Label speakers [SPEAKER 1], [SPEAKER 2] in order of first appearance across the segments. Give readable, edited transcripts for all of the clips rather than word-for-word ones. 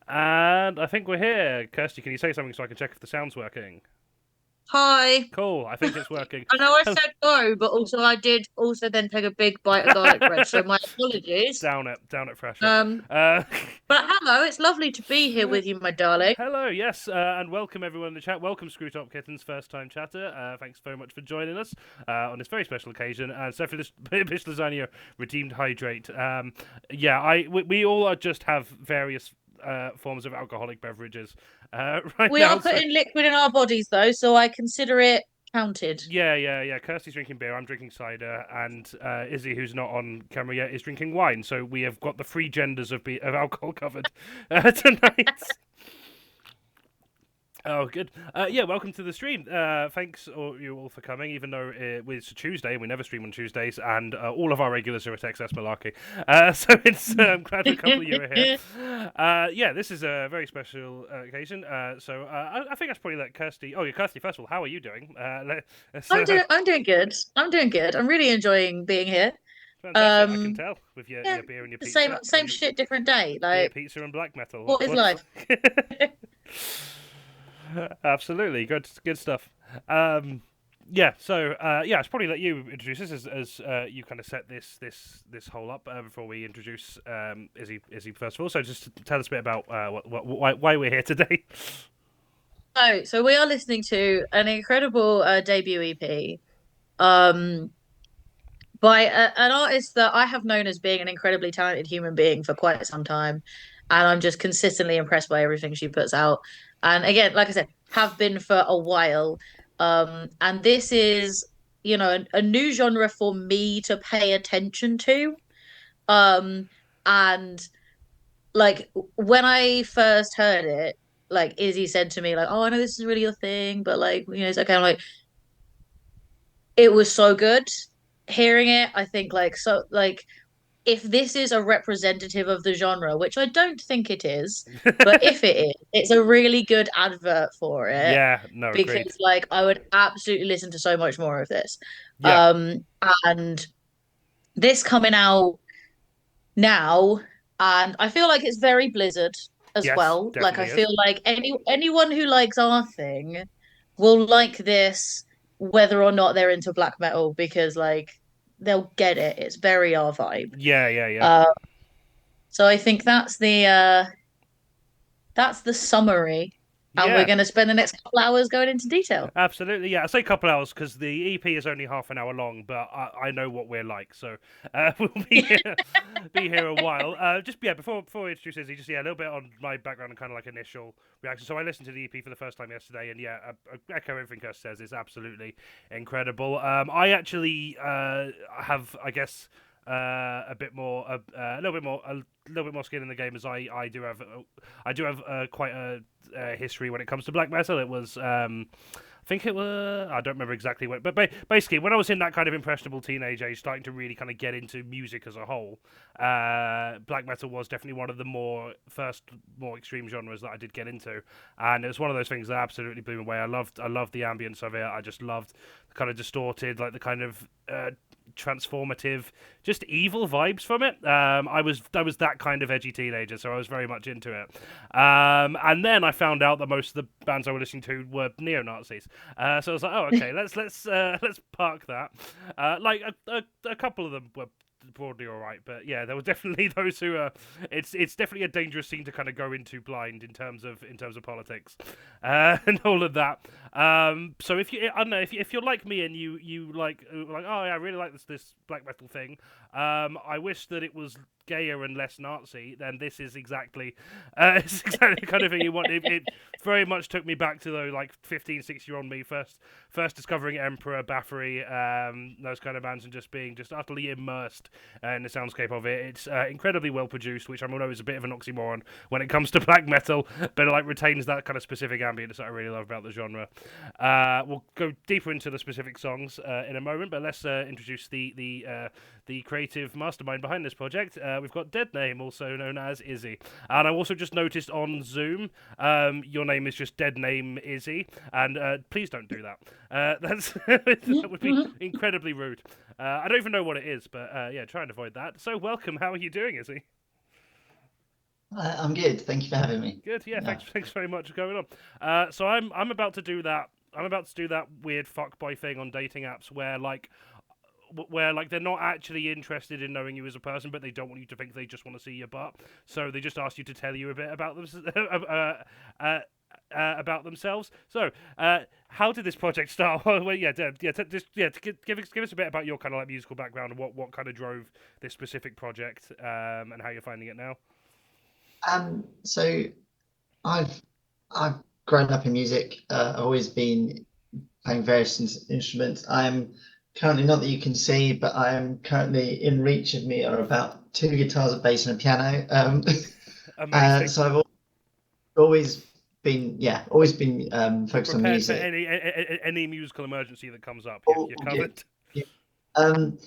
[SPEAKER 1] And I think we're here. Kirsty, can you say something so I can check if the sound's working?
[SPEAKER 2] Hi.
[SPEAKER 1] Cool, I think it's working.
[SPEAKER 2] I know I
[SPEAKER 1] Hello.
[SPEAKER 2] said go, but also I did also then take a big bite of garlic bread, so my apologies.
[SPEAKER 1] Down it fresher.
[SPEAKER 2] Um,
[SPEAKER 1] Uh,
[SPEAKER 2] but hello, it's lovely to be here with you, my darling.
[SPEAKER 1] hello, yes, and welcome everyone in the chat. Welcome, Screwtop Kittens, first time chatter. Thanks very much for joining us on this very special occasion. And Cephalus Bish Lasagna Redeemed Hydrate. We all just have various forms of alcoholic beverages right
[SPEAKER 2] We
[SPEAKER 1] now.
[SPEAKER 2] are
[SPEAKER 1] So
[SPEAKER 2] putting liquid in our bodies though, so I consider it counted.
[SPEAKER 1] yeah. Kirsty's drinking beer. I'm drinking cider, and Izzy, who's not on camera yet, is drinking wine. So we have got the three genders of alcohol covered tonight. Oh, good. Yeah, welcome to the stream. Thanks you all for coming, even though it's a Tuesday and we never stream on Tuesdays, and all of our regulars are at XS Malarkey. So I'm glad a couple of you are here. Yeah, this is a very special occasion. I think I should probably let Kirsty. Oh, yeah, Kirsty, first of all, how are you doing?
[SPEAKER 2] I'm doing good. I'm doing good. I'm really enjoying being here.
[SPEAKER 1] Fantastic. I can
[SPEAKER 2] Um,
[SPEAKER 1] tell with
[SPEAKER 2] yeah,
[SPEAKER 1] your beer and your
[SPEAKER 2] the
[SPEAKER 1] pizza.
[SPEAKER 2] same shit, different day.
[SPEAKER 1] Beer,
[SPEAKER 2] Like,
[SPEAKER 1] pizza, and black metal.
[SPEAKER 2] what is
[SPEAKER 1] What's
[SPEAKER 2] life?
[SPEAKER 1] Absolutely, good stuff. I should probably let you introduce this as you kind of set this whole up before we introduce Izzy first of all. So just tell us a bit about why we're here today.
[SPEAKER 2] So we are listening to an incredible debut EP. Um, by an artist that I have known as being an incredibly talented human being for quite some time. And I'm just consistently impressed by everything she puts out. And again, like I said, have been for a while. And this is, a new genre for me to pay attention to. Um, and like when I first heard it, like Izzy said to me, like, "Oh, I know this is really your thing, but like, it's okay." I'm like, it was so good hearing it. I think like if this is a representative of the genre, which I don't think it is, but if it is, it's a really good advert for it
[SPEAKER 1] Yeah, no, agreed.
[SPEAKER 2] because like I would absolutely listen to so much more of this.
[SPEAKER 1] Yeah,
[SPEAKER 2] Um and this coming out now, and I feel like it's very Blizzard as
[SPEAKER 1] yes,
[SPEAKER 2] well. Like I
[SPEAKER 1] definitely
[SPEAKER 2] feel
[SPEAKER 1] is.
[SPEAKER 2] like anyone who likes our thing will like this whether or not they're into black metal because like they'll get it. It's very our vibe.
[SPEAKER 1] Yeah.
[SPEAKER 2] Uh, so I think that's the summary, and we're
[SPEAKER 1] Yeah,
[SPEAKER 2] going to spend the next couple hours going into detail.
[SPEAKER 1] absolutely, yeah. I say a couple hours because the EP is only half an hour long, but I know what we're like, so we'll be here a while. Just yeah, before we introduce Izzy, just yeah, a little bit on my background and kind of like initial reaction. So I listened to the EP for the first time yesterday, and yeah, I echo everything Kirst says. It's absolutely incredible. I actually have, I guess. A little bit more skin in the game as I do have quite a history when it comes to black metal. It was I think it was. I don't remember exactly when, but basically, when I was in that kind of impressionable teenage age, starting to really kind of get into music as a whole, black metal was definitely one of the more extreme genres that I did get into, and it was one of those things that absolutely blew me away. I loved the ambience of it. I just loved the kind of distorted, like the kind of transformative, just evil vibes from it. I was that kind of edgy teenager, so I was very much into it. And then I found out that most of the bands I was listening to were neo Nazis. So I was like, oh, okay, let's park that. A couple of them were broadly all right, but yeah, there were definitely those who are. It's definitely a dangerous scene to kind of go into blind in terms of politics, and all of that. So if you I don't know if you're like me and you like oh yeah, I really like this black metal thing. I wish that it was gayer and less Nazi, then this is exactly it's exactly the kind of thing you want. It very much took me back to the like 15, 6-year-old me first discovering Emperor, Bathory, those kind of bands, and just being just utterly immersed in the soundscape of it. It's incredibly well produced, which I know is a bit of an oxymoron when it comes to black metal, but it like retains that kind of specific ambience that I really love about the genre. We'll go deeper into the specific songs in a moment, but let's introduce the creative mastermind behind this project. We've got Deadname, also known as Izzy. And I also just noticed on Zoom, your name is just Deadname Izzy, and please don't do that. That would be incredibly rude. I don't even know what it is, but yeah, try and avoid that. So welcome. How are you doing, Izzy?
[SPEAKER 3] I'm good. Thank you for having me.
[SPEAKER 1] Good, yeah.
[SPEAKER 3] Yeah.
[SPEAKER 1] Thanks very much for going on. So I'm about to do that. I'm about to do that weird fuckboy thing on dating apps where like they're not actually interested in knowing you as a person, but they don't want you to think, they just want to see your butt. So they just ask you to tell you a bit about them, about themselves. So, how did this project start? Well, yeah, give us a bit about your kind of like musical background and what kind of drove this specific project, and how you're finding it now.
[SPEAKER 3] So I've I've grown up in music. I've always been playing various instruments. I'm currently, not that you can see, but I am currently in reach of me are about two guitars, a bass, and a piano.
[SPEAKER 1] Amazing.
[SPEAKER 3] So I've always always been
[SPEAKER 1] You're
[SPEAKER 3] focused on
[SPEAKER 1] prepared for
[SPEAKER 3] music.
[SPEAKER 1] any musical emergency that comes up. You're
[SPEAKER 3] All good.
[SPEAKER 1] covered.
[SPEAKER 3] Yeah. Um,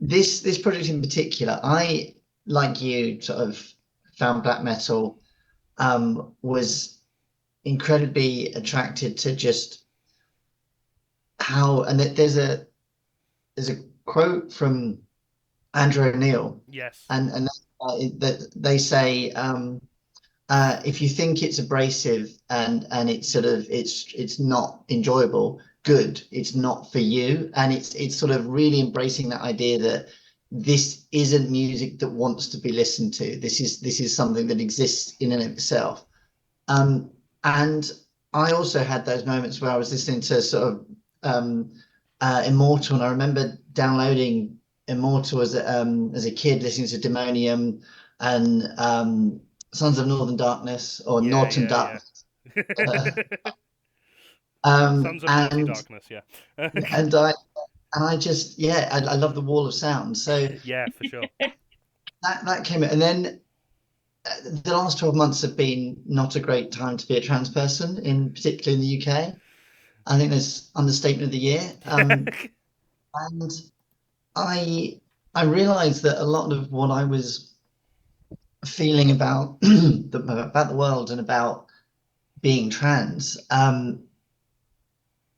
[SPEAKER 3] this project in particular, I, like you, sort of found black metal, was incredibly attracted to just how, and there's a quote from Andrew O'Neill,
[SPEAKER 1] Yes.
[SPEAKER 3] and that they say, if you think it's abrasive and it's sort of it's not enjoyable, good, it's not for you. And it's sort of really embracing that idea that this isn't music that wants to be listened to. This is something that exists in and of itself. And I also had those moments where I was listening to sort of Immortal, and I remember downloading Immortal as a kid, listening to Demonium and Sons of Northern Darkness or
[SPEAKER 1] Yeah,
[SPEAKER 3] Norton
[SPEAKER 1] yeah,
[SPEAKER 3] Darkness. Uh,
[SPEAKER 1] yeah. Sons of Naughty
[SPEAKER 3] and
[SPEAKER 1] Darkness, yeah.
[SPEAKER 3] and I and I just I love the wall of sound. So
[SPEAKER 1] Yeah, for sure.
[SPEAKER 3] that came in, and then the last 12 months have been not a great time to be a trans person, in particularly in the UK. I think there's understatement of the year. And I realized that a lot of what I was feeling about about the world and about being trans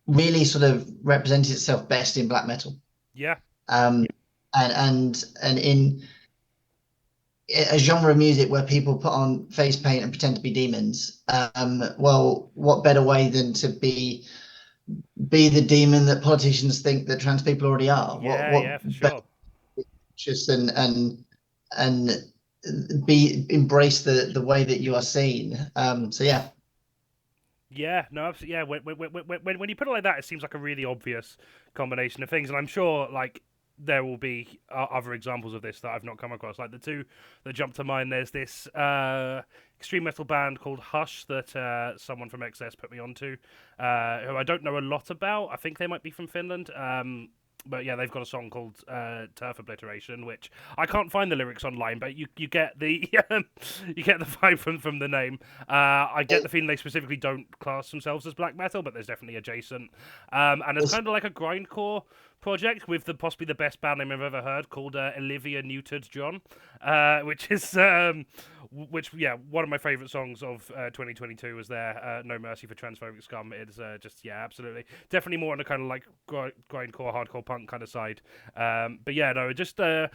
[SPEAKER 3] really sort of represented itself best in black metal.
[SPEAKER 1] Yeah.
[SPEAKER 3] Um, and in a genre of music where people put on face paint and pretend to be demons. Well, what better way than to be the demon that politicians think that trans people already are?
[SPEAKER 1] Yeah,
[SPEAKER 3] What
[SPEAKER 1] yeah, for
[SPEAKER 3] better
[SPEAKER 1] sure.
[SPEAKER 3] just and be embrace the way that you are seen. So yeah.
[SPEAKER 1] Yeah, no, absolutely. Yeah, when you put it like that, it seems like a really obvious combination of things, and I'm sure like there will be other examples of this that I've not come across. Like the two that jump to mind, there's this extreme metal band called Hush that someone from XS put me onto, who I don't know a lot about. I think they might be from Finland. But yeah, they've got a song called "Turf Obliteration," which I can't find the lyrics online, but you get the you get the vibe from the name. I get the feeling they specifically don't class themselves as black metal, but there's definitely adjacent. And it's kind of like a grindcore project with possibly the best band name I've ever heard, called Olivia Neutered John, which is one of my favorite songs of 2022 was their "No Mercy for Transphobic Scum." It's just absolutely definitely more on the kind of like grindcore hardcore punk kind of side. But yeah, no, just I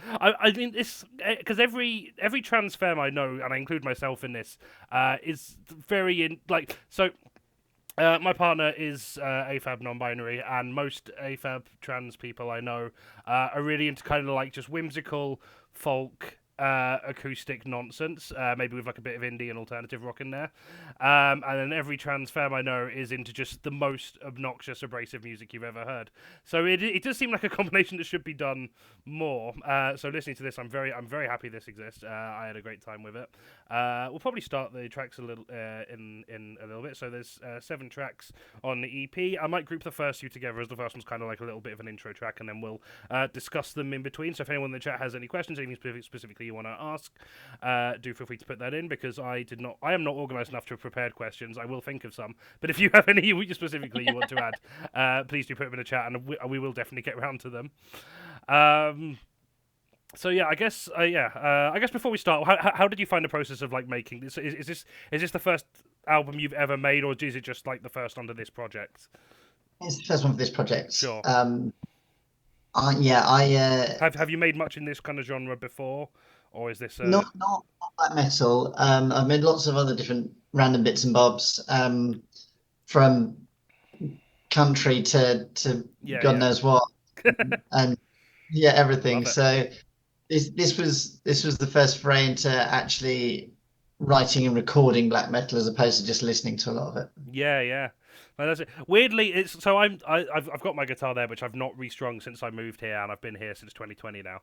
[SPEAKER 1] mean it's because every trans femme I know, and I include myself in this, is very in like so. My partner is AFAB non-binary, and most AFAB trans people I know are really into kind of like just whimsical folk acoustic nonsense, maybe with like a bit of indie and alternative rock in there. And then every trans femme I know is into just the most obnoxious, abrasive music you've ever heard. So it does seem like a combination that should be done more. So listening to this, I'm very happy this exists. I had a great time with it. We'll probably start the tracks a little in a little bit. So there's 7 tracks on the EP. I might group the first few together, as the first one's kind of like a little bit of an intro track, and then we'll discuss them in between. So if anyone in the chat has any questions, anything specifically you want to ask, do feel free to put that in, because I am not organised enough to have prepared questions. I will think of some, but if you have any specifically you want to add, please do put them in the chat, and we will definitely get around to them. So yeah, I guess I guess before we start, how did you find the process of like making this? Is this the first album you've ever made, or is it just like the first under this project?
[SPEAKER 3] It's the first one for this project.
[SPEAKER 1] Sure.
[SPEAKER 3] I
[SPEAKER 1] Have you made much in this kind of genre before, or is this
[SPEAKER 3] Not black metal. I've made lots of other different random bits and bobs, from country to God knows what, and yeah, everything.
[SPEAKER 1] Love it.
[SPEAKER 3] So this was the first foray into actually writing and recording black metal as opposed to just listening to a lot of it.
[SPEAKER 1] Yeah. No, that's it. Weirdly, it's so I've got my guitar there, which I've not restrung since I moved here, and I've been here since 2020 now.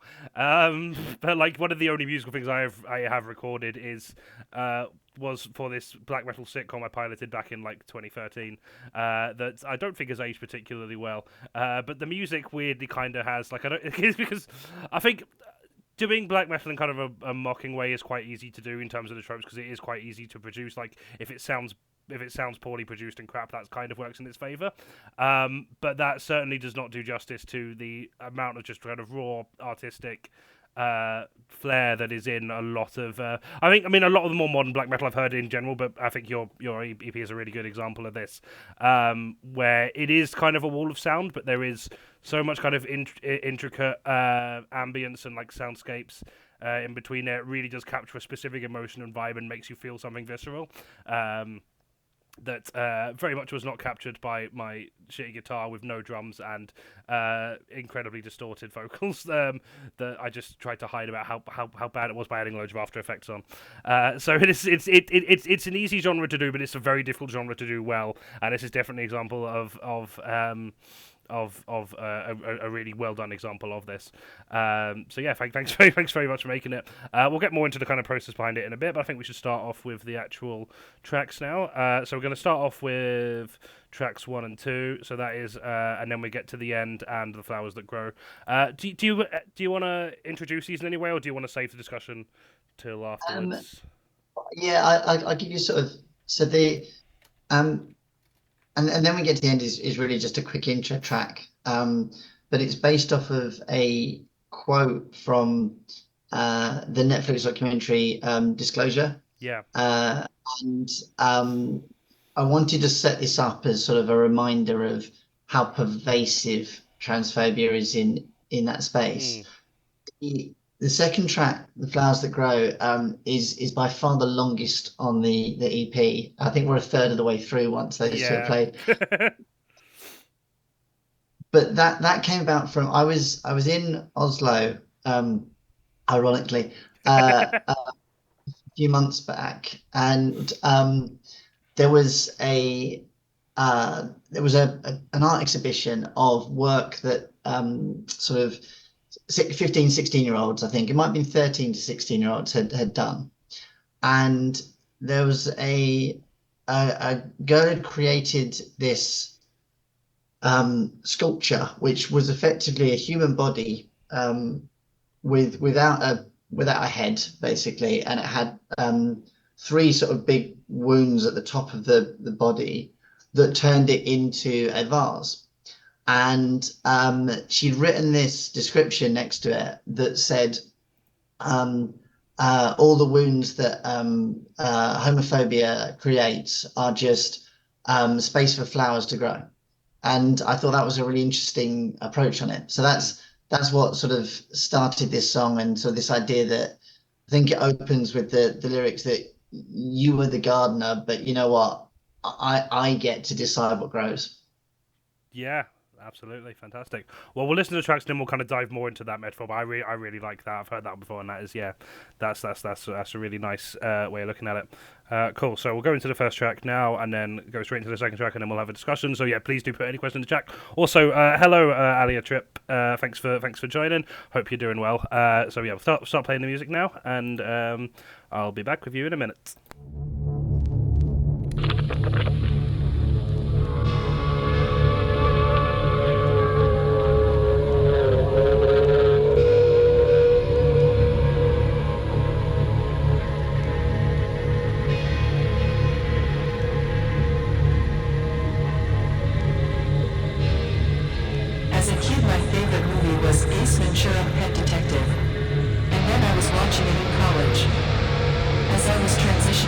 [SPEAKER 1] But like one of the only musical things I have recorded is was for this black metal sitcom I piloted back in like 2013. That I don't think has aged particularly well. But the music weirdly kind of has like I don't it's because I think doing black metal in kind of a mocking way is quite easy to do in terms of the tropes because it is quite easy to produce. Like if it sounds poorly produced and crap, that kind of works in its favor. But that certainly does not do justice to the amount of just kind of raw artistic flair that is in a lot of. I mean, a lot of the more modern black metal I've heard in general, but I think your EP is a really good example of this, where it is kind of a wall of sound, but there is so much kind of intricate ambience and like soundscapes in between there. It really does capture a specific emotion and vibe and makes you feel something visceral. That very much was not captured by my shitty guitar with no drums and incredibly distorted vocals that I just tried to hide about how bad it was by adding loads of After Effects on. So it's an easy genre to do, but it's a very difficult genre to do well, and this is definitely an example of a really well done example of this. So yeah, thanks very much for making it. We'll get more into the kind of process behind it in a bit, but I think we should start off with the actual tracks now. So we're going to start off with tracks 1 and 2. So that is, and then we get to the end and the flowers that grow. Do you want to introduce these in any way, or do you want to save the discussion till afterwards?
[SPEAKER 3] Yeah, I'll give you sort of and then we get to the end is really just a quick intro track, but it's based off of a quote from the Netflix documentary Disclosure.
[SPEAKER 1] Yeah.
[SPEAKER 3] And I wanted to set this up as sort of a reminder of how pervasive transphobia is in that space. The second track, "The Flowers That Grow," is by far the longest on the EP. I think we're a third of the way through once those two are played. But that came about from I was in Oslo, ironically, a few months back, and there was an art exhibition of work that sort of 15, 16-year-olds, I think it might have been 13 to 16-year-olds had done. And there was a girl had created this sculpture, which was effectively a human body without a head, basically, and it had 3 sort of big wounds at the top of the body that turned it into a vase. And she'd written this description next to it that said, all the wounds that homophobia creates are just space for flowers to grow. And I thought that was a really interesting approach on it. So that's what sort of started this song, and so this idea that I think it opens with the lyrics that you were the gardener, but you know what? I get to decide what grows.
[SPEAKER 1] Yeah. Absolutely fantastic. Well, we'll listen to the tracks, and then we'll kind of dive more into that metaphor. But I really like that. I've heard that before, and that is that's a really nice way of looking at it. Cool. So we'll go into the first track now, and then go straight into the second track, and then we'll have a discussion. So yeah, please do put any questions in the chat. Also, hello, Alia Trip. Thanks for joining. Hope you're doing well. So yeah, we'll start playing the music now, and I'll be back with you in a minute.
[SPEAKER 4] Pet Detective, and then I was watching it in college. As I was transitioning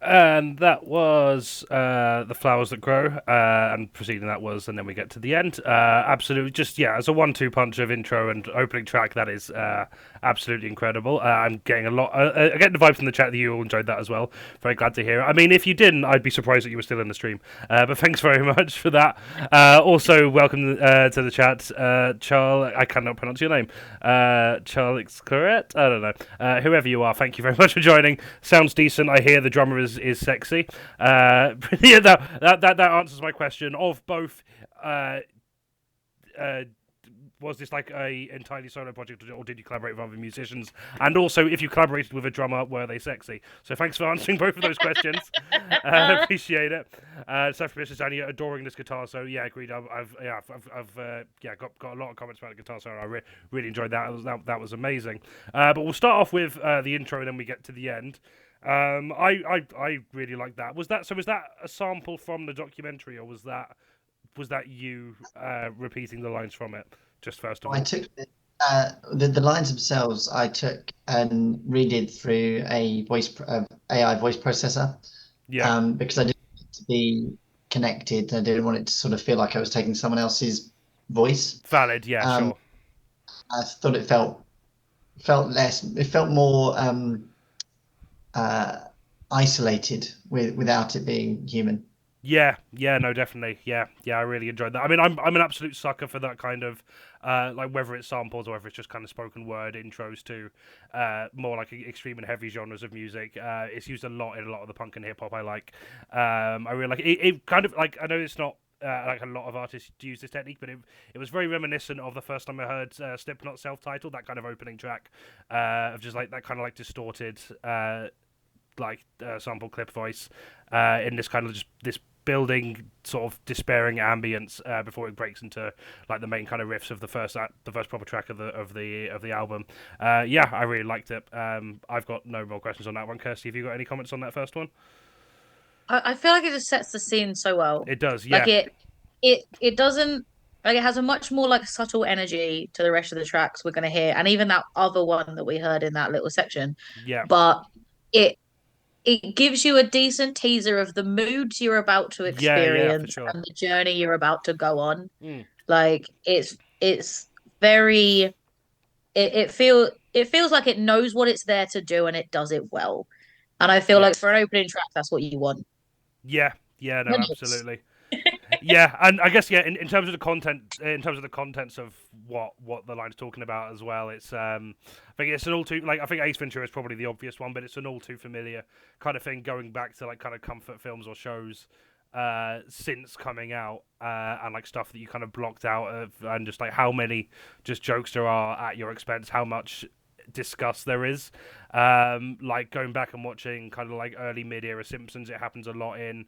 [SPEAKER 1] And that was The Flowers That Grow, and preceding that was, and then we get to the end. Absolutely, just, yeah, as a 1-2 punch of intro and opening track, that is absolutely incredible. I'm getting a lot, getting the vibe from the chat that you all enjoyed that as well. Very glad to hear it. I mean, if you didn't, I'd be surprised that you were still in the stream. But thanks very much for that. Also, welcome to the chat, Charles. I cannot pronounce your name. Charles Claret? I don't know. Whoever you are, thank you very much for joining. Sounds decent. I hear the drummer is sexy. Yeah, that answers my question of both. Was this like a entirely solo project, or did you collaborate with other musicians? And also, if you collaborated with a drummer, were they sexy? So thanks for answering both of those questions. Appreciate it. Self-permission, Danny, adoring this guitar. So yeah, agreed. I've got a lot of comments about the guitar. So I really enjoyed that. That was amazing. But we'll start off with the intro, and then we get to the end. I really like that. Was that a sample from the documentary, or was that you repeating the lines from it? Just first of all,
[SPEAKER 3] I took the lines themselves. I took and redid through a AI voice processor.
[SPEAKER 1] Yeah.
[SPEAKER 3] Because I didn't want it to be connected. I didn't want it to sort of feel like I was taking someone else's voice.
[SPEAKER 1] Valid. Yeah. Sure.
[SPEAKER 3] I thought it felt less. It felt more isolated without it being human.
[SPEAKER 1] Yeah, no, definitely. Yeah, I really enjoyed that. I mean, I'm an absolute sucker for that kind of, like whether it's samples or whether it's just kind of spoken word intros to more like extreme and heavy genres of music. It's used a lot in a lot of the punk and hip hop I like. I really like it. It kind of like, I know it's not like a lot of artists use this technique, but it was very reminiscent of the first time I heard Slipknot self-titled, that kind of opening track of just like that kind of like distorted sample clip voice in this kind of just this building sort of despairing ambience before it breaks into like the main kind of riffs of the first proper track of the album. Yeah, I really liked it. I've got no more questions on that one. Kirsty, have you got any comments on that first one?
[SPEAKER 2] I feel like it just sets the scene so well.
[SPEAKER 1] It does,
[SPEAKER 2] Like
[SPEAKER 1] yeah.
[SPEAKER 2] it doesn't like it has a much more like subtle energy to the rest of the tracks we're gonna hear, and even that other one that we heard in that little section.
[SPEAKER 1] Yeah.
[SPEAKER 2] But it it gives you a decent teaser of the moods you're about to
[SPEAKER 1] Yeah, for
[SPEAKER 2] experience
[SPEAKER 1] sure.
[SPEAKER 2] and the journey you're about to go on.
[SPEAKER 1] Mm.
[SPEAKER 2] Like it's very it feels like it knows what it's there to do and it does it well. And I feel
[SPEAKER 1] Yeah.
[SPEAKER 2] like for an opening track, that's what you want.
[SPEAKER 1] Yeah, no, absolutely. Yeah, and I guess in terms of the content, in terms of the contents of what the line's talking about as well, it's I think it's an all too I think Ace Ventura is probably the obvious one, but it's an all too familiar kind of thing going back to like kind of comfort films or shows since coming out and like stuff that you kind of blocked out of, and just like how many just jokes there are at your expense, how much disgust there is. Like going back and watching kind of like early mid-era Simpsons, it happens a lot in.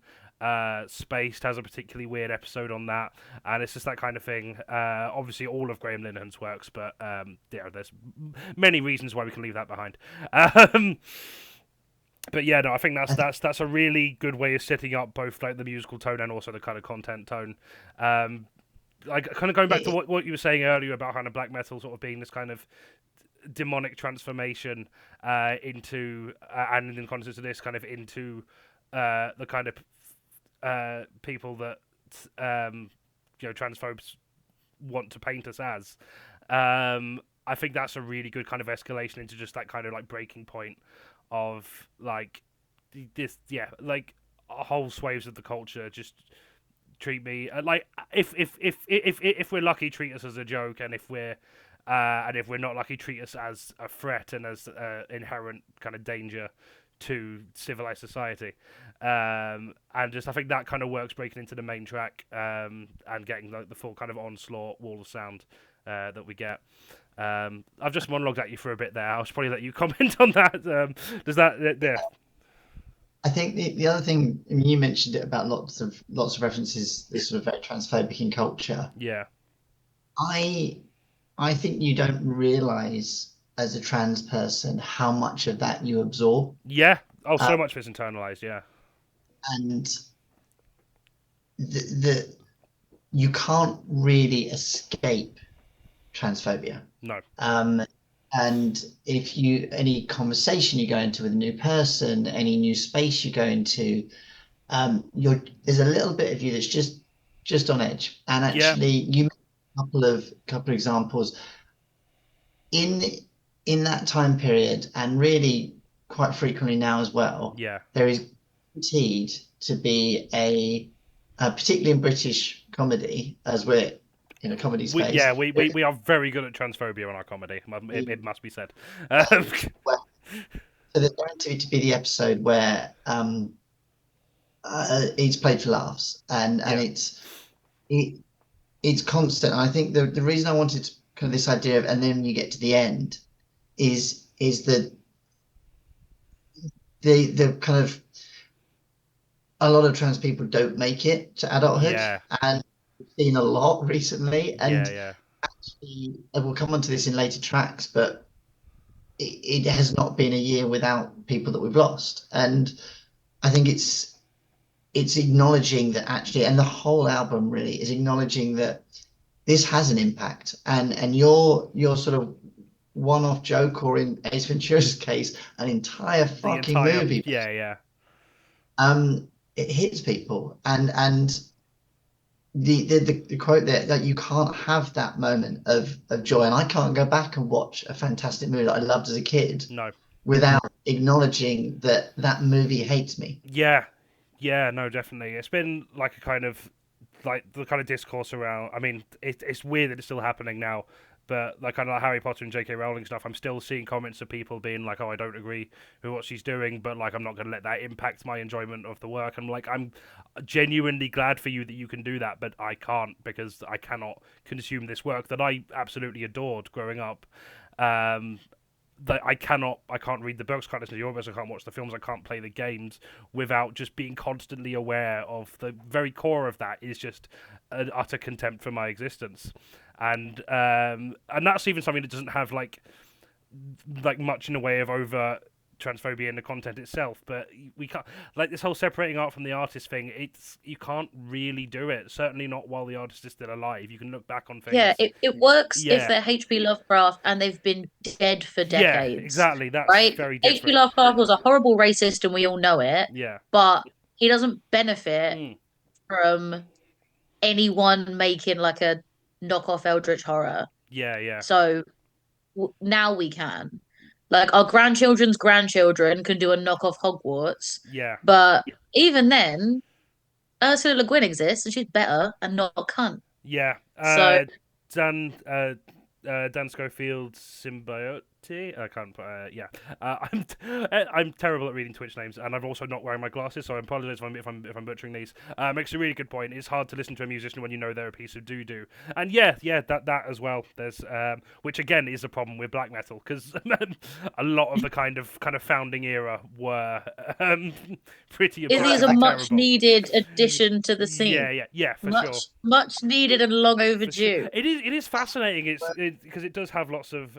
[SPEAKER 1] Spaced has a particularly weird episode on that, and it's just that kind of thing. Obviously, all of Graham Linehan's works, but yeah, there's many reasons why we can leave that behind. But yeah, no, I think that's a really good way of setting up both like the musical tone and also the kind of content tone. Like kind of going back to what you were saying earlier about kind of black metal sort of being this kind of demonic transformation into and in the context of this kind of into the kind of people that transphobes want to paint us as. I think that's a really good kind of escalation into just that kind of like breaking point of like this, like whole swathes of the culture just treat me like if we're lucky, treat us as a joke, and if we're not lucky, treat us as a threat and as inherent kind of danger to civilized society. And just I think that kind of works breaking into the main track and getting like the full kind of onslaught wall of sound that we get. I've just monologued at you for a bit there. I'll probably let you comment on that. Does that there?
[SPEAKER 3] I think the other thing, I mean, you mentioned it about lots of references, this sort of very transphobic in culture.
[SPEAKER 1] Yeah.
[SPEAKER 3] I think you don't realize as a trans person how much of that you absorb.
[SPEAKER 1] Yeah. Oh, so much of it's internalized. Yeah.
[SPEAKER 3] And the you can't really escape transphobia.
[SPEAKER 1] No.
[SPEAKER 3] And if any conversation you go into with a new person, any new space you go into, there's a little bit of you that's just on edge. And actually, you made a couple of examples in that time period, and really quite frequently now as well.
[SPEAKER 1] Yeah,
[SPEAKER 3] there is guaranteed to be particularly in British comedy, as we're in a comedy space.
[SPEAKER 1] We are very good at transphobia on our comedy. It must be said.
[SPEAKER 3] So there's guaranteed to be the episode where it's played for laughs, and it's constant. And I think the reason I wanted kind of this idea of, and then you get to the end, is that the kind of a lot of trans people don't make it to adulthood, and we've seen a lot recently. And actually, we'll come onto this in later tracks, but it has not been a year without people that we've lost. And I think it's acknowledging that actually, and the whole album really is acknowledging that this has an impact, and your sort of one-off joke, or in Ace Ventura's case, an entire fucking movie. It hits people, and the quote there, that you can't have that moment of joy, and I can't go back and watch a fantastic movie that I loved as a kid without acknowledging that movie hates me.
[SPEAKER 1] No, definitely. It's been like a kind of like the kind of discourse around. I mean, it's weird that it's still happening now. But like kind of like Harry Potter and J.K. Rowling stuff, I'm still seeing comments of people being like, "Oh, I don't agree with what she's doing," but like I'm not going to let that impact my enjoyment of the work. I'm like, I'm genuinely glad for you that you can do that, but I can't because I cannot consume this work that I absolutely adored growing up. Um, that I can't read the books, can't listen to the audiobooks, I can't watch the films, I can't play the games without just being constantly aware of the very core of that is just an utter contempt for my existence, and that's even something that doesn't have like much in the way of overt transphobia in the content itself, but we can't like this whole separating art from the artist thing. It's you can't really do it. Certainly not while the artist is still alive. You can look back on
[SPEAKER 2] Yeah,
[SPEAKER 1] things.
[SPEAKER 2] it works if
[SPEAKER 1] Yeah,
[SPEAKER 2] they're H.P. Lovecraft and they've been dead for
[SPEAKER 1] yeah,
[SPEAKER 2] decades,
[SPEAKER 1] exactly. That's
[SPEAKER 2] right?
[SPEAKER 1] very
[SPEAKER 2] H.P.
[SPEAKER 1] different.
[SPEAKER 2] Lovecraft was a horrible racist and we all know it,
[SPEAKER 1] Yeah.
[SPEAKER 2] but he doesn't benefit
[SPEAKER 1] Mm.
[SPEAKER 2] from anyone making like a knockoff Eldritch horror.
[SPEAKER 1] Yeah, yeah,
[SPEAKER 2] So now we can. Like our grandchildren's grandchildren can do a knockoff Hogwarts,
[SPEAKER 1] yeah,
[SPEAKER 2] but even then, Ursula Le Guin exists and she's better and not a cunt.
[SPEAKER 1] yeah.
[SPEAKER 2] So
[SPEAKER 1] Dan Schofield's symbiote. I can't. Yeah, I'm terrible at reading Twitch names, and I'm also not wearing my glasses, so I apologize if I'm butchering these. Makes a really good point. It's hard to listen to a musician when you know they're a piece of doo doo, and yeah, that as well. There's which again is a problem with black metal because a lot of the kind of founding era were pretty
[SPEAKER 2] Izzy is a
[SPEAKER 1] objectively
[SPEAKER 2] much
[SPEAKER 1] terrible.
[SPEAKER 2] needed addition to the scene.
[SPEAKER 1] Yeah, for sure.
[SPEAKER 2] Much needed and long
[SPEAKER 1] For sure.
[SPEAKER 2] overdue.
[SPEAKER 1] It is fascinating. It's because it does have lots of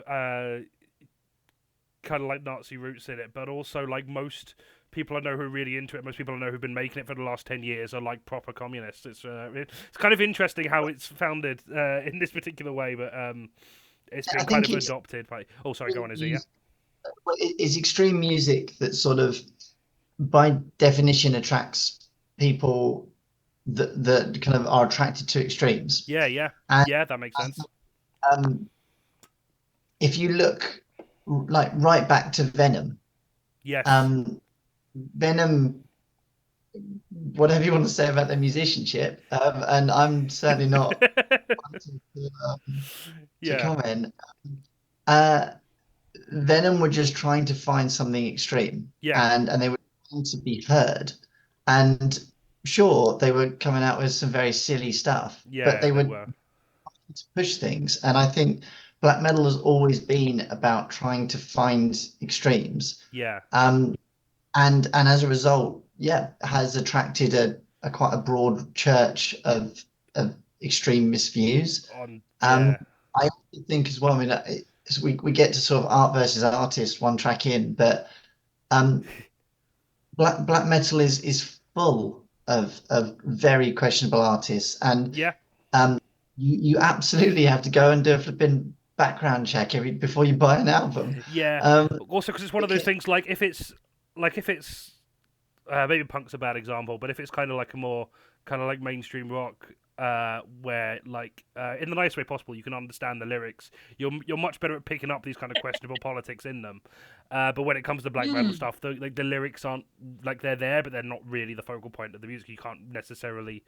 [SPEAKER 1] kind of like Nazi roots in it, but also like most people I know who are really into it, most people I know who've been making it for the last 10 years are like proper communists. It's kind of interesting how it's founded in this particular way, but it's
[SPEAKER 3] I
[SPEAKER 1] been kind
[SPEAKER 3] think
[SPEAKER 1] of
[SPEAKER 3] it's
[SPEAKER 1] adopted by. Oh, sorry, go on, Izzy. Yeah,
[SPEAKER 3] it's extreme music that sort of by definition attracts people that kind of are attracted to extremes.
[SPEAKER 1] yeah,
[SPEAKER 3] And
[SPEAKER 1] yeah. That makes sense.
[SPEAKER 3] um, if you look like right back to Venom,
[SPEAKER 1] Yes.
[SPEAKER 3] Venom, whatever you want to say about their musicianship, and I'm certainly not to
[SPEAKER 1] Yeah,
[SPEAKER 3] comment. Uh, Venom were just trying to find something extreme,
[SPEAKER 1] yeah,
[SPEAKER 3] and they were trying to be heard. And sure, they were coming out with some very silly stuff, but
[SPEAKER 1] yeah.
[SPEAKER 3] they
[SPEAKER 1] They
[SPEAKER 3] were
[SPEAKER 1] were.
[SPEAKER 3] to push things. And I think black metal has always been about trying to find extremes.
[SPEAKER 1] Yeah,
[SPEAKER 3] And as a result, yeah, has attracted a quite a broad church of extremist views.
[SPEAKER 1] on.
[SPEAKER 3] Um,
[SPEAKER 1] Yeah,
[SPEAKER 3] I also think as well. I mean, as we get to sort of art versus artist one track in, but um, black metal is full of very questionable artists, and
[SPEAKER 1] yeah.
[SPEAKER 3] um, you absolutely have to go and do a flipping background check every before you buy an album.
[SPEAKER 1] Yeah.
[SPEAKER 3] Um,
[SPEAKER 1] Also, because it's one of those
[SPEAKER 3] because,
[SPEAKER 1] things. If it's maybe punk's a bad example, but if it's kind of like a more kind of like mainstream rock, where like in the nice way possible, you can understand the lyrics. You're much better at picking up these kind of questionable politics in them. But when it comes to black metal
[SPEAKER 2] Mm.
[SPEAKER 1] stuff, the lyrics aren't like they're there, but they're not really the focal point of the music. You can't necessarily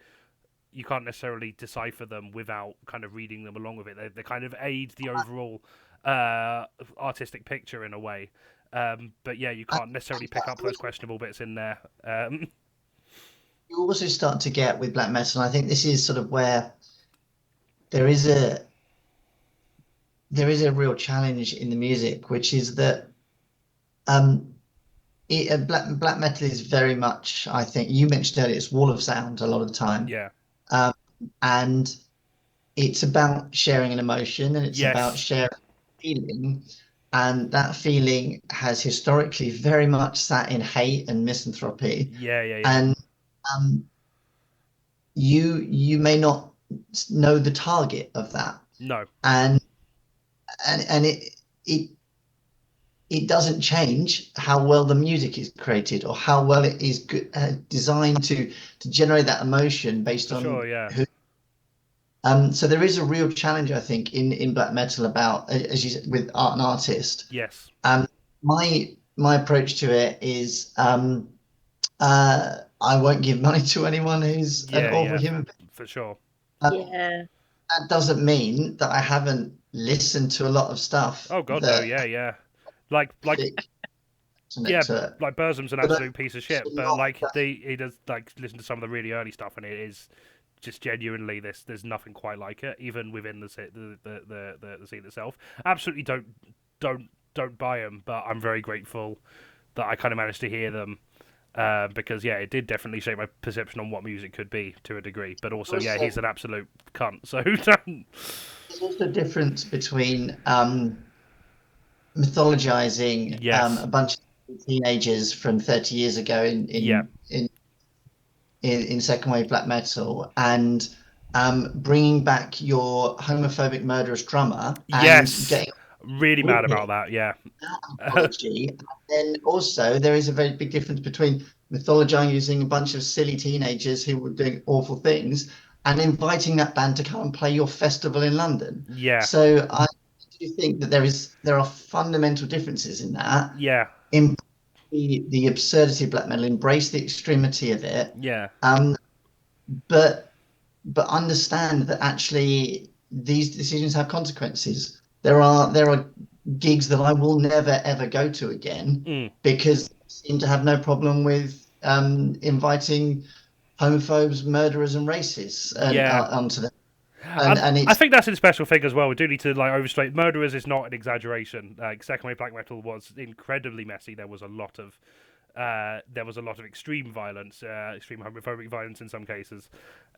[SPEAKER 1] decipher them without kind of reading them along with it. They kind of aid the overall artistic picture in a way. But yeah, you can't necessarily pick up those questionable bits in there.
[SPEAKER 3] you also start to get with black metal, and I think this is sort of where there is a real challenge in the music, which is that um, black metal is very much, I think you mentioned earlier, it's wall of sound a lot of the time,
[SPEAKER 1] Yeah.
[SPEAKER 3] um, and it's about sharing an emotion and it's about
[SPEAKER 1] Yes.
[SPEAKER 3] sharing feeling, and that feeling has historically very much sat in hate and misanthropy,
[SPEAKER 1] Yeah. Yeah. Yeah.
[SPEAKER 3] and um, you may not know the target of that,
[SPEAKER 1] No.
[SPEAKER 3] and it it doesn't change how well the music is created or how well it is designed to generate that emotion based
[SPEAKER 1] For
[SPEAKER 3] on
[SPEAKER 1] sure. Yeah.
[SPEAKER 3] who. So there is a real challenge, I think, in black metal about, as you said, with art and artist.
[SPEAKER 1] Yes.
[SPEAKER 3] My approach to it is I won't give money to anyone who's an
[SPEAKER 1] Yeah.
[SPEAKER 3] awful
[SPEAKER 1] Yeah.
[SPEAKER 3] human being.
[SPEAKER 1] For sure.
[SPEAKER 3] Um,
[SPEAKER 2] Yeah.
[SPEAKER 3] that doesn't mean that I haven't listened to a lot of stuff
[SPEAKER 1] Oh God, no,
[SPEAKER 3] that
[SPEAKER 1] yeah. Like
[SPEAKER 3] resonate
[SPEAKER 1] yeah,
[SPEAKER 3] to it.
[SPEAKER 1] like Burzum's an
[SPEAKER 3] But
[SPEAKER 1] absolute piece of
[SPEAKER 3] also
[SPEAKER 1] shit, but
[SPEAKER 3] not
[SPEAKER 1] like he does like listen to some of the really early stuff, and it is just genuinely this. There's nothing quite like it, even within the scene itself. Absolutely don't buy them, but I'm very grateful that I kind of managed to hear them. Because yeah, it did definitely shape my perception on what music could be to a degree. But also, yeah,
[SPEAKER 3] also
[SPEAKER 1] he's an absolute cunt. So
[SPEAKER 3] there's also a difference between mythologizing
[SPEAKER 1] yes,
[SPEAKER 3] a bunch of teenagers from 30 years ago
[SPEAKER 1] yeah,
[SPEAKER 3] in second wave black metal and bringing back your homophobic murderous drummer and
[SPEAKER 1] yes,
[SPEAKER 3] getting
[SPEAKER 1] really mad
[SPEAKER 3] with him
[SPEAKER 1] about that. Yeah,
[SPEAKER 3] mythology. And then also there is a very big difference between mythologizing using a bunch of silly teenagers who were doing awful things and inviting that band to come and play your festival in London.
[SPEAKER 1] yeah,
[SPEAKER 3] So I do think that there are fundamental differences in that.
[SPEAKER 1] yeah,
[SPEAKER 3] In the absurdity of black metal, embrace the extremity of it,
[SPEAKER 1] yeah,
[SPEAKER 3] um, but understand that actually these decisions have consequences. There are gigs that I will never ever go to again
[SPEAKER 1] mm,
[SPEAKER 3] because they seem to have no problem with inviting homophobes, murderers, and racists and
[SPEAKER 1] yeah.
[SPEAKER 3] onto them. And
[SPEAKER 1] I
[SPEAKER 3] it's
[SPEAKER 1] think that's a special thing as well. We do need to like overstate. Murderers is not an exaggeration. Like second wave black metal was incredibly messy. There was a lot of extreme violence, extreme homophobic violence in some cases.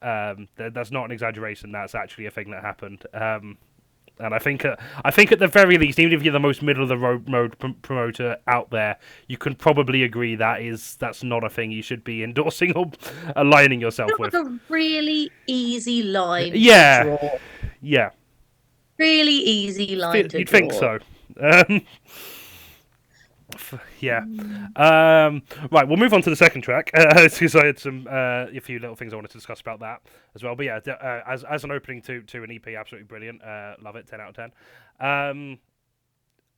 [SPEAKER 1] That's not an exaggeration. That's actually a thing that happened. And I think at the very least, even if you're the most middle of the road promoter out there, you can probably agree that's not a thing you should be endorsing or aligning yourself
[SPEAKER 2] Like
[SPEAKER 1] with.
[SPEAKER 2] a really easy line to
[SPEAKER 1] Yeah,
[SPEAKER 2] draw.
[SPEAKER 1] yeah,
[SPEAKER 2] Really easy line to
[SPEAKER 1] you'd think
[SPEAKER 2] draw.
[SPEAKER 1] so. Um, yeah. Right, we'll move on to the second track because I had a few little things I wanted to discuss about that as well. But yeah, as an opening to an EP, absolutely brilliant. Love it, 10 out of 10. Um,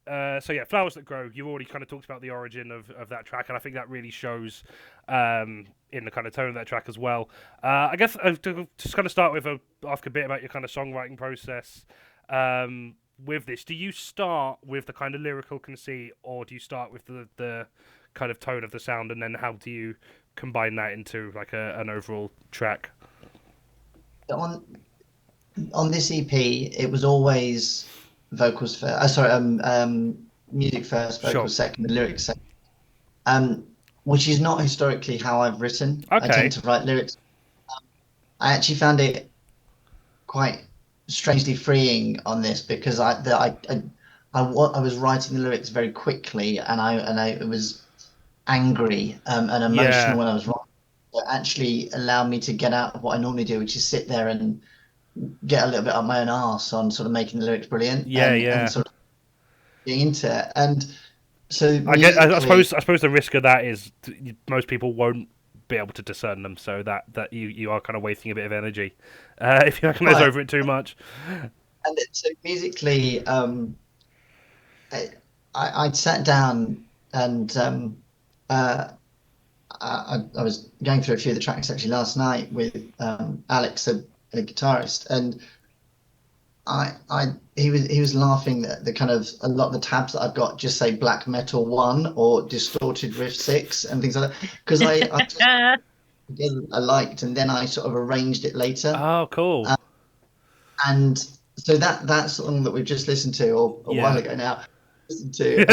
[SPEAKER 1] so yeah, Flowers That Grow. You already kind of talked about the origin of that track, and I think that really shows in the kind of tone of that track as well. I guess to just kind of start with ask a bit about your kind of songwriting process. With this, do you start with the kind of lyrical conceit, or do you start with the kind of tone of the sound, and then how do you combine that into like an overall track?
[SPEAKER 3] on this EP, it was always vocals first. Sorry, music first,
[SPEAKER 1] Sure.
[SPEAKER 3] vocals second, the lyrics second. Um, which is not historically how I've written. I tend
[SPEAKER 1] Okay.
[SPEAKER 3] to write lyrics. I actually found it quite strangely freeing on this because I was writing the lyrics very quickly and I was angry and
[SPEAKER 1] Yeah.
[SPEAKER 3] emotional when I was writing. It actually allowed me to get out of what I normally do, which is sit there and get a little bit up my own arse on sort of making the lyrics brilliant
[SPEAKER 1] Yeah.
[SPEAKER 3] and
[SPEAKER 1] Yeah.
[SPEAKER 3] sort of getting into it. And so
[SPEAKER 1] I get.
[SPEAKER 3] musically,
[SPEAKER 1] I suppose the risk of that is most people won't be able to discern them, so that you are kind of wasting a bit of energy if you agonize
[SPEAKER 3] right,
[SPEAKER 1] over it too much.
[SPEAKER 3] and so musically, I, I'd sat down and uh, I was going through a few of the tracks actually last night with Alex, a guitarist, and he was laughing that the kind of a lot of the tabs that I've got just say black metal 1 or distorted riff 6 and things like that because I just I liked and then I sort of arranged it later,
[SPEAKER 1] Oh, cool.
[SPEAKER 3] uh, and so that song that we've just listened to or a while
[SPEAKER 1] Yeah.
[SPEAKER 3] ago now listened to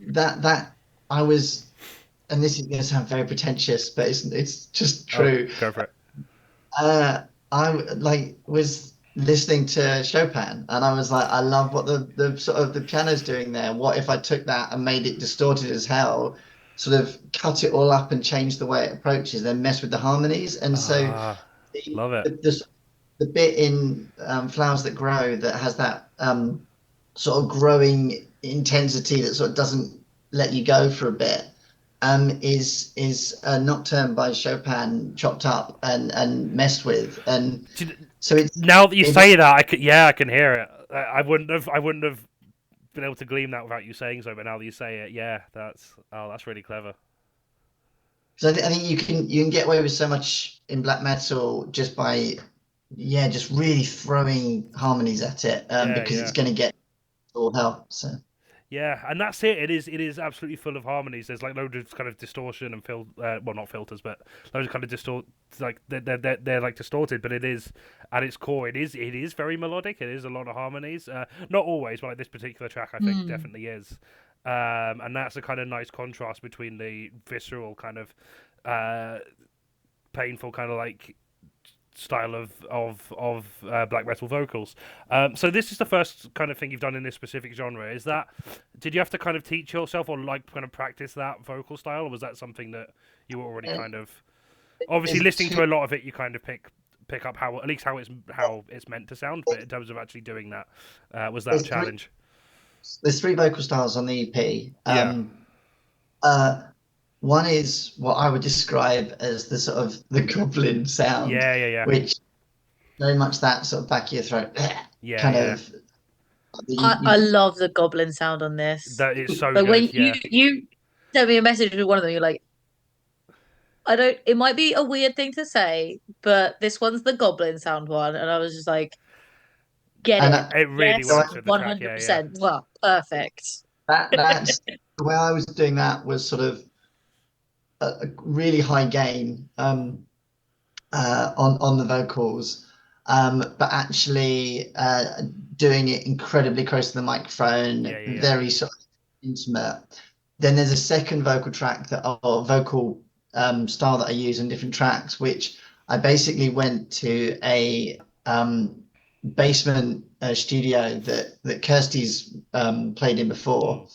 [SPEAKER 3] that I was, and this is going to sound very pretentious but it's just
[SPEAKER 1] Oh,
[SPEAKER 3] true.
[SPEAKER 1] go for it.
[SPEAKER 3] I like was listening to Chopin and I was like, I love what the sort of the piano's doing there. What if I took that and made it distorted as hell, sort of cut it all up and change the way it approaches, then mess with the harmonies. And so
[SPEAKER 1] Ah,
[SPEAKER 3] the
[SPEAKER 1] love it.
[SPEAKER 3] the bit in Flowers That Grow that has that sort of growing intensity that sort of doesn't let you go for a bit is a nocturne by Chopin chopped up and messed with, and so
[SPEAKER 1] Now that you
[SPEAKER 3] it
[SPEAKER 1] say that, I can hear it. I wouldn't have been able to glean that without you saying so. But now that you say it, yeah, that's really clever.
[SPEAKER 3] because I think you can get away with so much in black metal just by just really throwing harmonies at it,
[SPEAKER 1] Yeah,
[SPEAKER 3] because
[SPEAKER 1] yeah.
[SPEAKER 3] it's going to get all hell. So
[SPEAKER 1] Yeah, and that's it. It is absolutely full of harmonies. There's like loads of kind of distortion and well, not filters, but loads of kind of like they're like distorted. But it is at its core, it is very melodic. It is a lot of harmonies. Not always, but like this particular track, I think
[SPEAKER 2] Hmm.
[SPEAKER 1] definitely is. And that's a kind of nice contrast between the visceral kind of uh, painful kind of like style of black metal vocals. So this is the first kind of thing you've done in this specific genre. Is that did you have to kind of teach yourself or like kind of practice that vocal style, or was that something that you were already
[SPEAKER 3] uh,
[SPEAKER 1] kind of obviously
[SPEAKER 3] there's
[SPEAKER 1] listening
[SPEAKER 3] two.
[SPEAKER 1] to a lot of it? You kind of pick up how at least how it's meant to sound, but in terms of actually doing that, was that a
[SPEAKER 3] There's three.
[SPEAKER 1] challenge?
[SPEAKER 3] There's three vocal styles on the EP.
[SPEAKER 1] Yeah,
[SPEAKER 3] Uh, One is what I would describe as the sort of the goblin sound,
[SPEAKER 1] yeah, yeah, yeah,
[SPEAKER 3] which very much that sort of back of your throat
[SPEAKER 1] yeah,
[SPEAKER 3] kind
[SPEAKER 1] yeah.
[SPEAKER 3] of.
[SPEAKER 2] I love the goblin sound on this.
[SPEAKER 1] That is so
[SPEAKER 2] Like when
[SPEAKER 1] good.
[SPEAKER 2] you
[SPEAKER 1] Yeah,
[SPEAKER 2] you sent me a message with one of them, you're like, I don't. It might be a weird thing to say, but this one's the goblin sound one, and I was just like, get
[SPEAKER 3] And
[SPEAKER 2] it.
[SPEAKER 1] it really
[SPEAKER 3] so
[SPEAKER 2] Yes,
[SPEAKER 1] works with the track. Yeah, yeah,
[SPEAKER 2] 100%. Well, perfect.
[SPEAKER 3] that's the way I was doing that was sort of a really high gain, on the vocals, but actually doing it incredibly close to the microphone,
[SPEAKER 1] yeah, yeah, yeah.
[SPEAKER 3] very sort of intimate. Then there's a second vocal track or vocal style that I use in different tracks, which I basically went to a basement studio that Kirsty's played in
[SPEAKER 1] Mm.
[SPEAKER 3] before,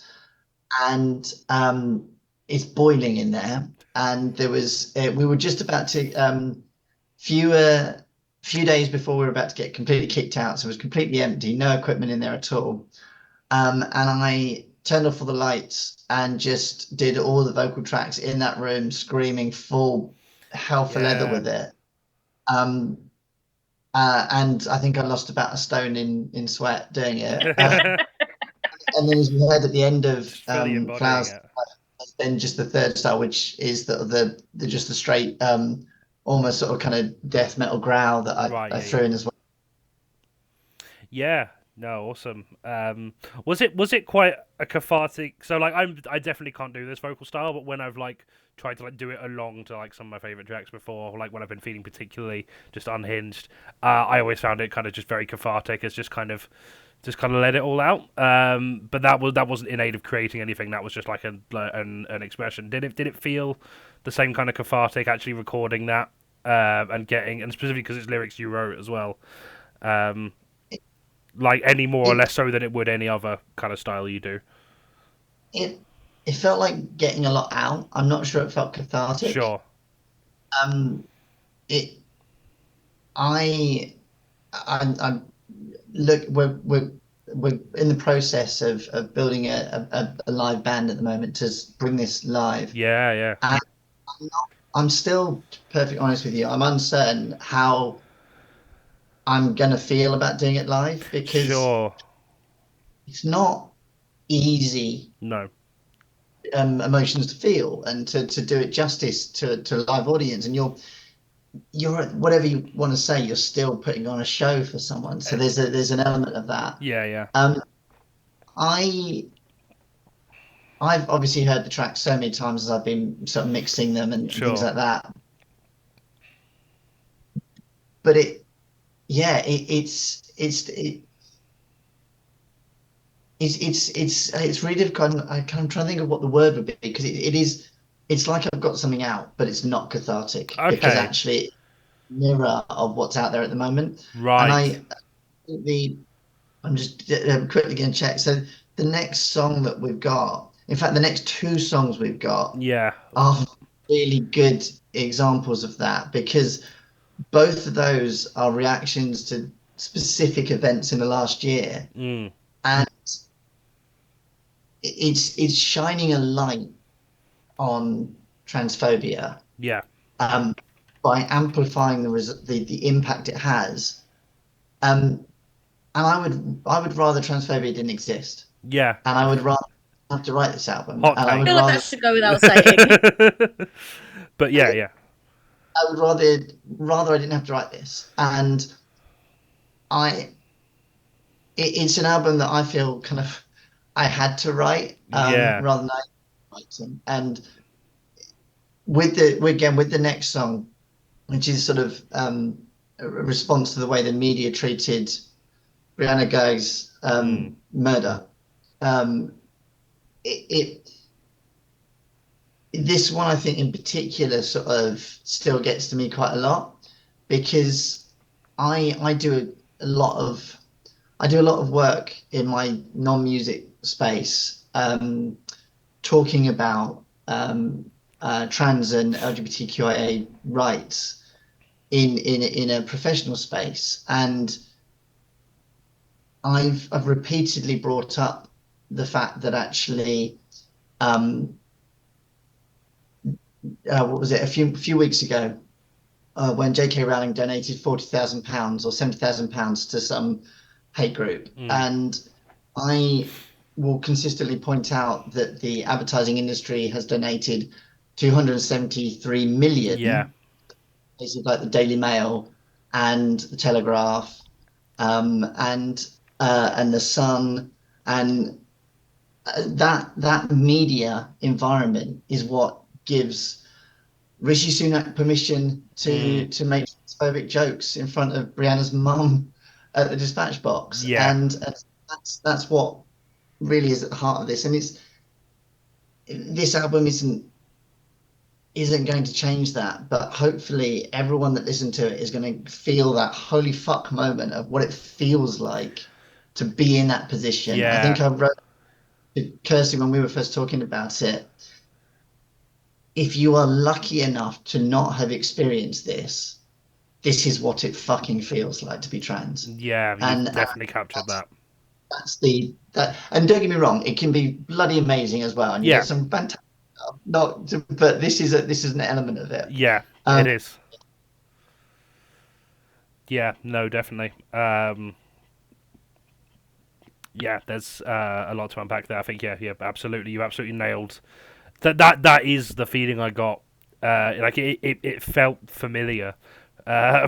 [SPEAKER 3] and it's boiling in there. And there was we were just about to fewer few days before we were about to get completely kicked out, so it was completely empty, no equipment in there at all. And I turned off all the lights and just did all the vocal tracks in that room, screaming full hell for leather
[SPEAKER 1] Yeah,
[SPEAKER 3] with it. Um, and I think I lost about a stone in sweat doing it. And then, as we heard at the end of
[SPEAKER 1] just fully embodying
[SPEAKER 3] Flowers,
[SPEAKER 1] it.
[SPEAKER 3] then just the third style, which is the just the straight, almost sort of kind of death metal growl that
[SPEAKER 1] Right,
[SPEAKER 3] I
[SPEAKER 1] yeah,
[SPEAKER 3] threw
[SPEAKER 1] yeah.
[SPEAKER 3] in as well.
[SPEAKER 1] Yeah, no, awesome. Was it quite a cathartic? So like, I definitely can't do this vocal style, but when I've like tried to like do it along to like some of my favorite tracks before, like when I've been feeling particularly just unhinged, I always found it kind of just very cathartic. It's just kind of let it all out. But that wasn't in aid of creating anything. That was just like an expression. Did it feel the same kind of cathartic actually recording that and specifically because it's lyrics you wrote as well. Um, like any more or
[SPEAKER 3] It
[SPEAKER 1] less so than it would any other kind of style you do.
[SPEAKER 3] it it felt like getting a lot out. I'm not sure it felt cathartic.
[SPEAKER 1] Sure.
[SPEAKER 3] Um, it I I look we're in the process of building a live band at the moment to bring this live.
[SPEAKER 1] Yeah, yeah.
[SPEAKER 3] And I'm still perfectly honest with you. I'm uncertain how I'm gonna feel about doing it live because
[SPEAKER 1] Sure.
[SPEAKER 3] it's not easy
[SPEAKER 1] No.
[SPEAKER 3] emotions to feel and to do it justice to a live audience. And you're whatever you want to say, you're still putting on a show for someone. So there's an element of that.
[SPEAKER 1] Yeah, yeah.
[SPEAKER 3] Um, I I've obviously heard the track so many times as I've been sort of mixing them and things
[SPEAKER 1] Sure.
[SPEAKER 3] like that. But yeah, it's really difficult. I kind of trying to think of what the word would be because it is it's like I've got something out, but it's not cathartic because
[SPEAKER 1] Okay.
[SPEAKER 3] actually it's a mirror of what's out there at the moment. And
[SPEAKER 1] Right.
[SPEAKER 3] the I'm just quickly going to check. So the next song that we've got, in fact, the next two songs we've got
[SPEAKER 1] Yeah.
[SPEAKER 3] are really good examples of that because both of those are reactions to specific events in the last year,
[SPEAKER 1] Mm.
[SPEAKER 3] and it's shining a light on transphobia,
[SPEAKER 1] Yeah.
[SPEAKER 3] um, by amplifying the impact it has. Um, and I would rather transphobia didn't exist,
[SPEAKER 1] Yeah.
[SPEAKER 3] and I would rather have to write this album,
[SPEAKER 1] Hot
[SPEAKER 3] and I
[SPEAKER 2] I
[SPEAKER 3] would
[SPEAKER 2] feel
[SPEAKER 1] take.
[SPEAKER 2] like
[SPEAKER 3] rather
[SPEAKER 2] that should go without saying.
[SPEAKER 1] But yeah, yeah.
[SPEAKER 3] I would rather I didn't have to write this. And I it's an album that I feel kind of I had to write
[SPEAKER 1] Yeah.
[SPEAKER 3] rather than I writing. And with the next song, which is sort of a response to the way the media treated Brianna Guy's
[SPEAKER 1] Mm.
[SPEAKER 3] murder. Um, it this one I think in particular sort of still gets to me quite a lot because I do a lot of I do a lot of work in my non-music space, talking about trans and LGBTQIA rights in a professional space, and I've repeatedly brought up the fact that actually, um, what was it, a few weeks ago, when J.K. Rowling donated £40,000 or £70,000 to some hate group,
[SPEAKER 1] Mm.
[SPEAKER 3] and I will consistently point out that the advertising industry has donated 273
[SPEAKER 1] Yeah.
[SPEAKER 3] million, places like the Daily Mail and the Telegraph, and the Sun, and that media environment is what gives Rishi Sunak permission
[SPEAKER 1] Mm.
[SPEAKER 3] to make transphobic jokes in front of Brianna's mum at the dispatch box,
[SPEAKER 1] Yeah.
[SPEAKER 3] and that's what really is at the heart of this. And this album isn't going to change that, but hopefully everyone that listened to it is going to feel that holy fuck moment of what it feels like to be in that position. I
[SPEAKER 1] Yeah.
[SPEAKER 3] think I wrote to Kirsty when we were first talking about it. If you are lucky enough to not have experienced this, this is what it fucking feels like to be trans.
[SPEAKER 1] Yeah. You've
[SPEAKER 3] And
[SPEAKER 1] definitely captured
[SPEAKER 3] that's
[SPEAKER 1] that.
[SPEAKER 3] that's the that. And don't get me wrong, it can be bloody amazing as well, and you
[SPEAKER 1] Yeah.
[SPEAKER 3] get some fantastic stuff. Not, but this is an element of it.
[SPEAKER 1] Yeah. It
[SPEAKER 3] Um,
[SPEAKER 1] is. Yeah. No, definitely. Yeah. There's a lot to unpack there. I think. Yeah. Yeah. Absolutely. You absolutely nailed that. That is the feeling I got. Like it felt familiar.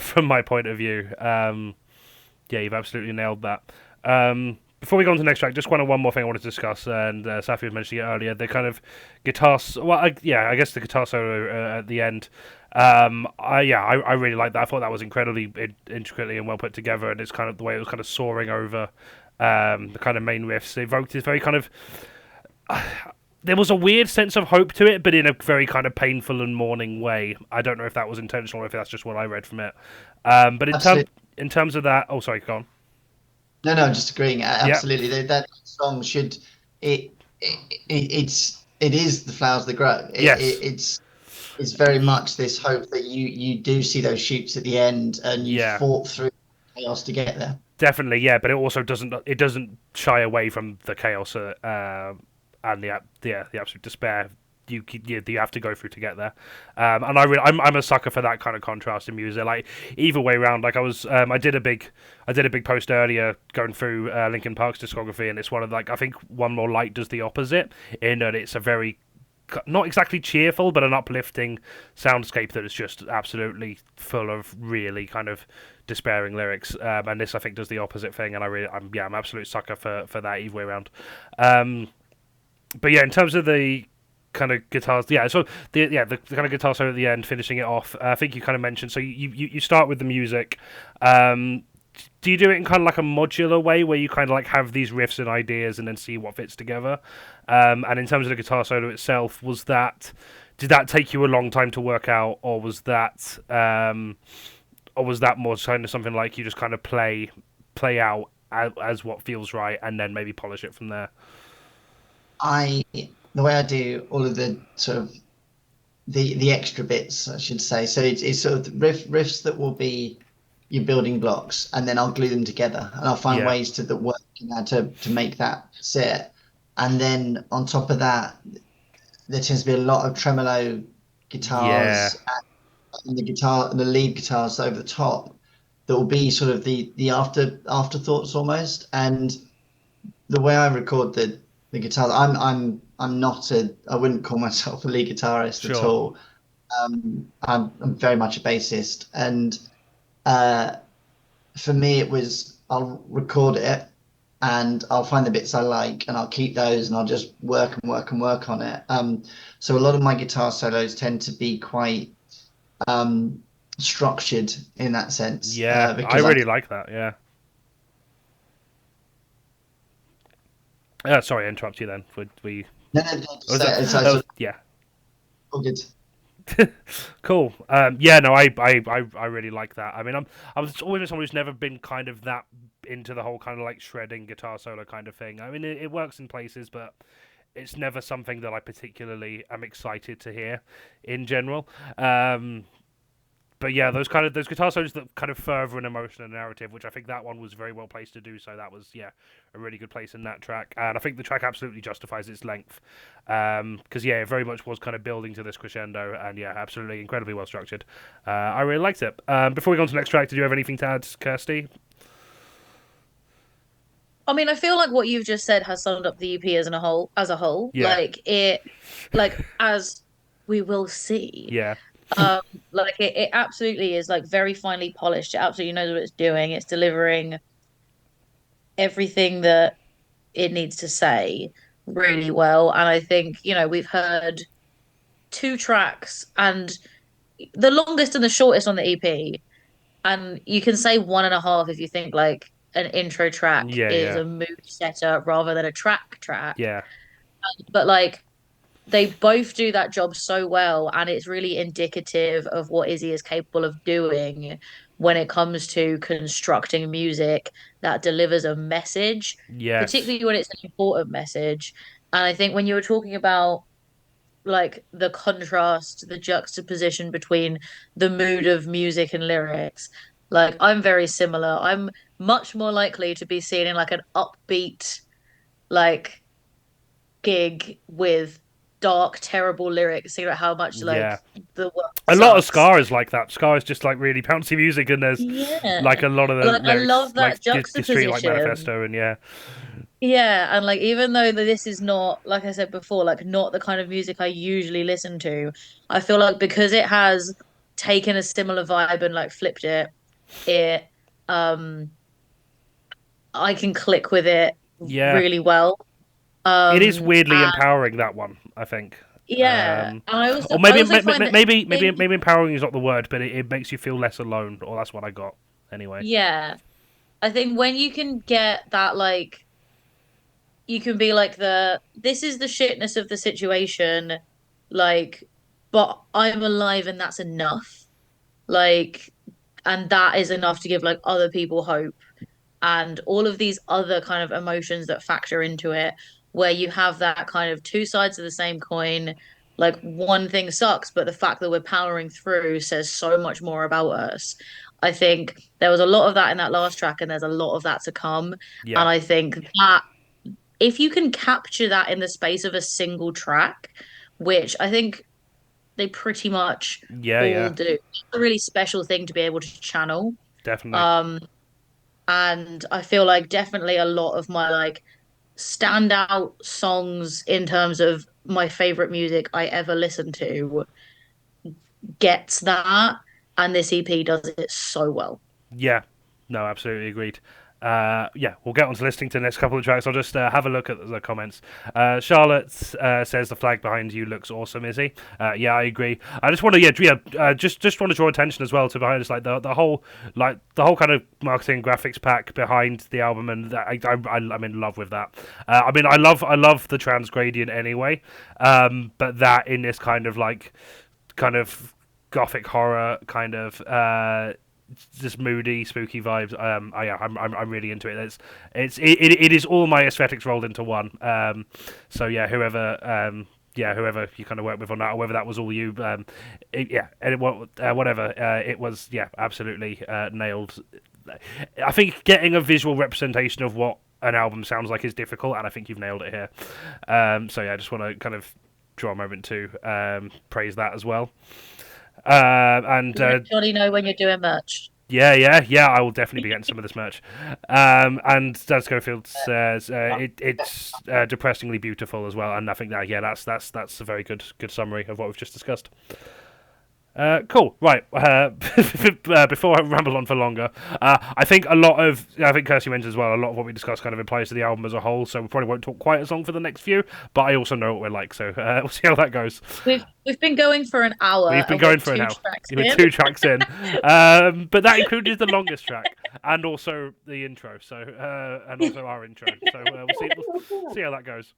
[SPEAKER 1] From my point of view. Yeah, you've absolutely nailed that. Before we go on to the next track, just one more thing I wanted to discuss, and Safi was mentioning it earlier. The kind of guitar, I guess the guitar solo at the end. I really like that. I thought that was incredibly intricately and well put together, and it's kind of the way it was kind of soaring over the kind of main riffs. It evoked this very kind of. There was a weird sense of hope to it, but in a very kind of painful and mourning way. I don't know if that was intentional or if that's just what I read from it. But
[SPEAKER 3] Absolutely.
[SPEAKER 1] in terms of that, oh sorry, go on.
[SPEAKER 3] No, no, just agreeing.
[SPEAKER 1] Yeah.
[SPEAKER 3] Absolutely. That song should it is the flowers that grow.
[SPEAKER 1] Yes.
[SPEAKER 3] It's very
[SPEAKER 1] Ye-
[SPEAKER 3] much this hope that you do see those shoots at the end and you
[SPEAKER 1] yeah.
[SPEAKER 3] fought through chaos to get there.
[SPEAKER 1] Definitely. Yeah. But it also doesn't shy away from the chaos and the absolute despair you have to go through to get there. And I'm a sucker for that kind of contrast in music. Like either way around. Like I did a big post earlier going through Linkin Park's discography, and it's one of like I think One More Light does the opposite in that it's a very not exactly cheerful, but an uplifting soundscape that is just absolutely full of really kind of despairing lyrics. And this, I think, does the opposite thing. And I'm an absolute sucker for that either way around. But yeah, in terms of the kind of guitars, the kind of guitar solo at the end, finishing it off. I think you kind of mentioned. So you start with the music. Do you do it in kind of like a modular way where you kind of like have these riffs and ideas and then see what fits together? And in terms of the guitar solo itself, did that take you a long time to work out, or was that more kind of something like you just kind of play out as what feels right and then maybe polish it from there?
[SPEAKER 3] I The way I do all of the sort of the extra bits, I should say. So it's sort of riffs that will be your building blocks, and then I'll glue them together, and I'll find
[SPEAKER 1] Yeah,
[SPEAKER 3] ways that work to make that sit. And then on top of that, there tends to be a lot of tremolo
[SPEAKER 1] yeah,
[SPEAKER 3] guitars and the lead guitars over the top that will be sort of the afterthoughts almost. And the way I record the guitars, I'm not I wouldn't call myself a lead guitarist at
[SPEAKER 1] sure,
[SPEAKER 3] all. I'm very much a bassist, and uh, for me, it was I'll record it and I'll find the bits I like and I'll keep those and I'll just work and work and work on it. So a lot of my guitar solos tend to be quite structured in that sense.
[SPEAKER 1] Yeah, I
[SPEAKER 3] Because
[SPEAKER 1] really like that. Yeah. Sorry, I interrupt you. Then we
[SPEAKER 3] no,
[SPEAKER 1] was that,
[SPEAKER 3] so
[SPEAKER 1] yeah.
[SPEAKER 3] all good.
[SPEAKER 1] Cool. Yeah, no, I really like that. I mean, I was always someone who's never been kind of that into the whole kind of like shredding guitar solo kind of thing. I mean, it works in places, but it's never something that I particularly am excited to hear in general. But yeah, those guitar solos that kind of further an emotion and narrative, which I think that one was very well placed to do so. That was a really good place in that track, and I think the track absolutely justifies its length, because it very much was kind of building to this crescendo, and absolutely incredibly well structured. I really liked it. Before we go on to the next track, did you have anything to add, Kirsty?
[SPEAKER 2] I mean, I feel like what you've just said has summed up the EP as a whole.
[SPEAKER 1] Yeah,
[SPEAKER 2] As we will see.
[SPEAKER 1] yeah,
[SPEAKER 2] Um, it absolutely is like very finely polished. It absolutely knows what it's doing. It's delivering everything that it needs to say really well. And I think, we've heard two tracks and the longest and the shortest on the EP. And you can say one and a half if you think like an intro track
[SPEAKER 1] yeah,
[SPEAKER 2] is
[SPEAKER 1] yeah,
[SPEAKER 2] a mood setter rather than a track.
[SPEAKER 1] yeah,
[SPEAKER 2] But like they both do that job so well, and it's really indicative of what Izzy is capable of doing when it comes to constructing music that delivers a message,
[SPEAKER 1] yes,
[SPEAKER 2] particularly when it's an important message. And I think when you were talking about like the contrast, the juxtaposition between the mood of music and lyrics, like I'm very similar. I'm much more likely to be seen in like an upbeat, like gig with dark, terrible lyrics, singing about how much like
[SPEAKER 1] yeah.
[SPEAKER 2] the world
[SPEAKER 1] A lot of
[SPEAKER 2] sucks.
[SPEAKER 1] Scar is like that. Scar is just like really bouncy music, and there's like
[SPEAKER 2] Yeah.
[SPEAKER 1] a lot of the
[SPEAKER 2] Like I
[SPEAKER 1] lyrics
[SPEAKER 2] love
[SPEAKER 1] like
[SPEAKER 2] that
[SPEAKER 1] Street like
[SPEAKER 2] juxtaposition.
[SPEAKER 1] Manifesto, and yeah,
[SPEAKER 2] Yeah, and like even though this is not, like I said before, like not the kind of music I usually listen to, I feel like because it has taken a similar vibe and like flipped it, it um I can click with it
[SPEAKER 1] yeah.
[SPEAKER 2] really well.
[SPEAKER 1] It is weirdly
[SPEAKER 2] And
[SPEAKER 1] empowering, that one, I think.
[SPEAKER 2] yeah, and
[SPEAKER 1] Or
[SPEAKER 2] I
[SPEAKER 1] maybe
[SPEAKER 2] also find that anything,
[SPEAKER 1] maybe empowering is not the word, but it makes you feel less alone. Or that's what I got anyway.
[SPEAKER 2] yeah, I think when you can get that, like, you can be like this is the shitness of the situation, like, but I'm alive and that's enough. Like, and that is enough to give like other people hope and all of these other kind of emotions that factor into it, where you have that kind of two sides of the same coin. Like one thing sucks, but the fact that we're powering through says so much more about us. I think there was a lot of that in that last track, and there's a lot of that to come.
[SPEAKER 1] Yeah,
[SPEAKER 2] And I think that if you can capture that in the space of a single track, which I think they pretty much
[SPEAKER 1] yeah,
[SPEAKER 2] all
[SPEAKER 1] yeah,
[SPEAKER 2] do, it's a really special thing to be able to channel.
[SPEAKER 1] definitely.
[SPEAKER 2] Um, and I feel like definitely a lot of my like standout songs in terms of my favorite music I ever listened to gets that, and this EP does it so well.
[SPEAKER 1] Yeah, no, absolutely agreed. Yeah, we'll get on to listening to the next couple of tracks. I'll just have a look at the comments. Charlotte says the flag behind you looks awesome, Izzy. Yeah, I agree. I just want to, just want to draw attention as well to behind us, like the whole kind of marketing graphics pack behind the album, and that, I'm in love with that. I mean, I love the trans gradient anyway, but that in this kind of gothic horror kind of just moody, spooky vibes. I'm really into it. It is all my aesthetics rolled into one. So yeah, whoever you kind of work with on that, or whether that was all you, whatever. It was absolutely nailed. I think getting a visual representation of what an album sounds like is difficult, and I think you've nailed it here. So yeah, I just want to kind of draw a moment to praise that as well. And
[SPEAKER 2] Let Johnny know when you're doing merch.
[SPEAKER 1] yeah. I will definitely be getting some of this merch. And Dan Schofield says it's depressingly beautiful as well. And I think that's a very good summary of what we've just discussed. Cool. Right. Before I ramble on for longer, I think Kirsty mentioned as well, a lot of what we discussed kind of applies to the album as a whole, so we probably won't talk quite as long for the next few, but I also know what we're like, so we'll see how that goes.
[SPEAKER 2] We've been going for an hour.
[SPEAKER 1] We've been
[SPEAKER 2] and
[SPEAKER 1] going
[SPEAKER 2] we're
[SPEAKER 1] for an
[SPEAKER 2] two
[SPEAKER 1] hour.
[SPEAKER 2] tracks
[SPEAKER 1] We're
[SPEAKER 2] in.
[SPEAKER 1] 2 tracks in. But that included the longest track, and also the intro, so and also our intro. So we'll see how that goes.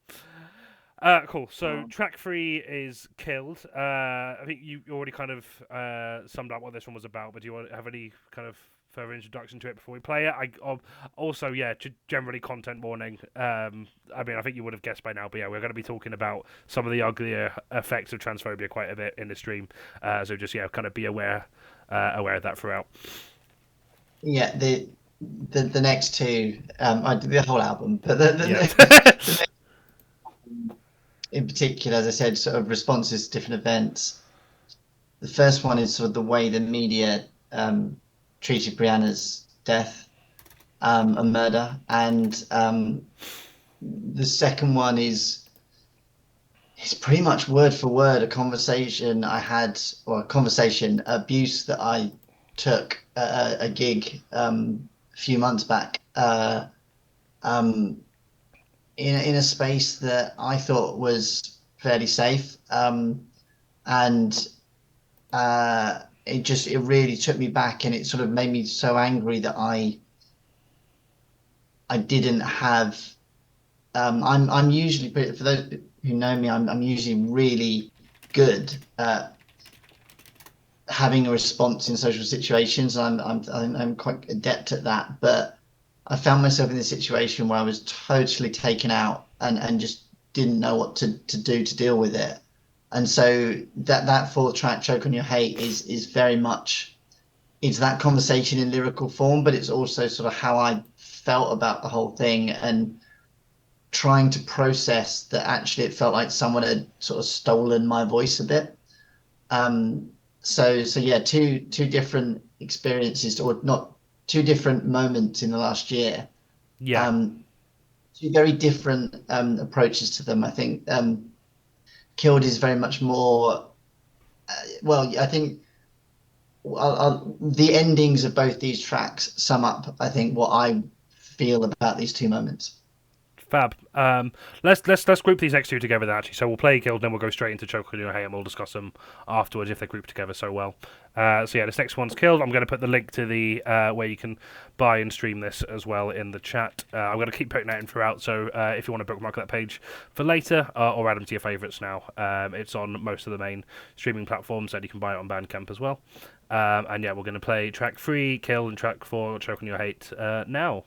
[SPEAKER 1] Cool. So track 3 is Killed. I think you already kind of summed up what this one was about, but do you want to have any kind of further introduction to it before we play it? Also, generally content warning. I mean, I think you would have guessed by now, but yeah, we're going to be talking about some of the uglier effects of transphobia quite a bit in the stream. So just kind of be aware of that throughout.
[SPEAKER 3] Yeah, the next two, I did the whole album, but the in particular, as I said, sort of responses to different events. The first one is sort of the way the media treated Brianna's death and murder, and the second one is pretty much word for word a conversation I had, or abuse that I took at a gig a few months back. In a space that I thought was fairly safe, and it really took me back, and it sort of made me so angry that I didn't have. I'm usually, for those who know me, I'm usually really good at having a response in social situations. I'm quite adept at that, but I found myself in this situation where I was totally taken out and just didn't know what to do to deal with it. And so that fourth track, Choke on Your Hate, is very much, it's that conversation in lyrical form, but it's also sort of how I felt about the whole thing, and trying to process that actually it felt like someone had sort of stolen my voice a bit. So yeah, two different experiences, or not, two different moments in the last year.
[SPEAKER 1] Yeah.
[SPEAKER 3] Two very different approaches to them. I think Killed is very much more. I think the endings of both these tracks sum up, I think, what I feel about these two moments.
[SPEAKER 1] Fab. Let's group these next two together then, actually. So we'll play Killed, then we'll go straight into Choke on Your Hate, and we'll discuss them afterwards if they group together so well. So yeah, this next one's Killed. I'm going to put the link to the where you can buy and stream this as well in the chat. I'm going to keep putting that in throughout, so if you want to bookmark that page for later, or add them to your favourites now. It's on most of the main streaming platforms, and you can buy it on Bandcamp as well. And yeah, we're going to play track 3, Killed, and track 4, Choke on Your Hate, now.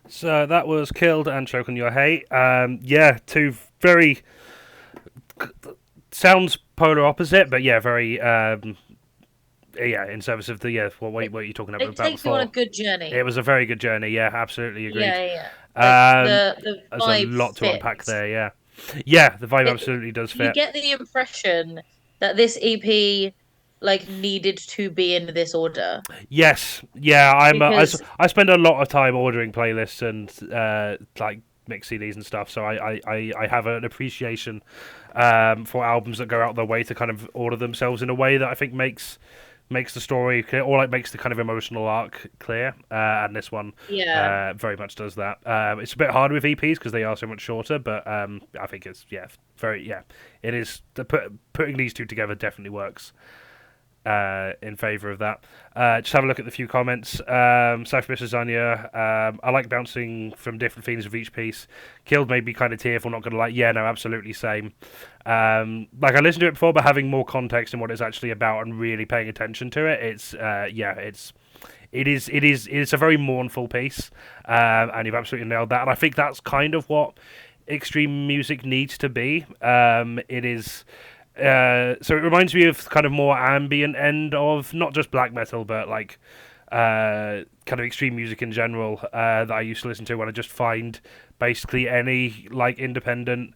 [SPEAKER 1] So that was Killed and Choke on Your Hate. Yeah, two very sounds polar opposite, but yeah, very yeah, in service of the what you talking
[SPEAKER 2] It
[SPEAKER 1] about
[SPEAKER 2] takes you on a
[SPEAKER 1] before.
[SPEAKER 2] good
[SPEAKER 1] It
[SPEAKER 2] journey.
[SPEAKER 1] was a very good journey. Yeah, absolutely agreed.
[SPEAKER 2] Yeah, yeah, yeah. Like
[SPEAKER 1] Um,
[SPEAKER 2] the
[SPEAKER 1] there's a
[SPEAKER 2] vibe
[SPEAKER 1] lot to unpack
[SPEAKER 2] fits.
[SPEAKER 1] there. Yeah, yeah, the vibe
[SPEAKER 2] It
[SPEAKER 1] absolutely does
[SPEAKER 2] you
[SPEAKER 1] fit.
[SPEAKER 2] get the impression that this EP like needed to be in this order
[SPEAKER 1] Yes, yeah,
[SPEAKER 2] because
[SPEAKER 1] I spend a lot of time ordering playlists and like mix CDs and stuff, so I have an appreciation for albums that go out their way to kind of order themselves in a way that I think makes the story clear, or like makes the kind of emotional arc clear. And this one
[SPEAKER 2] yeah.
[SPEAKER 1] very much does that. It's a bit hard with EPs because they are so much shorter, but I think it's very it is putting these two together definitely works. In favour of that. Just have a look at the few comments. South Lasagna. I like bouncing from different feelings with each piece. Killed made me kind of tearful, not gonna lie. Yeah, no, absolutely same. Like I listened to it before, but having more context in what it's actually about and really paying attention to it, it's a very mournful piece, and you've absolutely nailed that. And I think that's kind of what extreme music needs to be. It is. So it reminds me of kind of more ambient end of not just black metal, but like kind of extreme music in general that I used to listen to when I just find basically any like independent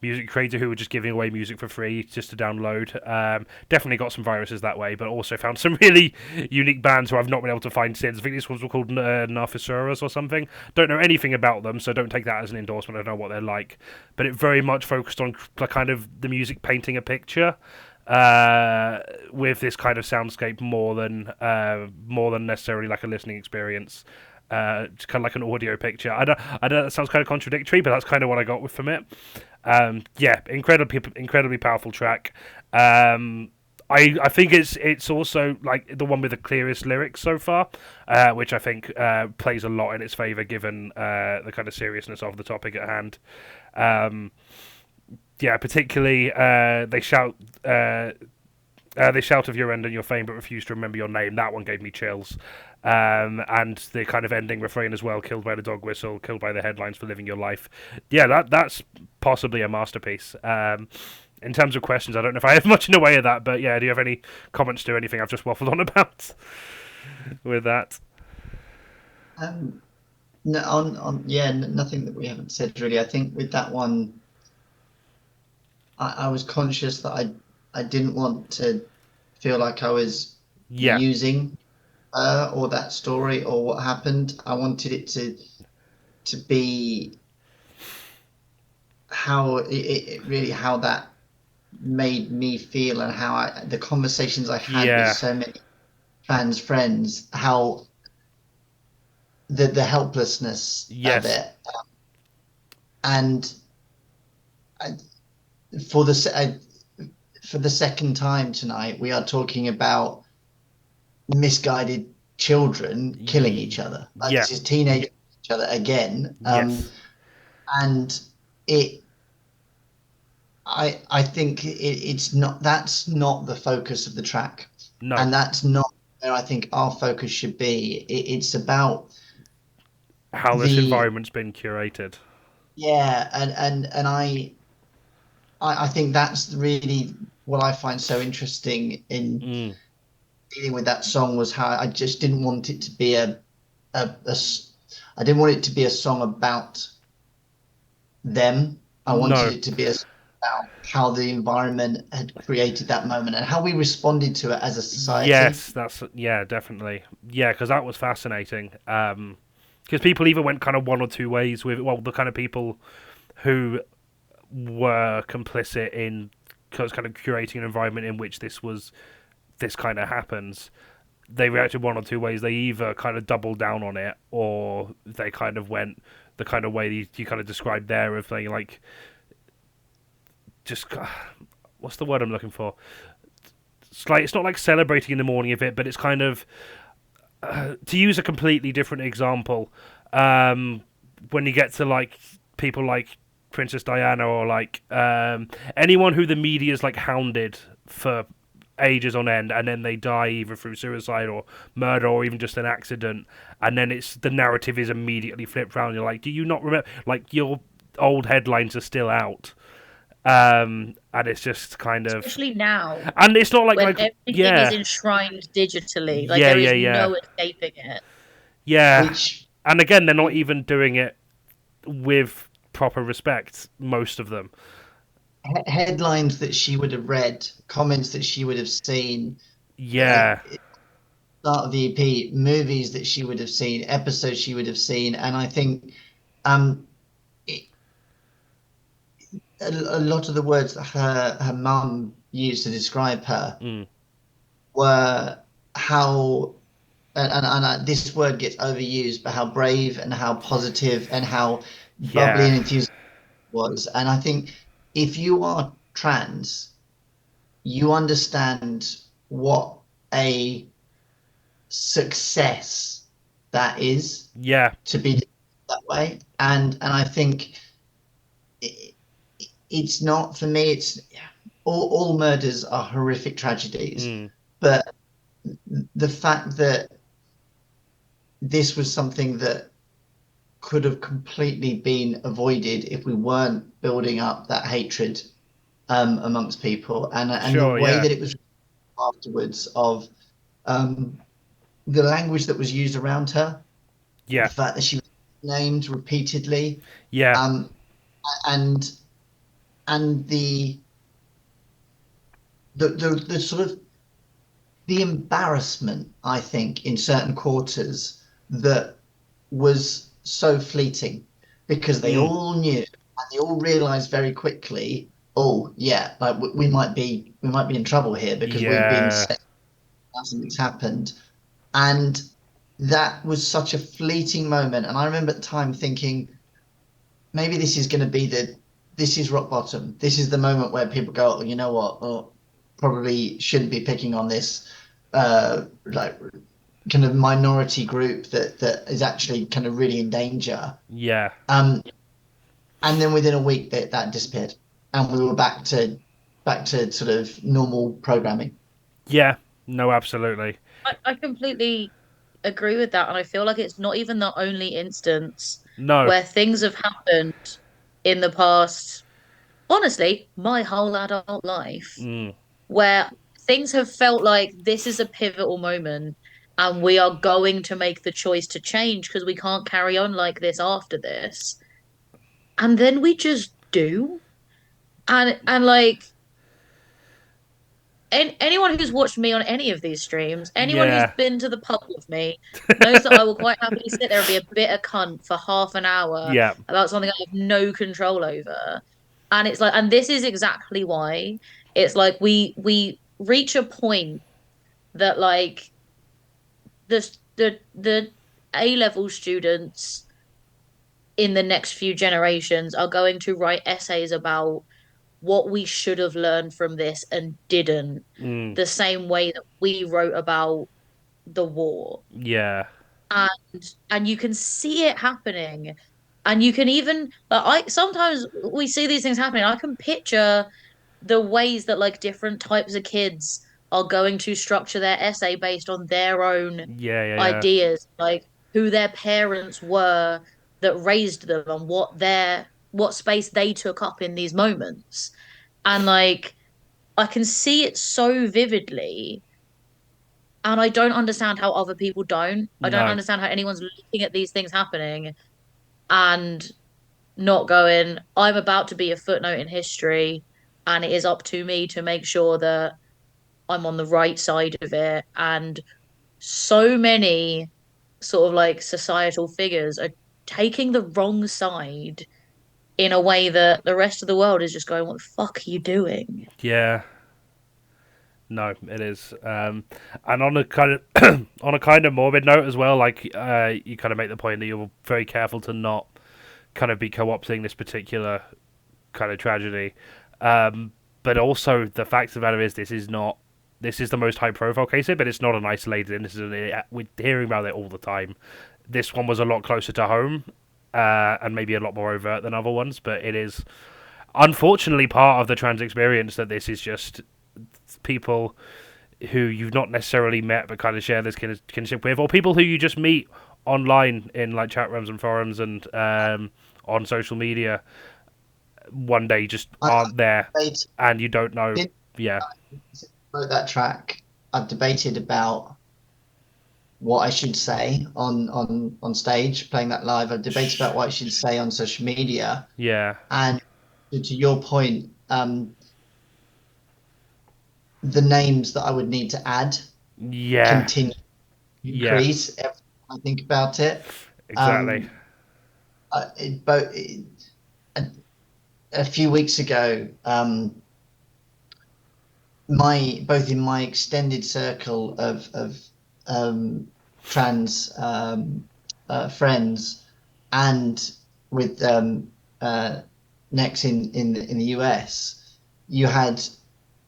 [SPEAKER 1] music creator who were just giving away music for free just to download. Definitely got some viruses that way, but also found some really unique bands who I've not been able to find since. I think these ones were called Narfisuras or something. Don't know anything about them, so don't take that as an endorsement. I don't know what they're like, but it very much focused on kind of the music painting a picture with this kind of soundscape more than necessarily like a listening experience. Just kind of like an audio picture. I know that sounds kind of contradictory, but that's kind of what I got from it. Yeah, incredibly powerful track. I think it's also like the one with the clearest lyrics so far, which I think plays a lot in its favor given the kind of seriousness of the topic at hand. Yeah, particularly they shout of your end and your fame, but refuse to remember your name. That one gave me chills. And the kind of ending refrain as well: "Killed by the dog whistle, killed by the headlines for living your life." Yeah, that's possibly a masterpiece. In terms of questions, I don't know if I have much in the way of that, but yeah, do you have any comments to anything I've just waffled on about with that?
[SPEAKER 3] No, nothing that we haven't said really. I think with that one, I was conscious that I didn't want to feel like I was
[SPEAKER 1] Yeah,
[SPEAKER 3] using her or that story or what happened. I wanted it to be how it really how that made me feel and how the conversations I had with
[SPEAKER 1] yeah,
[SPEAKER 3] so many trans friends, how the helplessness of
[SPEAKER 1] yes,
[SPEAKER 3] it, and I, for for the second time tonight, we are talking about misguided children killing each other. Like
[SPEAKER 1] yeah,
[SPEAKER 3] this is teenagers killing each other again,
[SPEAKER 1] yes,
[SPEAKER 3] and it. I think it's not that's not the focus of the track,
[SPEAKER 1] no,
[SPEAKER 3] and that's not where I think our focus should be. It's about
[SPEAKER 1] how this
[SPEAKER 3] the
[SPEAKER 1] environment's been curated.
[SPEAKER 3] yeah, and I think that's really what I find so interesting in
[SPEAKER 1] Mm,
[SPEAKER 3] dealing with that song was how I just didn't want it to be I didn't want it to be a song about them. I wanted
[SPEAKER 1] no,
[SPEAKER 3] it to be a song about how the environment had created that moment and how we responded to it as a society.
[SPEAKER 1] yes, that's yeah, definitely, yeah, because that was fascinating. Because people either went kind of one or two ways with well, the kind of people who were complicit in kind of curating an environment in which this kind of happens. They reacted one or two ways. They either kind of doubled down on it, or they kind of went the kind of way you kind of described there of saying like just what's the word I'm looking for? It's not like celebrating in the morning of it, but it's kind of to use a completely different example. When you get to like people like Princess Diana or like anyone who the media's like hounded for ages on end, and then they die either through suicide or murder or even just an accident, and then the narrative is immediately flipped around. You're like, do you not remember? Like, your old headlines are still out, and it's just kind of,
[SPEAKER 2] especially now
[SPEAKER 1] and it's not
[SPEAKER 2] when
[SPEAKER 1] like
[SPEAKER 2] everything is enshrined digitally. Like
[SPEAKER 1] yeah,
[SPEAKER 2] there
[SPEAKER 1] yeah,
[SPEAKER 2] is
[SPEAKER 1] yeah,
[SPEAKER 2] no escaping it.
[SPEAKER 1] yeah,
[SPEAKER 3] Which
[SPEAKER 1] and again, they're not even doing it with proper respect. Most of them,
[SPEAKER 3] headlines that she would have read, comments that she would have seen,
[SPEAKER 1] yeah,
[SPEAKER 3] start of the EP, movies that she would have seen, episodes she would have seen, and I think um, it, a lot of the words that her mum used to describe her
[SPEAKER 1] mm,
[SPEAKER 3] were how, and this word gets overused, but how brave and how positive and how bubbly
[SPEAKER 1] yeah,
[SPEAKER 3] and enthusiastic it was. And I think if you are trans, you understand what a success that is
[SPEAKER 1] yeah,
[SPEAKER 3] to be that way. And I think it, it's not, for me, it's all murders are horrific tragedies,
[SPEAKER 1] mm,
[SPEAKER 3] but the fact that this was something that could have completely been avoided if we weren't building up that hatred amongst people, and the
[SPEAKER 1] sure,
[SPEAKER 3] way
[SPEAKER 1] yeah,
[SPEAKER 3] that it was afterwards of um, the language that was used around her, the
[SPEAKER 1] yeah,
[SPEAKER 3] fact that she was named repeatedly,
[SPEAKER 1] yeah,
[SPEAKER 3] um, and and the sort of the embarrassment, I think, in certain quarters that was so fleeting, because they
[SPEAKER 1] mm,
[SPEAKER 3] all knew and they all realized very quickly, oh yeah, like we might be in trouble here because we've been
[SPEAKER 1] yeah,
[SPEAKER 3] set, something's happened. And that was such a fleeting moment. And I remember at the time thinking, maybe this is going to be this is rock bottom. This is the moment where people go, oh, you know what? Oh, probably shouldn't be picking on this, like kind of minority group that is actually kind of really in danger.
[SPEAKER 1] yeah,
[SPEAKER 3] Um, and then within a week that disappeared, and we were back to sort of normal programming.
[SPEAKER 1] yeah. No, absolutely.
[SPEAKER 2] I completely agree with that, and I feel like it's not even the only instance
[SPEAKER 1] No.
[SPEAKER 2] where things have happened in the past, honestly, my whole adult life,
[SPEAKER 1] Mm,
[SPEAKER 2] where things have felt like this is a pivotal moment and we are going to make the choice to change because we can't carry on like this after this. And then we just do. And like anyone who's watched me on any of these streams, anyone who's
[SPEAKER 1] yeah,
[SPEAKER 2] been to the pub with me, knows that I will quite happily sit there and be a bitter cunt for half an hour
[SPEAKER 1] yeah,
[SPEAKER 2] about something I have no control over. And it's like, and this is exactly why it's like we reach a point that like the A-level students in the next few generations are going to write essays about what we should have learned from this and didn't,
[SPEAKER 1] mm,
[SPEAKER 2] the same way that we wrote about the war.
[SPEAKER 1] yeah,
[SPEAKER 2] And you can see it happening. And you can even I sometimes we see these things happening. I can picture the ways that like different types of kids are going to structure their essay based on their own
[SPEAKER 1] yeah, yeah, yeah,
[SPEAKER 2] ideas, like who their parents were that raised them and what space they took up in these moments. And like I can see it so vividly, and I don't understand how other people don't. I don't
[SPEAKER 1] no,
[SPEAKER 2] understand how anyone's looking at these things happening and not going, I'm about to be a footnote in history, and it is up to me to make sure that I'm on the right side of it. And so many sort of like societal figures are taking the wrong side in a way that the rest of the world is just going, what the fuck are you doing?
[SPEAKER 1] yeah, no, it is. And on a kind of on a kind of morbid note as well, like you kind of make the point that you're very careful to not kind of be co-opting this particular kind of tragedy. But also the fact of the matter is, this is the most high profile case here, but it's not an isolated incident. We're hearing about it all the time. This one was a lot closer to home, and maybe a lot more overt than other ones, but it is unfortunately part of the trans experience that this is just people who you've not necessarily met but kind of share this kinship with, or people who you just meet online in like chat rooms and forums and on social media, one day just aren't there and you don't know. Yeah.
[SPEAKER 3] Wrote that track. I've debated about what I should say on stage, playing that live. I've debated about what I should say on social media.
[SPEAKER 1] Yeah.
[SPEAKER 3] And to your point, the names that I would need to add continue to increase every time I think about it.
[SPEAKER 1] Exactly.
[SPEAKER 3] A few weeks ago, both in my extended circle of trans friends and with Next in the US, you had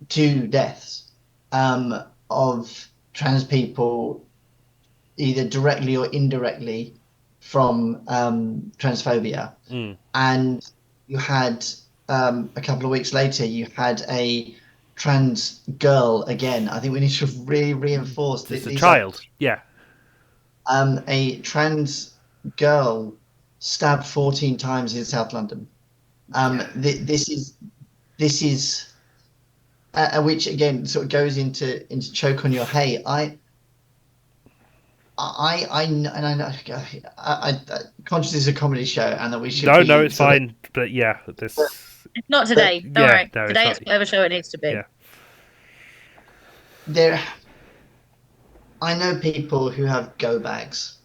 [SPEAKER 3] 2 deaths of trans people, either directly or indirectly, from transphobia. And you had a couple of weeks later, you had a trans girl again. I think we need to really reinforce
[SPEAKER 1] this. It's a child.
[SPEAKER 3] A trans girl stabbed 14 times in South London. This is which again sort of goes into choke on your hate. I know conscious is a comedy show and that we should
[SPEAKER 1] no it's fine, but yeah, this
[SPEAKER 2] it's not today. Don't worry. No, today it's whatever show it needs to be.
[SPEAKER 3] I know people who have go bags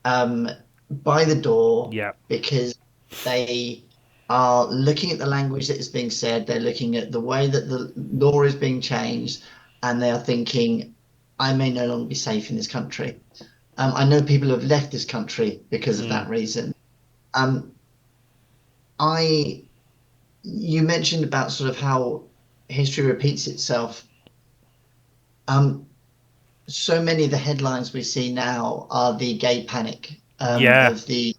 [SPEAKER 3] by the door because they are looking at the language that is being said, they're looking at the way that the law is being changed, and they are thinking, I may no longer be safe in this country. I know people who have left this country because of that reason. You mentioned about sort of how history repeats itself. So many of the headlines we see now are the gay panic of the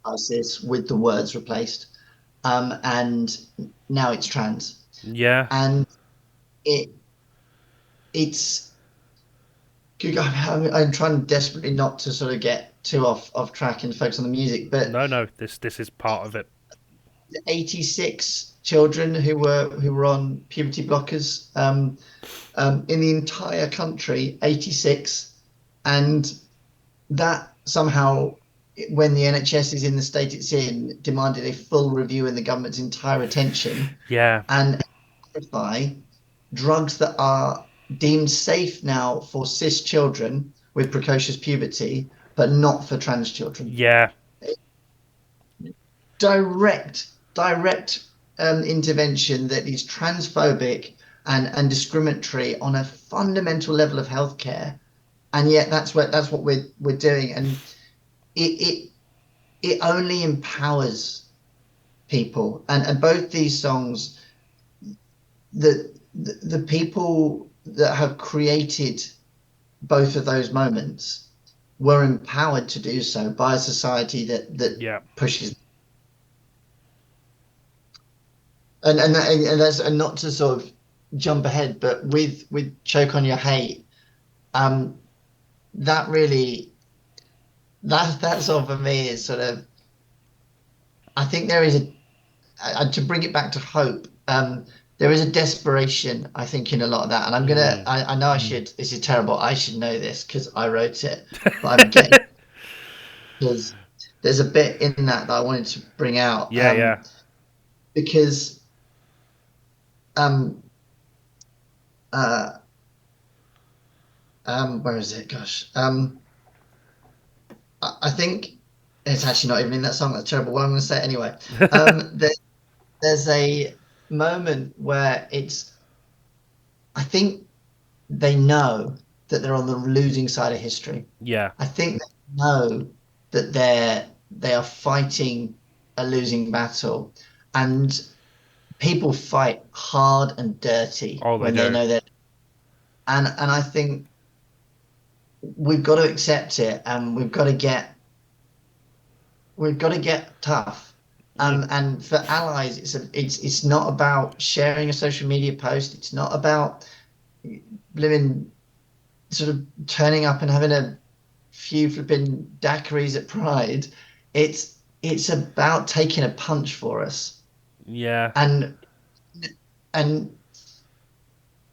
[SPEAKER 3] crisis with the words replaced. And now it's trans. And it's I'm trying desperately not to sort of get too off track and focus on the music, but
[SPEAKER 1] no, this is part of it.
[SPEAKER 3] 86 children who were on puberty blockers in the entire country, 86, and that somehow, when the NHS is in the state it's in, demanded a full review and the government's entire attention. And drugs that are deemed safe now for cis children with precocious puberty, but not for trans children. Direct intervention that is transphobic and discriminatory on a fundamental level of healthcare, and yet that's what we're doing, and it only empowers people. And both these songs, the people that have created both of those moments were empowered to do so by a society that pushes. And that's, and not to sort of jump ahead, but with Choke on Your Hate, that really, that sort of for me is sort of, I think there is to bring it back to hope, there is a desperation, I think, in a lot of that. And I'm gonna, I know I should, this is terrible, I should know this because I wrote it, but I'm getting, because there's a bit in that I wanted to bring out. Because where is it? Gosh. I think it's actually not even in that song. That's terrible. Well, I'm going to say it anyway. There's a moment where I think they know that they're on the losing side of history. I think they know that they are fighting a losing battle, and people fight hard and dirty when they know that. And I think we've got to accept it, and we've got to get tough. And for allies, it's not about sharing a social media post. It's not about living sort of turning up and having a few flipping daiquiris at Pride. It's about taking a punch for us.
[SPEAKER 1] Yeah.
[SPEAKER 3] And and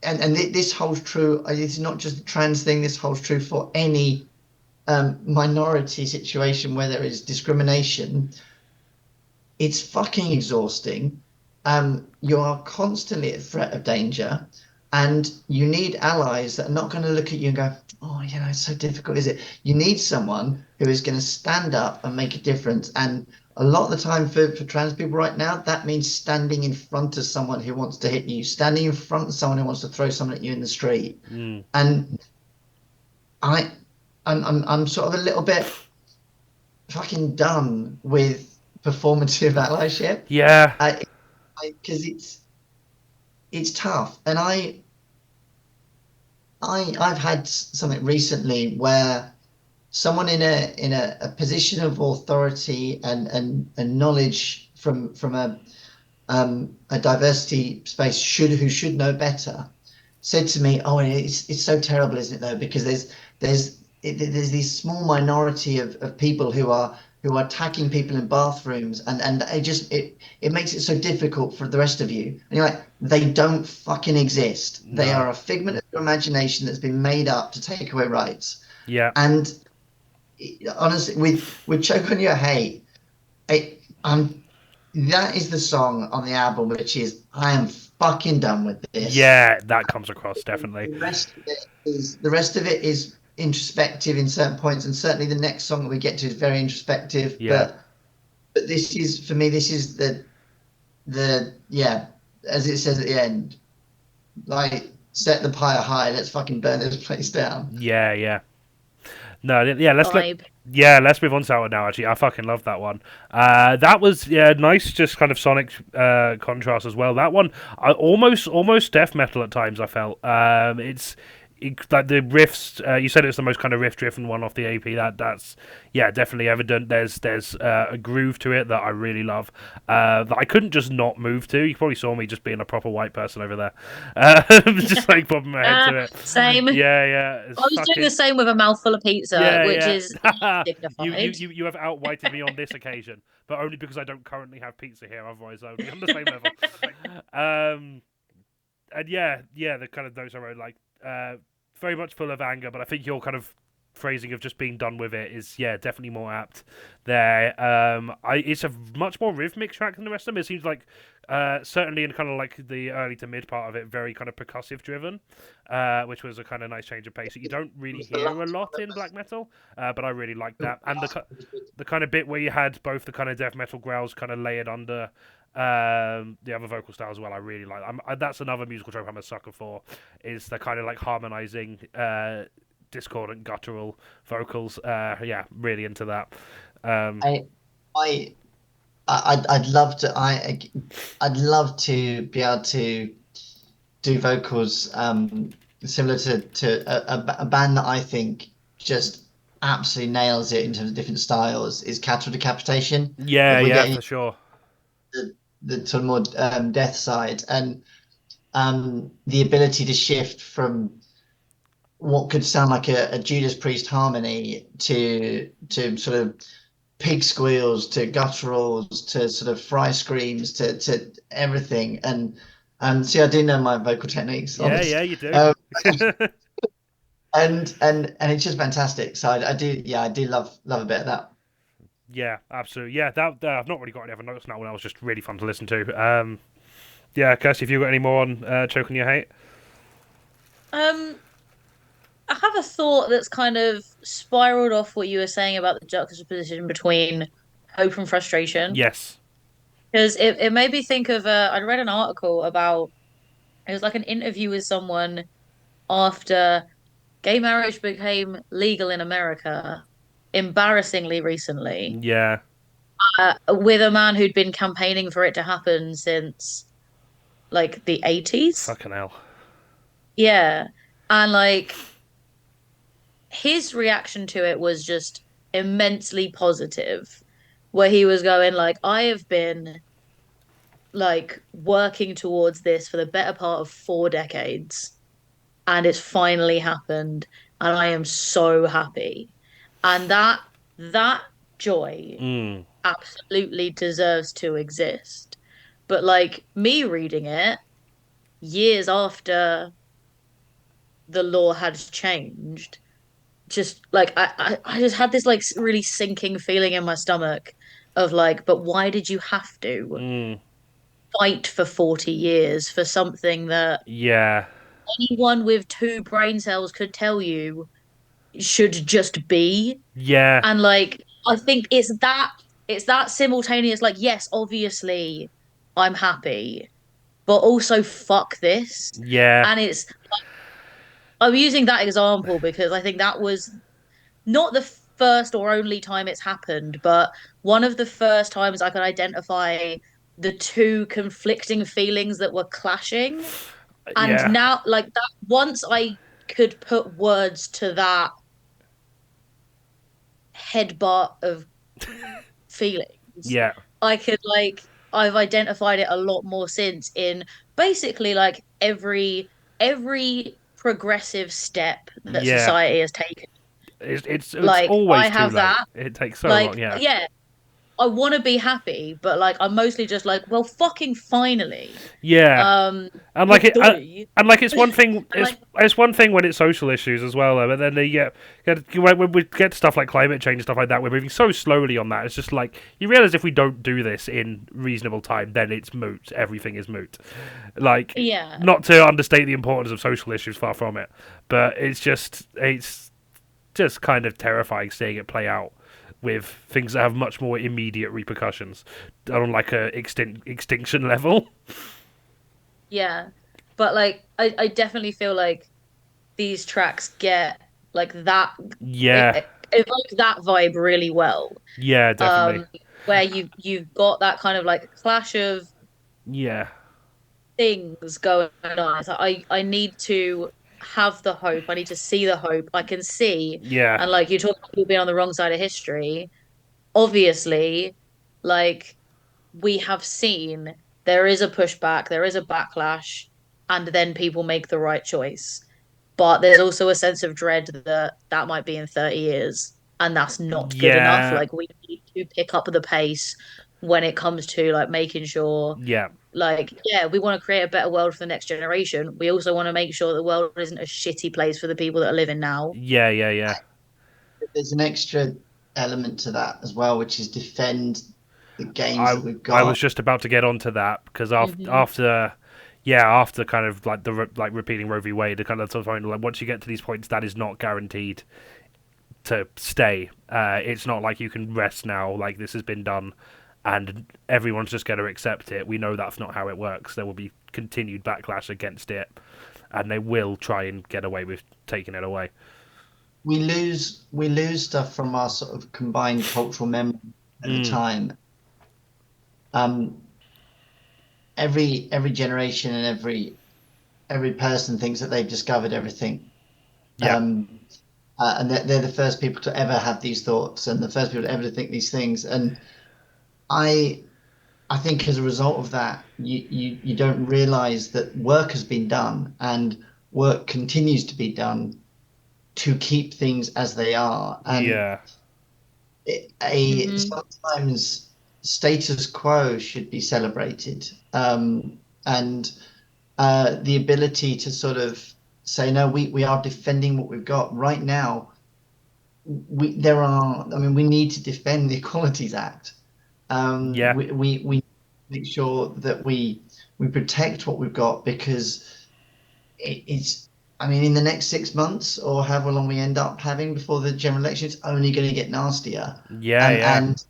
[SPEAKER 3] this holds true. It's not just a trans thing. This holds true for any minority situation where there is discrimination. It's fucking exhausting. You are constantly at threat of danger, and you need allies that are not going to look at you and go, "Oh, it's so difficult, is it?" You need someone who is going to stand up and make a difference. And a lot of the time for trans people right now, that means standing in front of someone who wants to hit you, standing in front of someone who wants to throw something at you in the street. And I, I'm sort of a little bit fucking done with performative allyship.
[SPEAKER 1] Yeah.
[SPEAKER 3] Because it's tough, and I've had something recently where someone in a position of authority and knowledge from a diversity space who should know better said to me, "Oh, it's so terrible, isn't it, though? Because there's these small minority of people who are attacking people in bathrooms, and it makes it so difficult for the rest of you." And you're like, they don't fucking exist.
[SPEAKER 1] No.
[SPEAKER 3] They are a figment of your imagination that's been made up to take away rights.
[SPEAKER 1] Yeah.
[SPEAKER 3] And honestly, with Choke on Your Hate, that is the song on the album which is, I am fucking done with this.
[SPEAKER 1] Yeah, that comes across definitely.
[SPEAKER 3] The rest of it is introspective in certain points, and certainly the next song that we get to is very introspective.
[SPEAKER 1] Yeah.
[SPEAKER 3] But this is, for me, this is the as it says at the end, like, set the pyre high, let's fucking burn this place down.
[SPEAKER 1] Yeah. No, yeah, let's move on to that one now. Actually, I fucking love that one. That was nice, just kind of sonic contrast as well. That one, almost death metal at times. I felt like the riffs. You said it's the most kind of riff-driven one off the AP. That's definitely evident. There's a groove to it that I really love. That I couldn't just not move to. You probably saw me just being a proper white person over there, just like bobbing my head to it.
[SPEAKER 2] Same.
[SPEAKER 1] Yeah.
[SPEAKER 2] I was doing the same with a mouthful of pizza, which is dignified.
[SPEAKER 1] You have outwhited me on this occasion, but only because I don't currently have pizza here. Otherwise, I would be on the same level. And the kind of notes I wrote, like, very much full of anger, but I think your kind of phrasing of just being done with it is definitely more apt there. It's a much more rhythmic track than the rest of them. It seems like certainly in kind of like the early to mid part of it, very kind of percussive driven, which was a kind of nice change of pace that you don't really hear a lot in black metal, but I really like that. And the kind of bit where you had both the kind of death metal growls kind of layered under the other vocal style as well, I really like. That's another musical trope I'm a sucker for, is the kind of like harmonizing discordant guttural vocals. Really into that.
[SPEAKER 3] I'd love to be able to do vocals similar to a band that I think just absolutely nails it in terms of different styles is Cattle Decapitation.
[SPEAKER 1] For sure.
[SPEAKER 3] The sort of more death side, and the ability to shift from what could sound like a Judas Priest harmony to sort of pig squeals, to gutturals, to sort of fry screams, to everything. And see, I do know my vocal techniques.
[SPEAKER 1] Yeah, you do.
[SPEAKER 3] And it's just fantastic. So I do love a bit of that.
[SPEAKER 1] Yeah, absolutely. Yeah, that I've not really got any other notes on that one. That was just really fun to listen to. Kirsty, have you got any more on Choke on Your Hate?
[SPEAKER 2] I have a thought that's kind of spiraled off what you were saying about the juxtaposition between hope and frustration.
[SPEAKER 1] Yes.
[SPEAKER 2] Because it made me think of I'd read an article about, it was like an interview with someone after gay marriage became legal in America embarrassingly recently.
[SPEAKER 1] Yeah.
[SPEAKER 2] With a man who'd been campaigning for it to happen since like the 80s.
[SPEAKER 1] Fucking hell.
[SPEAKER 2] Yeah. And like his reaction to it was just immensely positive. where he was going like, I have been like working towards this for the better part of 4 decades, and it's finally happened, and I am so happy. And that joy
[SPEAKER 1] Mm.
[SPEAKER 2] absolutely deserves to exist. But like me reading it years after the law had changed, just like I just had this like really sinking feeling in my stomach of like, but why did you have to
[SPEAKER 1] Mm.
[SPEAKER 2] fight for 40 years for something that
[SPEAKER 1] Yeah.
[SPEAKER 2] anyone with two brain cells could tell you should just be?
[SPEAKER 1] Yeah.
[SPEAKER 2] And like I think it's that simultaneous like, yes, obviously I'm happy, but also fuck this.
[SPEAKER 1] Yeah.
[SPEAKER 2] And it's I'm using that example because I think that was not the first or only time it's happened, but one of the first times I could identify the two conflicting feelings that were clashing. And
[SPEAKER 1] Yeah.
[SPEAKER 2] now, like that, once I could put words to that headbutt of feelings,
[SPEAKER 1] Yeah.
[SPEAKER 2] I could like, I've identified it a lot more since in basically like every progressive step that
[SPEAKER 1] Yeah.
[SPEAKER 2] society has taken.
[SPEAKER 1] It's
[SPEAKER 2] Like I
[SPEAKER 1] always too
[SPEAKER 2] have
[SPEAKER 1] late.
[SPEAKER 2] that.
[SPEAKER 1] It takes so long.
[SPEAKER 2] Like,
[SPEAKER 1] Yeah.
[SPEAKER 2] yeah, I want to be happy, but like I'm mostly just like, well, fucking finally.
[SPEAKER 1] Yeah.
[SPEAKER 2] Um,
[SPEAKER 1] And like it,
[SPEAKER 2] goodbye.
[SPEAKER 1] and like it's one thing.
[SPEAKER 2] And like,
[SPEAKER 1] It's one thing when it's social issues as well, though. But then when we get stuff like climate change and stuff like that, we're moving so slowly on that. It's just like you realize if we don't do this in reasonable time, then it's moot. Everything is moot. Like,
[SPEAKER 2] yeah,
[SPEAKER 1] not to understate the importance of social issues, far from it, but it's just kind of terrifying seeing it play out with things that have much more immediate repercussions on like a extinction level.
[SPEAKER 2] yeah. But like, I definitely feel like these tracks get like that,
[SPEAKER 1] Yeah.
[SPEAKER 2] it evoke that vibe really well.
[SPEAKER 1] Yeah, definitely.
[SPEAKER 2] Um, where you've got that kind of like clash of
[SPEAKER 1] Yeah.
[SPEAKER 2] things going on. It's like I need to have the hope. I need to see the hope. I can see,
[SPEAKER 1] Yeah.
[SPEAKER 2] and like you talk about people being on the wrong side of history. Obviously, like we have seen, there is a pushback, there is a backlash, and then people make the right choice. But there's also a sense of dread that that might be in 30 years, and that's not good enough.
[SPEAKER 1] Yeah.
[SPEAKER 2] Like we need to pick up the pace when it comes to like making sure
[SPEAKER 1] Yeah.
[SPEAKER 2] like, yeah, we want to create a better world for the next generation. We also want to make sure the world isn't a shitty place for the people that are living now.
[SPEAKER 1] Yeah. Yeah. Yeah.
[SPEAKER 3] There's an extra element to that as well, which is defend the games
[SPEAKER 1] I
[SPEAKER 3] that we've
[SPEAKER 1] I was
[SPEAKER 3] got.
[SPEAKER 1] just about to get onto that because
[SPEAKER 2] Hmm.
[SPEAKER 1] after kind of like like repeating Roe v. Wade, the kind of point like once you get to these points, that is not guaranteed to stay. It's not like you can rest now. Like this has been done, and everyone's just going to accept it. We know that's not how it works. There will be continued backlash against it, and they will try and get away with taking it away.
[SPEAKER 3] We lose stuff from our sort of combined cultural memory at the
[SPEAKER 1] Mm.
[SPEAKER 3] time. Um, every generation and every person thinks that they've discovered everything.
[SPEAKER 1] Yeah.
[SPEAKER 3] Um, and they're the first people to ever have these thoughts and the first people to ever think these things. And I I think as a result of that, you don't realize that work has been done and work continues to be done to keep things as they are. And
[SPEAKER 1] Yeah.
[SPEAKER 2] Hmm.
[SPEAKER 3] sometimes status quo should be celebrated. And the ability to sort of say, no, we are defending what we've got right now. I mean, we need to defend the Equalities Act.
[SPEAKER 1] Yeah.
[SPEAKER 3] We make sure that we protect what we've got because it's. I mean, in the next 6 months or however long we end up having before the general election, it's only going to get nastier,
[SPEAKER 1] Yeah. Yeah.
[SPEAKER 3] and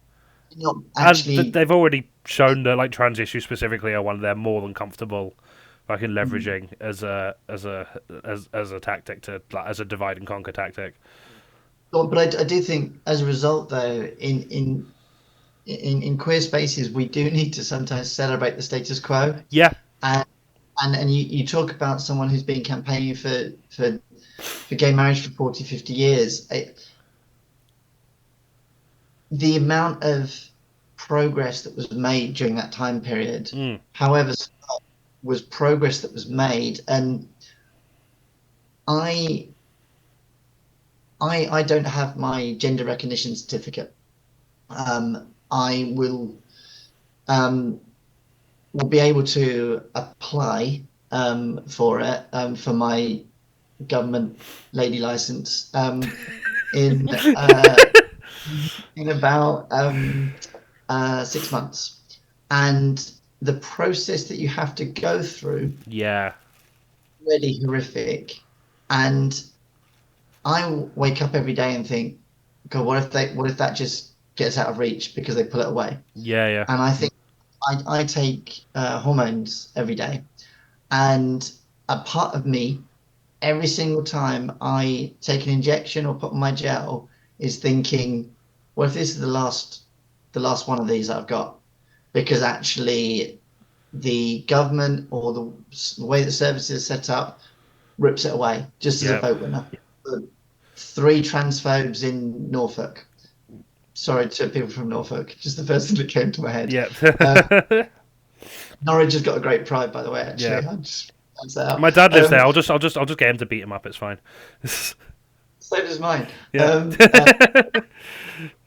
[SPEAKER 3] not
[SPEAKER 1] And
[SPEAKER 3] actually.
[SPEAKER 1] they've already shown that like trans issues specifically are one they're more than comfortable like in leveraging as a tactic to like, as a divide and conquer tactic.
[SPEAKER 3] But I do think as a result, though, in queer spaces, we do need to sometimes celebrate the status quo.
[SPEAKER 1] Yeah.
[SPEAKER 3] And you talk about someone who's been campaigning for gay marriage for 40, 50 years. The amount of progress that was made during that time period.
[SPEAKER 1] Mm.
[SPEAKER 3] However, was progress that was made, and I don't have my gender recognition certificate. I will be able to apply for it for my government lady license in about 6 months, and the process that you have to go through, really horrific. And I wake up every day and think, God, what if that just gets out of reach because they pull it away?
[SPEAKER 1] Yeah.
[SPEAKER 3] And I think I take hormones every day, and a part of me, every single time I take an injection or put on my gel, is thinking, what if this is the last one of these I've got? Because actually, the government or the way the services are set up rips it away just as a vote winner. 3 transphobes in Norfolk. Sorry to people from Norfolk, just the first thing that came to my head.
[SPEAKER 1] Yeah.
[SPEAKER 3] Norwich has got a great pride, by the way. Actually,
[SPEAKER 1] Yeah.
[SPEAKER 3] I just that out.
[SPEAKER 1] My dad lives there. I'll just get him to beat him up. It's fine.
[SPEAKER 3] So does mine.
[SPEAKER 1] Yeah.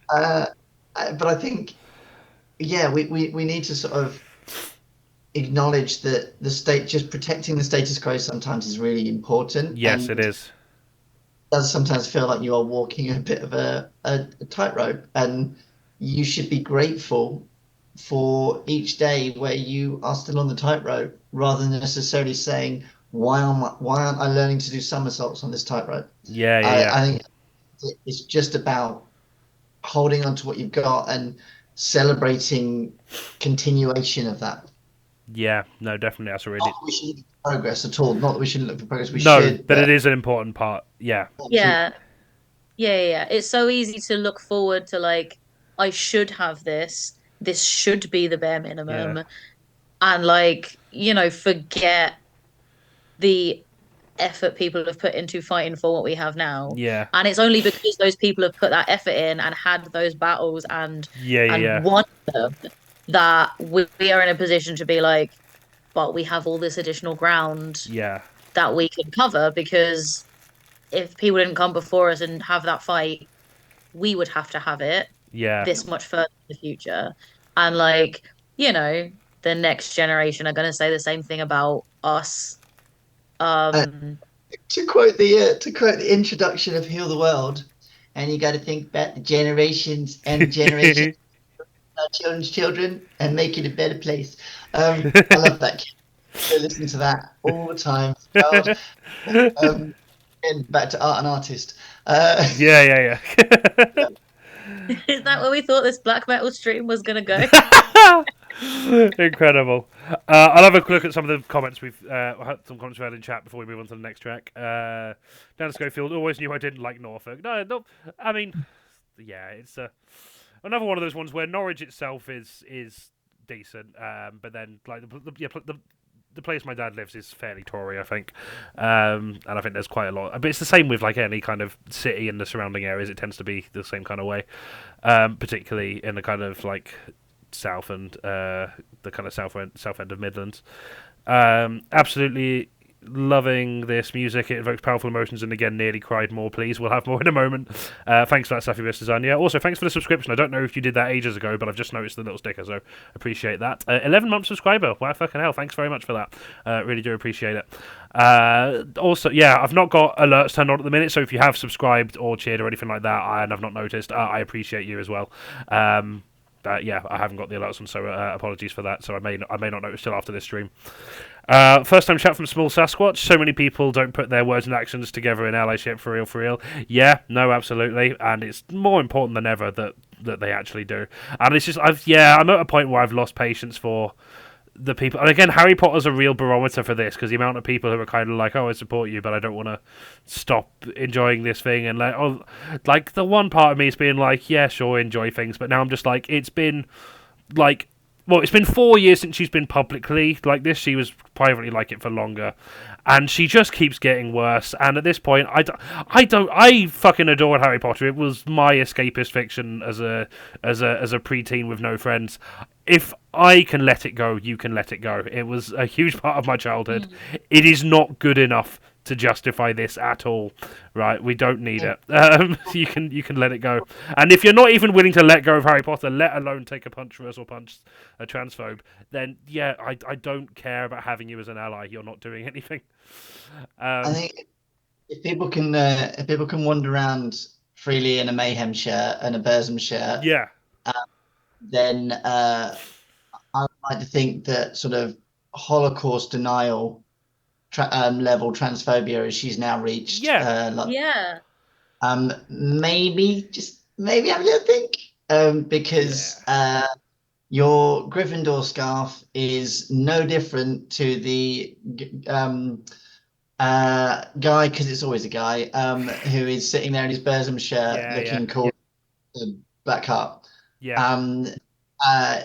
[SPEAKER 3] But I think, we need to sort of acknowledge that the state, just protecting the status quo sometimes is really important.
[SPEAKER 1] Yes, it is.
[SPEAKER 3] It does sometimes feel like you are walking a bit of a tightrope, and you should be grateful for each day where you are still on the tightrope, rather than necessarily saying, why aren't I learning to do somersaults on this tightrope? I think it's just about holding on to what you've got and celebrating continuation of that.
[SPEAKER 1] Yeah, no, definitely. That's really.
[SPEAKER 3] Not that we shouldn't look for progress at all. Not that we shouldn't look for progress. We
[SPEAKER 1] no,
[SPEAKER 3] should.
[SPEAKER 1] but it is an important part. Yeah.
[SPEAKER 2] Yeah. It's so easy to look forward to, like, I should have this. This should be the bare minimum. And, like, forget the effort people have put into fighting for what we have now.
[SPEAKER 1] Yeah.
[SPEAKER 2] And it's only because those people have put that effort in and had those battles and won them that we are in a position to be like, but we have all this additional ground that we can cover, because if people didn't come before us and have that fight, we would have to have it this much further in the future. And, like, the next generation are going to say the same thing about us.
[SPEAKER 3] To quote the introduction of Heal the World, and you got to think about the generations and generations our children's children and make it a better place. I love that. I listen to that all the time. And back to art and artist.
[SPEAKER 1] Yeah.
[SPEAKER 2] Is that where we thought this black metal stream was going to go?
[SPEAKER 1] Incredible. I'll have a quick look at some of the comments we've had in chat before we move on to the next track. Dan Schofield, always knew I didn't like Norfolk. No, I mean, it's another one of those ones where Norwich itself is decent, but then, like, the place my dad lives is fairly Tory, I think, and I think there's quite a lot. But it's the same with, like, any kind of city in the surrounding areas. It tends to be the same kind of way, particularly in the kind of, like, south and the kind of south end of Midlands. Absolutely loving this music. It evokes powerful emotions, and again, nearly cried more. Please, we'll have more in a moment. Thanks for that, Safi Best Design. Yeah, also thanks for the subscription. I don't know if you did that ages ago, but I've just noticed the little sticker, so appreciate that. 11-month subscriber. Wow, fucking hell, thanks very much for that. Really do appreciate it. Also, I've not got alerts turned on at the minute, so if you have subscribed or cheered or anything like that and I've not noticed, I appreciate you as well. I haven't got the alerts on, so apologies for that. So I may not notice till after this stream. First time chat from Small Sasquatch. So many people don't put their words and actions together in allyship, for real. Yeah, no, absolutely, and it's more important than ever that they actually do. And it's just I'm at a point where I've lost patience for the people. And again, Harry Potter's a real barometer for this, because the amount of people who are kind of like, oh, I support you, but I don't want to stop enjoying this thing, and like the one part of me is being like, yeah, sure, enjoy things, but now I'm just like, it's been like well, it's been 4 years since she's been publicly like this. She was privately like it for longer, and she just keeps getting worse. And at this point, I fucking adore Harry Potter. It was my escapist fiction as a preteen with no friends. If I can let it go, you can let it go. It was a huge part of my childhood. It is not good enough to justify this at all, right? We don't need it. You can let it go. And if you're not even willing to let go of Harry Potter, let alone take a punch for us or punch a transphobe, then yeah, I don't care about having you as an ally. You're not doing anything.
[SPEAKER 3] I think if people can wander around freely in a Mayhem shirt and a Burzum shirt,
[SPEAKER 1] Yeah,
[SPEAKER 3] then I would like to think that sort of Holocaust denial level transphobia as she's now reached.
[SPEAKER 2] Yeah.
[SPEAKER 3] Maybe just maybe have a little think, because your Gryffindor scarf is no different to the guy, because it's always a guy, who is sitting there in his Burzum shirt looking cool, black heart.
[SPEAKER 1] yeah.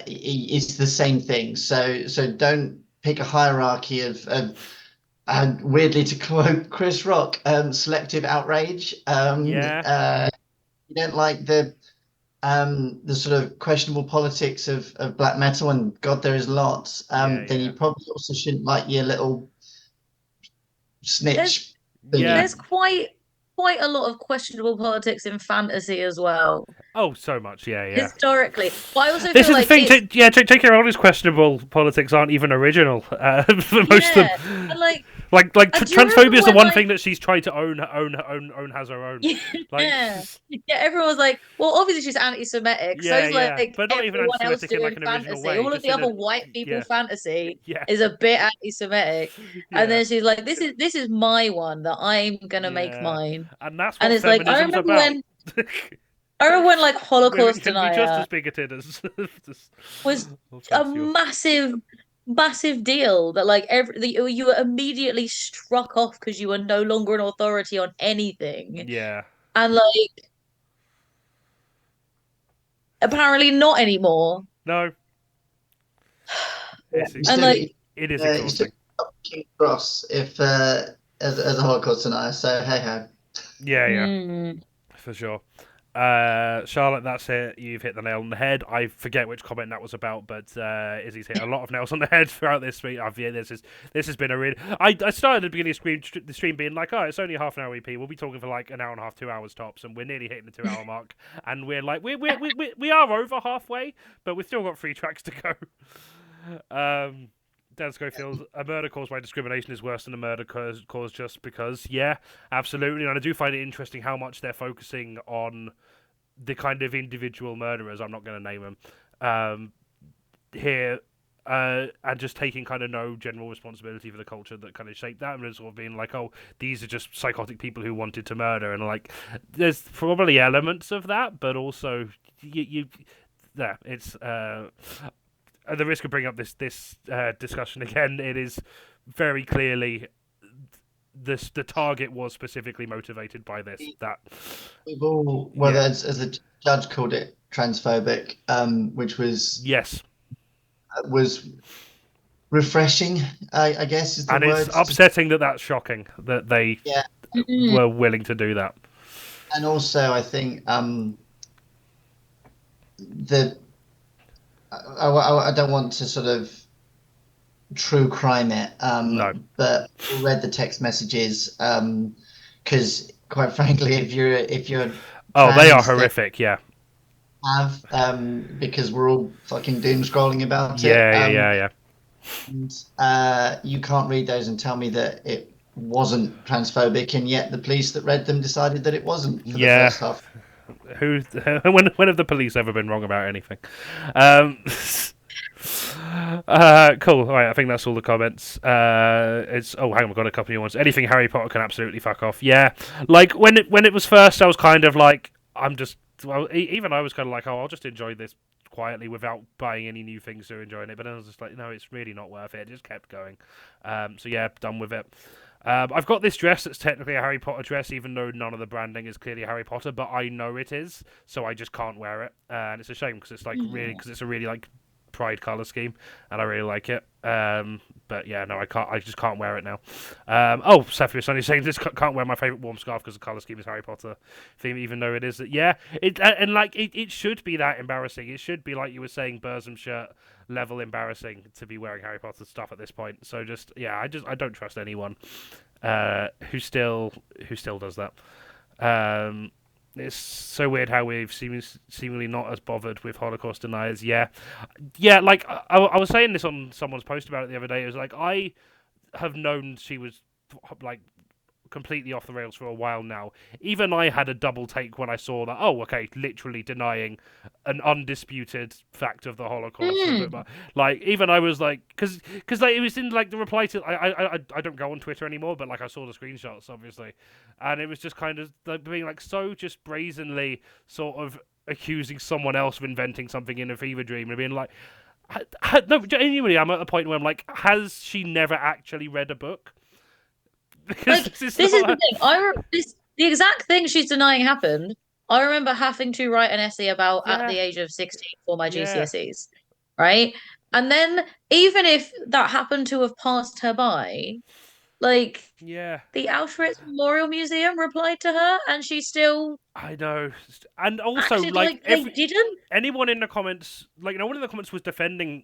[SPEAKER 3] It's the same thing. So don't pick a hierarchy of weirdly, to quote Chris Rock, selective outrage. You don't like the sort of questionable politics of black metal, and God, there is lots. Then you probably also shouldn't like your little snitch.
[SPEAKER 2] There's quite a lot of questionable politics in fantasy as well.
[SPEAKER 1] Oh, so much, yeah.
[SPEAKER 2] Historically, but I also
[SPEAKER 1] this
[SPEAKER 2] feel
[SPEAKER 1] is
[SPEAKER 2] like
[SPEAKER 1] the thing. J.K. Rowling's questionable politics aren't even original for most of them.
[SPEAKER 2] And like
[SPEAKER 1] transphobia is the one thing that she's tried to own has her own.
[SPEAKER 2] Everyone was like, well, obviously she's anti-Semitic, so it's like
[SPEAKER 1] but not even
[SPEAKER 2] everyone else
[SPEAKER 1] anti-Semitic in
[SPEAKER 2] doing
[SPEAKER 1] like an original
[SPEAKER 2] fantasy.
[SPEAKER 1] way.
[SPEAKER 2] All of the other white people fantasy is a bit anti-Semitic, and then she's like, this is my one that I'm gonna make mine,
[SPEAKER 1] and that's what
[SPEAKER 2] it's like I remember when like Holocaust
[SPEAKER 1] denier just as bigoted as
[SPEAKER 2] was a massive deal, that like you were immediately struck off because you were no longer an authority on anything. And like apparently not anymore.
[SPEAKER 1] No.
[SPEAKER 3] And
[SPEAKER 1] like it is exhausting.
[SPEAKER 3] King Cross if as a Holocaust denier, so hey ho. For
[SPEAKER 1] sure. Charlotte, that's it. You've hit the nail on the head. I forget which comment that was about, but Izzy's hit a lot of nails on the head throughout this week. This has been a really. I started at the beginning of the stream being like, oh, it's only a half an hour EP. We'll be talking for like an hour and a half, 2 hours tops, and we're nearly hitting the 2 hour mark. And we're like, we are over halfway, but we've still got 3 tracks to go. Dan Schofield, a murder caused by discrimination is worse than a murder caused just because. Yeah, absolutely. And I do find it interesting how much they're focusing on the kind of individual murderers, I'm not going to name them, here, and just taking kind of no general responsibility for the culture that kind of shaped that, and sort of being like, oh, these are just psychotic people who wanted to murder. And like, there's probably elements of that, but also, it's... at the risk of bringing up this discussion again, it is very clearly the target was specifically motivated by this.
[SPEAKER 3] We've all, whether as the judge called it transphobic, which was was refreshing, I guess is the word.
[SPEAKER 1] And it's upsetting that that's shocking that they were willing to do that.
[SPEAKER 3] And also, I think I don't want to sort of true crime it, but I read the text messages, because quite frankly, if you're
[SPEAKER 1] they are horrific,
[SPEAKER 3] because we're all fucking doom scrolling about it. And you can't read those and tell me that it wasn't transphobic, and yet the police that read them decided that it wasn't for the first half.
[SPEAKER 1] When have the police ever been wrong about anything? Cool. All right, I think that's all the comments. Hang on, I've got a couple new ones. Anything Harry Potter can absolutely fuck off. Yeah, like when it was first, I was kind of like, even I was kind of like, oh, I'll just enjoy this quietly without buying any new things to enjoying it. But then I was just like, no, it's really not worth it. It just kept going. So yeah, done with it. I've got this dress that's technically a Harry Potter dress, even though none of the branding is clearly Harry Potter, but I know it is, so I just can't wear it. And it's a shame because it's like because it's a really like pride color scheme, and I really like it. But yeah, no, I can't. I just can't wear it now. Sephiroth Sonny saying this can't wear my favorite warm scarf because the color scheme is Harry Potter theme, even though it is that. Yeah, and like it should be that embarrassing. It should be like you were saying, Burzum shirt level embarrassing to be wearing Harry Potter stuff at this point. So just I don't trust anyone who still does that. It's so weird how we've seemingly not as bothered with Holocaust deniers. Yeah. Like I was saying this on someone's post about it the other day. It was like I have known she was like completely off the rails for a while now. Even I had a double take when I saw that. Oh, okay, literally denying an undisputed fact of the Holocaust. Like even I was like, because like it was in like the reply to I don't go on Twitter anymore, but like I saw the screenshots obviously, and it was just kind of like being like so just brazenly sort of accusing someone else of inventing something in a fever dream and being like. No, genuinely, I'm at a point where I'm like, has she never actually read a book?
[SPEAKER 2] Because like, this is the thing. The exact thing she's denying happened. I remember having to write an essay about at the age of 16 for my GCSEs, right? And then even if that happened to have passed her by, like the Auschwitz Memorial Museum replied to her, and she still.
[SPEAKER 1] I know, and also like
[SPEAKER 2] they didn't.
[SPEAKER 1] Anyone in the comments, like no one in the comments was defending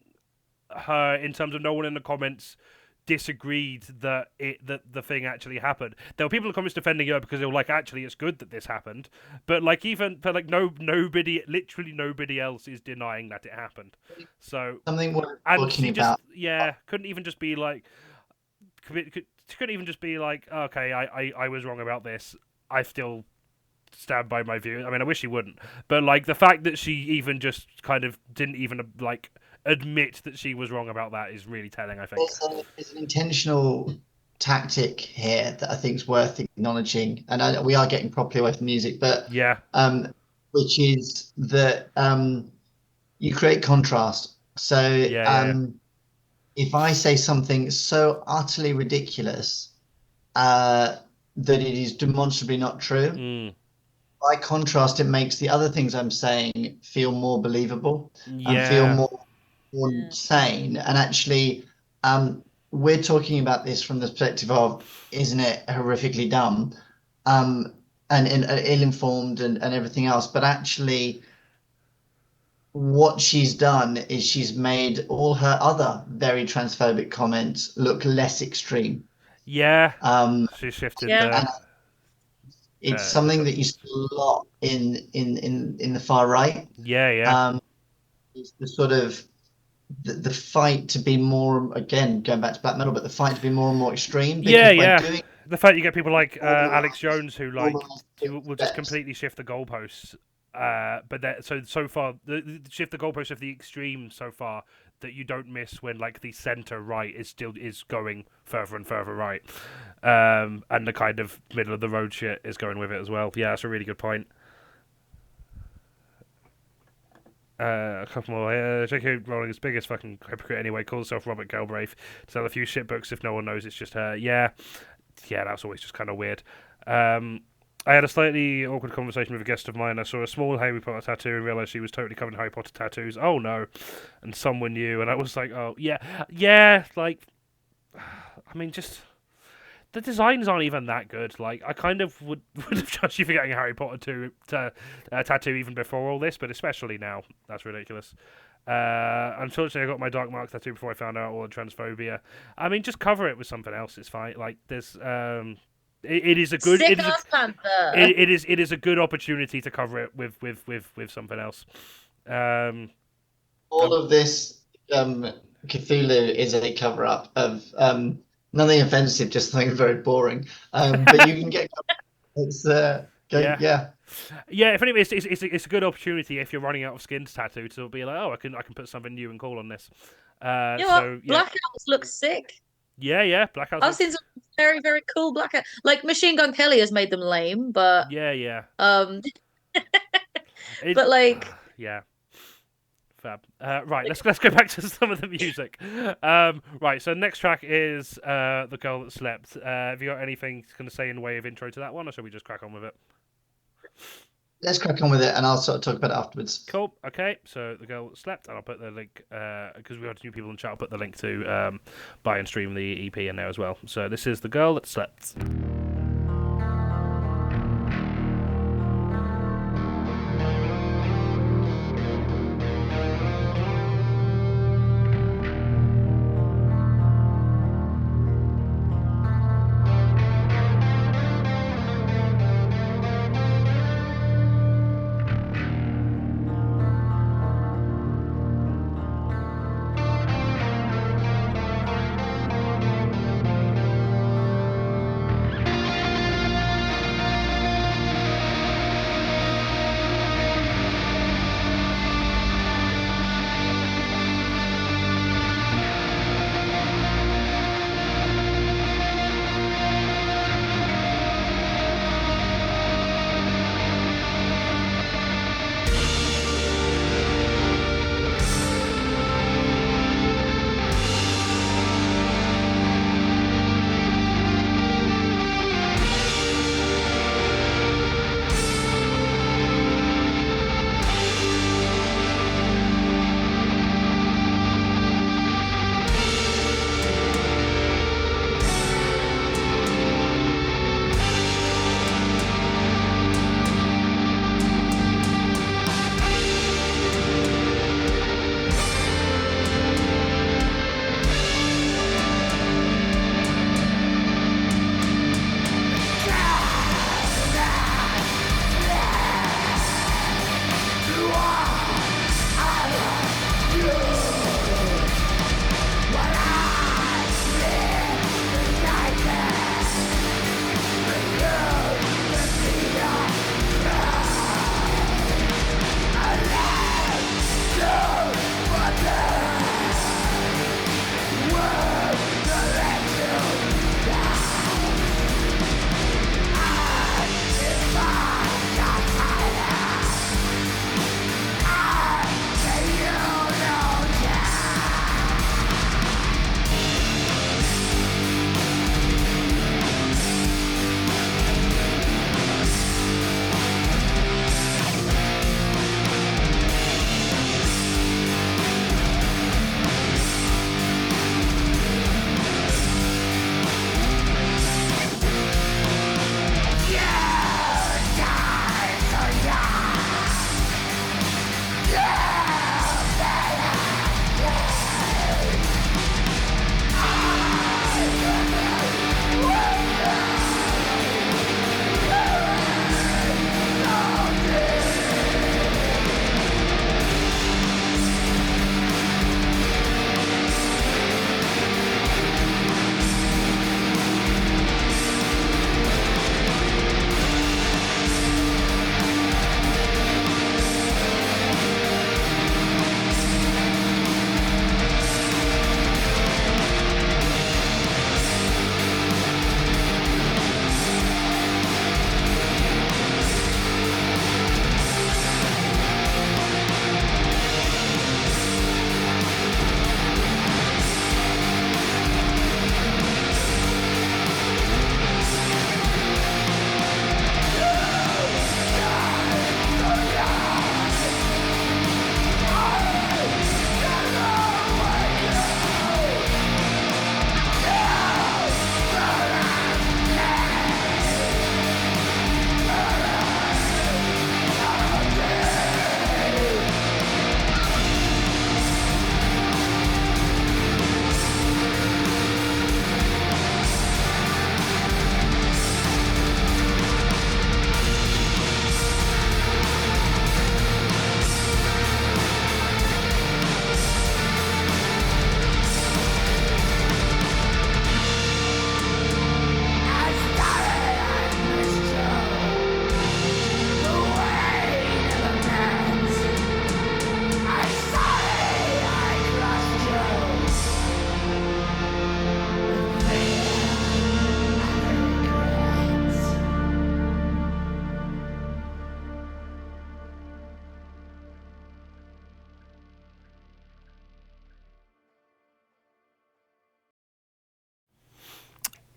[SPEAKER 1] her in terms of no one in the comments disagreed that the thing actually happened. There were people in the comments defending her because they were like, actually, it's good that this happened. But like nobody, literally nobody else is denying that it happened. So
[SPEAKER 3] something we're talking about.
[SPEAKER 1] Couldn't even just be like, okay, I was wrong about this. I still stand by my view. I mean, I wish she wouldn't, but like the fact that she even just kind of didn't even like admit that she was wrong about that is really telling, I think.
[SPEAKER 3] It's an intentional tactic here that I think is worth acknowledging, and we are getting properly away from music, but which is that you create contrast. So if I say something so utterly ridiculous that it is demonstrably not true, by contrast, it makes the other things I'm saying feel more believable and feel more sane. And actually, we're talking about this from the perspective of, isn't it horrifically dumb and ill-informed and everything else? But actually, what she's done is she's made all her other very transphobic comments look less extreme.
[SPEAKER 1] She shifted there.
[SPEAKER 3] It's something that you see a lot in the far right. It's the sort of the fight to be more, again going back to black metal, but the fight to be more and more extreme.
[SPEAKER 1] The fact you get people like Alex Jones who like will just completely shift the goalposts. But so far shift the goalposts of the extreme so far that you don't miss when like the center right is going further and further right, and the kind of middle of the road shit is going with it as well. Yeah, that's a really good point. A couple more. J.K. Rowling's biggest fucking hypocrite anyway. Calls herself Robert Galbraith. Sell a few shit books if no one knows it's just her. Yeah, that's always just kind of weird. I had a slightly awkward conversation with a guest of mine. I saw a small Harry Potter tattoo and realised she was totally covered in Harry Potter tattoos. Oh no. And someone knew, and I was like, oh, yeah, like, I mean, just, the designs aren't even that good. Like, I kind of would have judged you for getting a Harry Potter tattoo even before all this, but especially now. That's ridiculous. Unfortunately, I got my Dark Mark tattoo before I found out all the transphobia. I mean, just cover it with something else. It's fine. Like, there's, It is a good. It is a good opportunity to cover it with something else.
[SPEAKER 3] All of this Cthulhu is a cover up of nothing offensive, just something very boring. But you can get it's
[SPEAKER 1] If anything, it's a good opportunity if you're running out of skin tattoo to be like, oh, I can put something new and cool on this.
[SPEAKER 2] Blackouts look sick.
[SPEAKER 1] Blackouts.
[SPEAKER 2] I've seen some very, very cool blackout. Like Machine Gun Kelly has made them lame, but but like
[SPEAKER 1] fab. Right, let's go back to some of the music. Right, so next track is The Girl That Slept. Have you got anything to say in way of intro to that one, or shall we just crack on with it?
[SPEAKER 3] let's crack on with it, and I'll sort of talk about it afterwards.
[SPEAKER 1] Cool. Okay. So the girl that slept, and I'll put the link because we have new people in chat. I'll put the link to buy and stream the EP in there as well. So this is the girl that slept.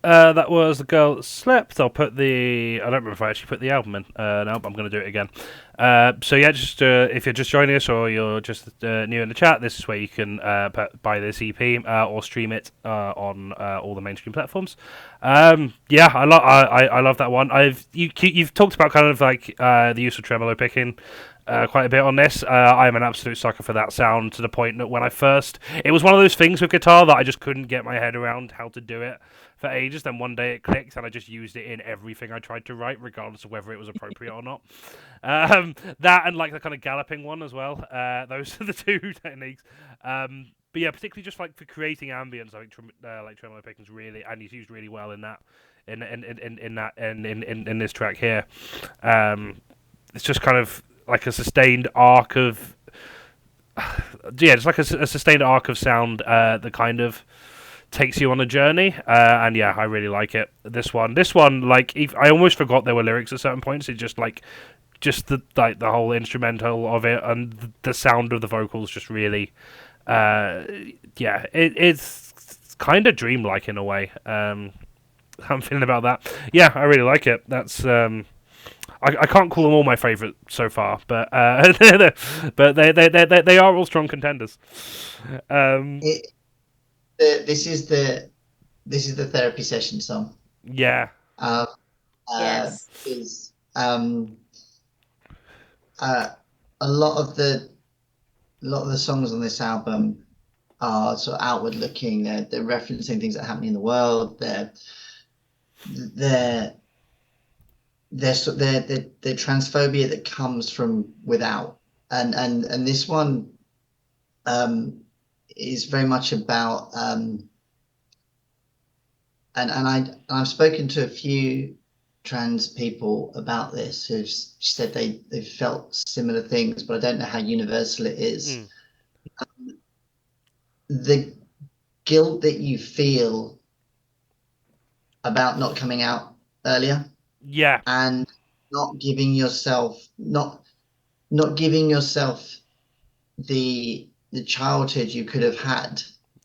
[SPEAKER 1] That was The Girl That Slept. I'll put the. I don't remember if I actually put the album in. No, I'm going to do it again. So yeah, just if you're just joining us or you're just new in the chat, this is where you can buy this EP or stream it on all the mainstream platforms. Yeah, I love that one. You've talked about kind of like the use of tremolo picking. Quite a bit on this. I'm an absolute sucker for that sound to the point that when it was one of those things with guitar that I just couldn't get my head around how to do it for ages. Then one day it clicked, and I just used it in everything I tried to write, regardless of whether it was appropriate or not. That and like the kind of galloping one as well. Those are the two techniques. But yeah, particularly just like for creating ambience, I think like tremolo picking's really, and he's used really well in that, in this track here. It's just kind of like a sustained arc of yeah, it's like a sustained arc of sound that kind of takes you on a journey, and yeah, I really like it. This one, like I almost forgot there were lyrics at certain points. It's just the whole instrumental of it and the sound of the vocals just really, yeah, it's kind of dreamlike in a way. I'm feeling about that. Yeah, I really like it. That's I can't call them all my favourite so far, but but they are all strong contenders.
[SPEAKER 3] This is the therapy session song.
[SPEAKER 1] Yeah.
[SPEAKER 2] Yes.
[SPEAKER 3] Is a lot of the songs on this album are sort of outward looking. They're referencing things that are happening in the world. They're transphobia that comes from without, and this one is very much about and I've spoken to a few trans people about this who've said they've felt similar things, but I don't know how universal it is. The guilt that you feel about not coming out earlier,
[SPEAKER 1] Yeah,
[SPEAKER 3] and not giving yourself the childhood you could have had.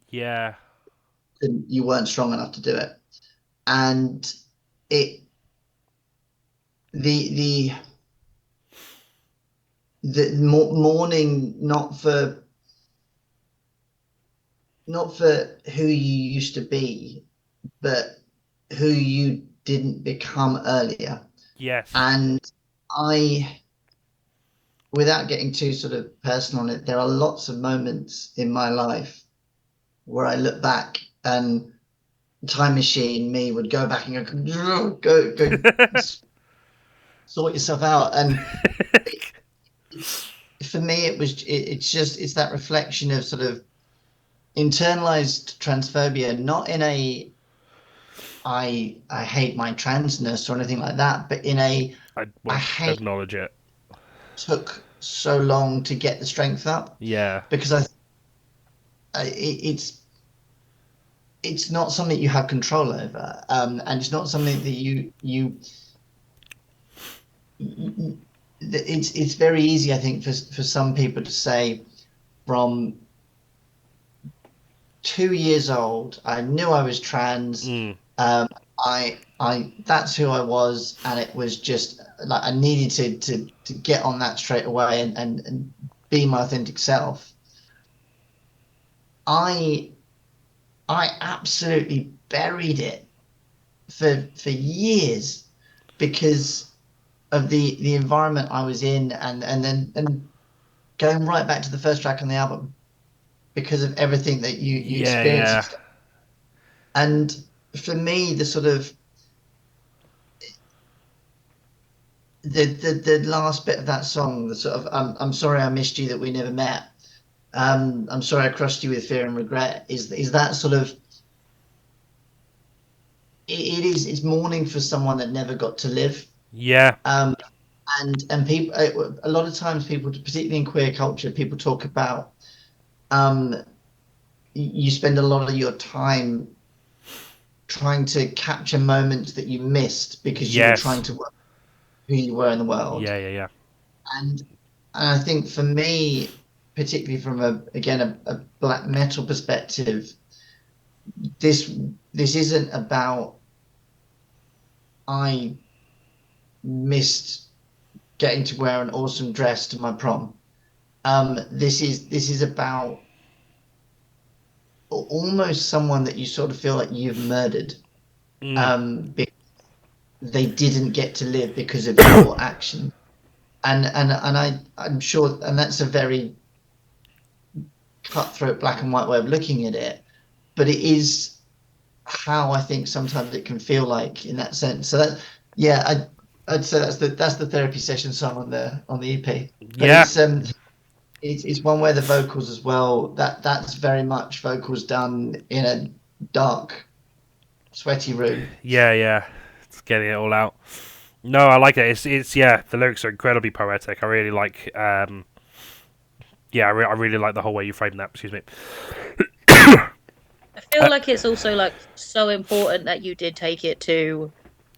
[SPEAKER 1] yeah,
[SPEAKER 3] You weren't strong enough to do it, and the mourning not for who you used to be, but who you didn't become earlier.
[SPEAKER 1] yes,
[SPEAKER 3] And without getting too sort of personal on it, there are lots of moments in my life where I look back and time machine me would go back and go sort yourself out. And for me, it's that reflection of sort of internalized transphobia, not in a I hate my transness or anything like that, but in a
[SPEAKER 1] I
[SPEAKER 3] I
[SPEAKER 1] won't
[SPEAKER 3] hate
[SPEAKER 1] acknowledge it.
[SPEAKER 3] took so long to get the strength up,
[SPEAKER 1] Yeah,
[SPEAKER 3] because it's not something you have control over, and it's not something that it's very easy, I think, for some people to say from 2 years old, I knew I was trans. I that's who I was, and it was just like I needed to get on that straight away and be my authentic self. I absolutely buried it for years because of the environment I was in, and going right back to the first track on the album because of everything that you experience.
[SPEAKER 1] yeah.
[SPEAKER 3] And for me, the sort of the last bit of that song, the sort of I'm sorry I missed you, that we never met. I'm sorry I crushed you with fear and regret. Is that sort of it's mourning for someone that never got to live.
[SPEAKER 1] Yeah.
[SPEAKER 3] And people, a lot of times people, particularly in queer culture, people talk about you spend a lot of your time trying to capture moments that you missed because you were trying to work who you were in the world.
[SPEAKER 1] Yeah.
[SPEAKER 3] And I think for me, particularly from a black metal perspective, this isn't about I missed getting to wear an awesome dress to my prom. This is about almost someone that you sort of feel like you've murdered.
[SPEAKER 1] Mm.
[SPEAKER 3] Because they didn't get to live because of your action. I'm sure, and that's a very cutthroat black and white way of looking at it, but it is how I think sometimes it can feel like in that sense. So that, yeah, I'd say that's the therapy session song on the EP. But
[SPEAKER 1] Yeah,
[SPEAKER 3] it's one where the vocals as well, that's very much vocals done in a dark, sweaty room.
[SPEAKER 1] yeah. It's getting it all out. No, I like it. It's yeah. The lyrics are incredibly poetic. I really like. Yeah, I really like the whole way you frame that. Excuse me.
[SPEAKER 2] I feel like it's also like so important that you did take it to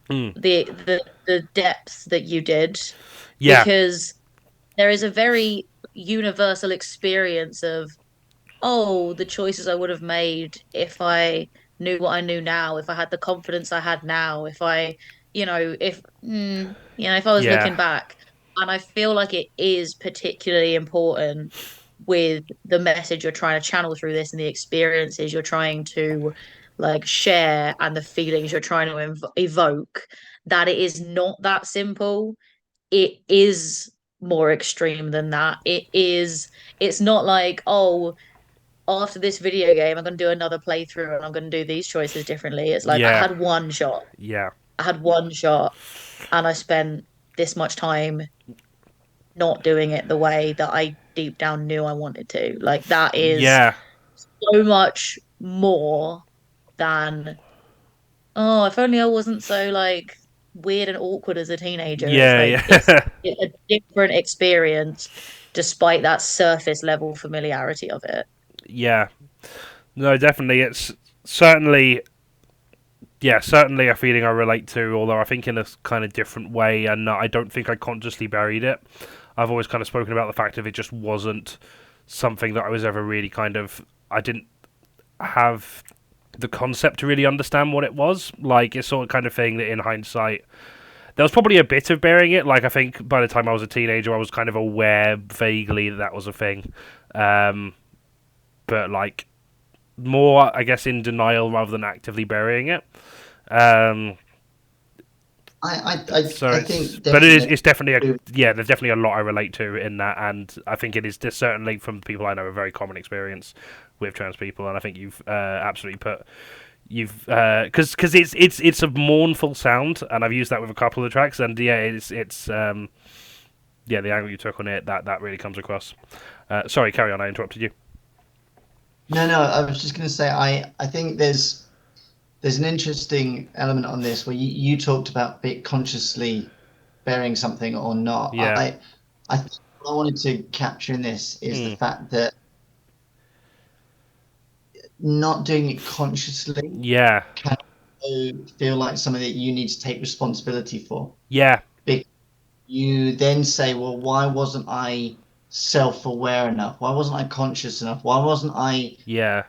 [SPEAKER 1] Mm,
[SPEAKER 2] the depth that you did,
[SPEAKER 1] yeah,
[SPEAKER 2] because there is a very universal experience of, oh, the choices I would have made if I knew what I knew now, if I had the confidence I had now, if I, if I was
[SPEAKER 1] yeah,
[SPEAKER 2] looking back. And I feel like it is particularly important with the message you're trying to channel through this and the experiences you're trying to like share and the feelings you're trying to evoke, that it is not that simple. It is more extreme than that. It's not like, oh, after this video game, I'm going to do another playthrough and I'm going to do these choices differently. It's like I
[SPEAKER 1] yeah,
[SPEAKER 2] had one shot.
[SPEAKER 1] yeah,
[SPEAKER 2] I had one shot and I spent this much time not doing it the way that I deep down knew I wanted to. Like that is
[SPEAKER 1] yeah,
[SPEAKER 2] so much more than, oh, if only I wasn't so like weird and awkward as a teenager. It's
[SPEAKER 1] yeah,
[SPEAKER 2] like it's
[SPEAKER 1] yeah,
[SPEAKER 2] it's a different experience despite that surface level familiarity of it.
[SPEAKER 1] yeah. No, definitely. It's certainly, yeah, certainly a feeling I relate to. Although I think in a kind of different way, and I don't think I consciously buried it. I've always kind of spoken about the fact of it just wasn't something that I was ever really kind of. I didn't have the concept to really understand what it was. Like, it's sort of kind of thing that in hindsight, there was probably a bit of bearing it. Like, I think by the time I was a teenager, I was kind of aware vaguely that was a thing. Um, but, like, more, I guess, in denial rather than actively burying it. Um, so
[SPEAKER 3] I
[SPEAKER 1] it's,
[SPEAKER 3] think
[SPEAKER 1] but
[SPEAKER 3] definitely.
[SPEAKER 1] it's definitely yeah, there's definitely a lot I relate to in that, and I think it is just certainly from people I know a very common experience with trans people, and I think you've absolutely because it's a mournful sound, and I've used that with a couple of the tracks, and yeah, it's yeah, the angle you took on it that really comes across. Sorry, carry on. I interrupted you.
[SPEAKER 3] No, I was just going to say I think there's an interesting element on this where you talked about be consciously bearing something or not.
[SPEAKER 1] Yeah.
[SPEAKER 3] I think what I wanted to capture in this is the
[SPEAKER 1] Mm.
[SPEAKER 3] fact that not doing it consciously
[SPEAKER 1] Yeah.
[SPEAKER 3] can also feel like something that you need to take responsibility for.
[SPEAKER 1] Yeah.
[SPEAKER 3] Because you then say, well, why wasn't I self-aware enough? Why wasn't I conscious enough? Why wasn't I
[SPEAKER 1] Yeah.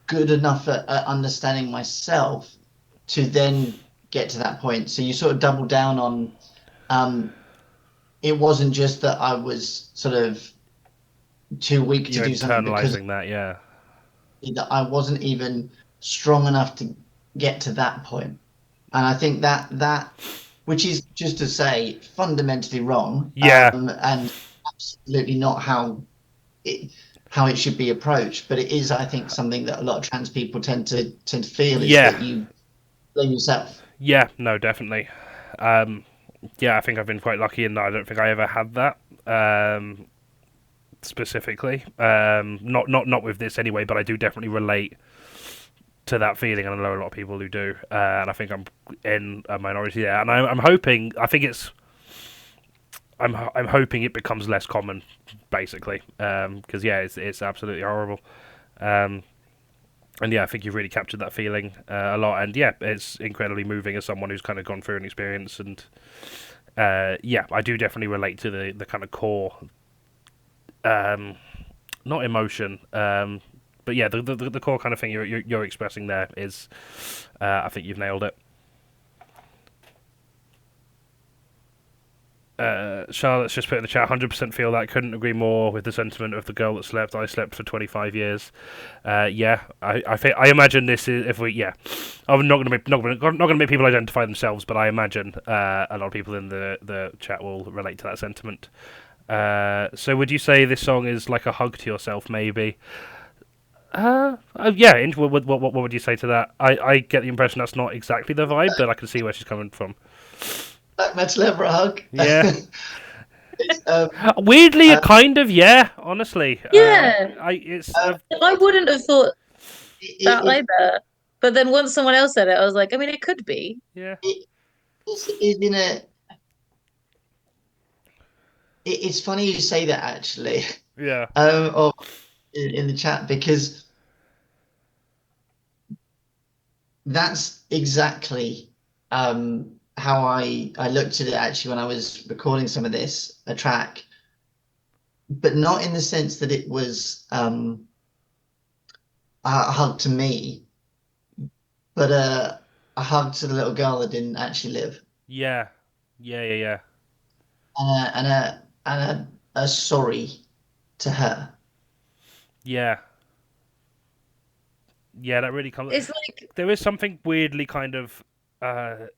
[SPEAKER 3] good enough at understanding myself to then get to that point? So you sort of double down on it wasn't just that I was sort of too weak to
[SPEAKER 1] You're
[SPEAKER 3] do something because
[SPEAKER 1] internalizing that. Yeah.
[SPEAKER 3] that I wasn't even strong enough to get to that point. And I think that which is just to say fundamentally wrong,
[SPEAKER 1] Yeah.
[SPEAKER 3] and absolutely not it how it should be approached. But it is, I think, something that a lot of trans people tend to feel is
[SPEAKER 1] Yeah.
[SPEAKER 3] that you blame yourself.
[SPEAKER 1] Yeah. No, definitely. Um, yeah, I think I've been quite lucky in that I don't think I ever had that. Specifically. Not with this anyway, but I do definitely relate to that feeling, and I know a lot of people who do. And I think I'm in a minority there. And I'm hoping. I think it's. I'm hoping it becomes less common, basically. Because yeah, it's absolutely horrible. Um, and yeah, I think you've really captured that feeling a lot. And yeah, it's incredibly moving as someone who's kind of gone through an experience. And yeah, I do definitely relate to the kind of core. Not emotion, but yeah, the core kind of thing you're expressing there is, I think you've nailed it. Charlotte's just put in the chat, 100% feel that. Couldn't agree more with the sentiment of the girl that slept. I slept for 25 years. Yeah, I imagine this is if we I'm not gonna make people identify themselves, but I imagine a lot of people in the chat will relate to that sentiment. So would you say this song is like a hug to yourself, maybe? Yeah. What would you say to that? I get the impression that's not exactly the vibe, but I can see where she's coming from.
[SPEAKER 3] Black metal ever a hug?
[SPEAKER 1] Yeah.
[SPEAKER 3] It's,
[SPEAKER 1] Weirdly, a kind of honestly.
[SPEAKER 2] Yeah.
[SPEAKER 1] It's
[SPEAKER 2] I wouldn't have thought that
[SPEAKER 3] it,
[SPEAKER 2] either. But then once someone else said it, I was like, I mean, it could be.
[SPEAKER 1] yeah.
[SPEAKER 3] it's in a. It's funny you say that actually.
[SPEAKER 1] Yeah.
[SPEAKER 3] Or in the chat because that's exactly how I looked at it actually when I was recording some of this a track, but not in the sense that it was a hug to me, but a hug to the little girl that didn't actually live,
[SPEAKER 1] Yeah. Yeah.
[SPEAKER 3] and a sorry to her.
[SPEAKER 1] Yeah. Yeah, that really comes.
[SPEAKER 2] It's like,
[SPEAKER 1] There is something weirdly kind of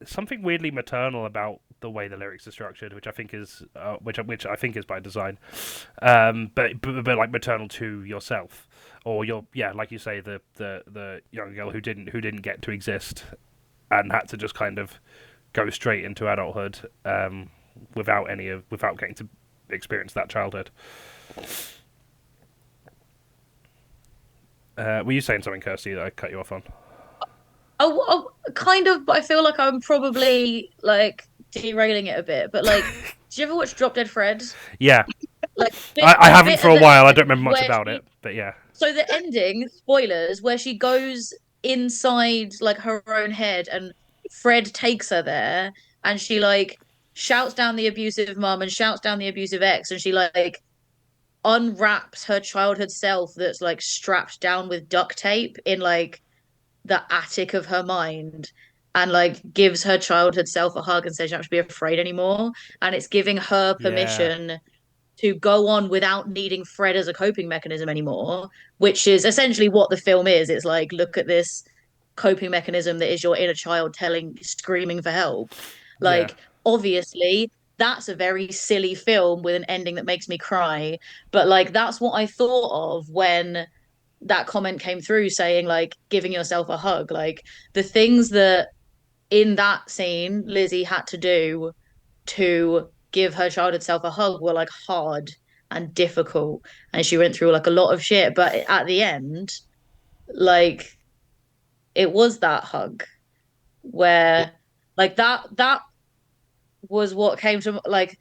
[SPEAKER 1] something weirdly maternal about the way the lyrics are structured, which I think is which I think is by design. But like maternal to yourself, or your like you say, the young girl who didn't get to exist and had to just kind of go straight into adulthood without getting to experience that childhood. Were you saying something, Kirsty, that I cut you off on?
[SPEAKER 2] kind of, but I feel like I'm probably like derailing it a bit. But like, did you ever watch Drop Dead Fred?
[SPEAKER 1] Yeah,
[SPEAKER 2] Like,
[SPEAKER 1] I haven't for a while. I don't remember much
[SPEAKER 2] where
[SPEAKER 1] about
[SPEAKER 2] she,
[SPEAKER 1] it, but yeah.
[SPEAKER 2] so the ending, spoilers, where she goes inside like her own head and Fred takes her there and she like shouts down the abusive mum and shouts down the abusive ex and she like unwraps her childhood self that's like strapped down with duct tape in like the attic of her mind and like gives her childhood self a hug and says you don't have to be afraid anymore. And it's giving her
[SPEAKER 1] Yeah,
[SPEAKER 2] permission to go on without needing Fred as a coping mechanism anymore, which is essentially what the film is. It's like, look at this coping mechanism that is your inner child screaming for help.
[SPEAKER 1] yeah,
[SPEAKER 2] Like, obviously, that's a very silly film with an ending that makes me cry. But like, that's what I thought of when that comment came through saying, like, giving yourself a hug. Like, the things that in that scene Lizzie had to do to give her childhood self a hug were like hard and difficult and she went through like a lot of shit but at the end like it was that hug where like that was what came to like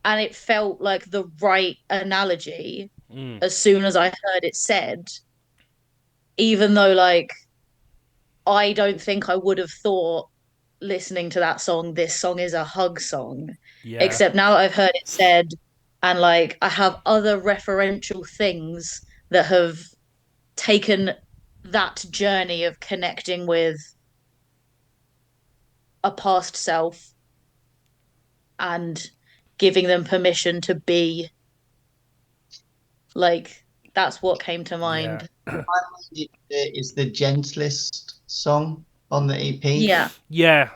[SPEAKER 2] and it felt like the right analogy
[SPEAKER 1] mm,
[SPEAKER 2] as soon as I heard it said even though like I don't think I would have thought listening to that song, this song is a hug song.
[SPEAKER 1] yeah,
[SPEAKER 2] Except now that I've heard it said, and like I have other referential things that have taken that journey of connecting with a past self and giving them permission to be like that's what came to
[SPEAKER 1] yeah,
[SPEAKER 2] mind.
[SPEAKER 3] It's the gentlest song on the EP.
[SPEAKER 2] Yeah.
[SPEAKER 1] yeah,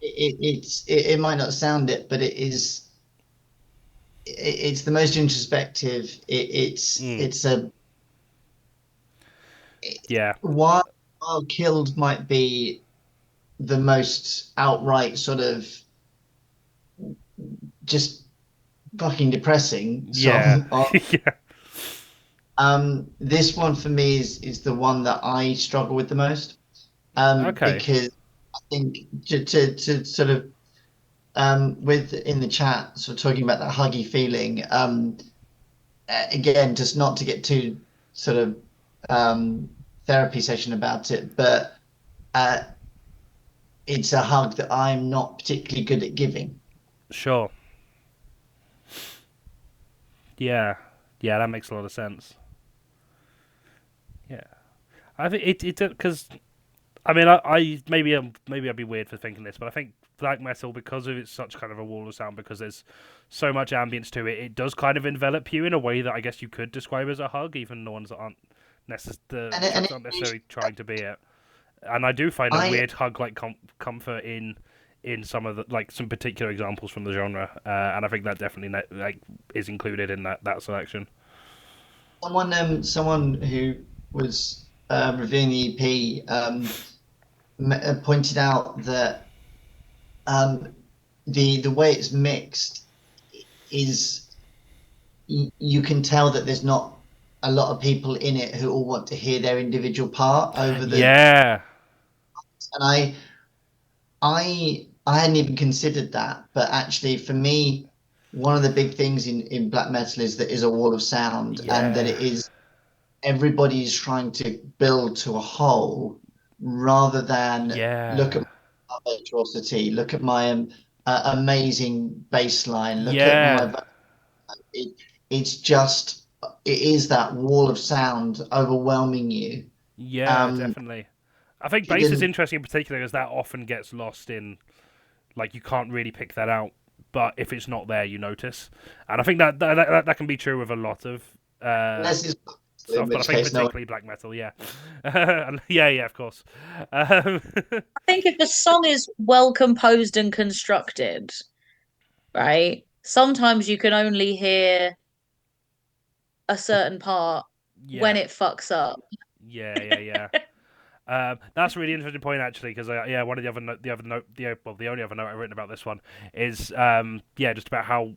[SPEAKER 3] It might not sound it, but it's the most introspective.
[SPEAKER 1] mm,
[SPEAKER 3] It's a
[SPEAKER 1] yeah,
[SPEAKER 3] while Killed might be the most outright sort of just fucking depressing
[SPEAKER 1] yeah,
[SPEAKER 3] song on.
[SPEAKER 1] yeah.
[SPEAKER 3] This one for me is the one that I struggle with the most.
[SPEAKER 1] Okay,
[SPEAKER 3] Because I think to sort of with in the chat, sort of talking about that huggy feeling. Again, just not to get too sort of therapy session about it, but it's a hug that I'm not particularly good at giving.
[SPEAKER 1] sure. Yeah, yeah, that makes a lot of sense. Yeah, I think it because I mean I maybe I'd be weird for thinking this, but I think black metal, because of it's such kind of a wall of sound, because there's so much ambience to it, it does kind of envelop you in a way that I guess you could describe as a hug, even the ones that aren't necessarily trying to be it. And I do find a weird hug-like comfort in some of the some particular examples from the genre, and I think that definitely is included in that selection.
[SPEAKER 3] Someone who was reviewing the EP pointed out that the way it's mixed is you can tell that there's not a lot of people in it who all want to hear their individual part over the and I hadn't even considered that, but actually for me, one of the big things in black metal is that is a wall of sound, and that it is everybody's trying to build to a whole rather than look at my virtuosity, look at my amazing bass line, look at my it is that wall of sound overwhelming you.
[SPEAKER 1] Definitely. I think bass is interesting in particular because that often gets lost in, you can't really pick that out, but if it's not there, you notice. And I think that can be true with a lot of stuff, but I think particularly black metal, yeah. Of course.
[SPEAKER 2] I think if a song is well composed and constructed, right, sometimes you can only hear a certain part when it fucks up.
[SPEAKER 1] That's a really interesting point, actually, because one of the only other note I've written about this one is just about how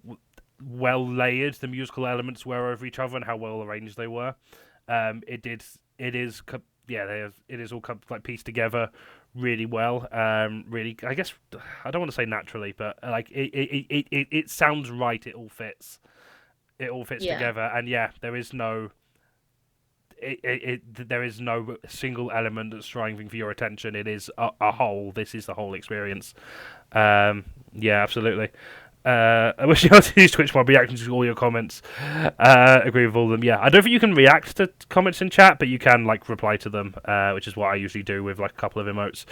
[SPEAKER 1] well layered the musical elements were over each other and how well arranged they were. It is all pieced together really well. Really, I guess I don't want to say naturally, but it sounds right. It all fits. It all fits together, and there is no. There is no single element that's striving for your attention. It is a whole. This is the whole experience. Absolutely. I wish you had to Twitch mod reacting to all your comments. Agree with all of them. Yeah, I don't think you can react to comments in chat, but you can reply to them, which is what I usually do with a couple of emotes.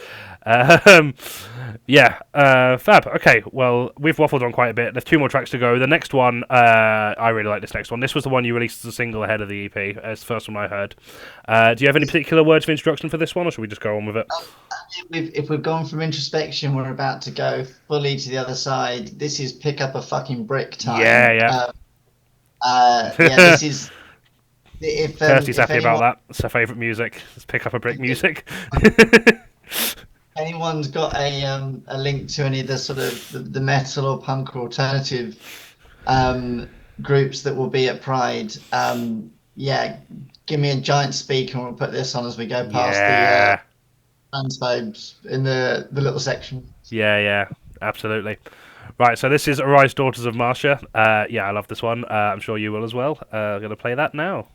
[SPEAKER 1] Fab. Okay, well, we've waffled on quite a bit. There's 2 more tracks to go. The next one, I really like this next one. This was the one you released as a single ahead of the EP. It's the first one I heard. Do you have any particular words of introduction for this one, or should we just go on with it?
[SPEAKER 3] If we've gone from introspection, we're about to go fully to the other side. This is pick up a fucking brick time. This is.
[SPEAKER 1] Kirsty's happy about that. It's her favourite music. It's pick up a brick music.
[SPEAKER 3] Anyone's got a link to any of the sort of the metal or punk or alternative groups that will be at Pride, give me a giant speaker and we'll put this on as we go past the transphobes in the little section.
[SPEAKER 1] Yeah, absolutely. Right, so this is Arise Daughters of Marsha. I love this one. I'm sure you will as well. I'm going to play that now.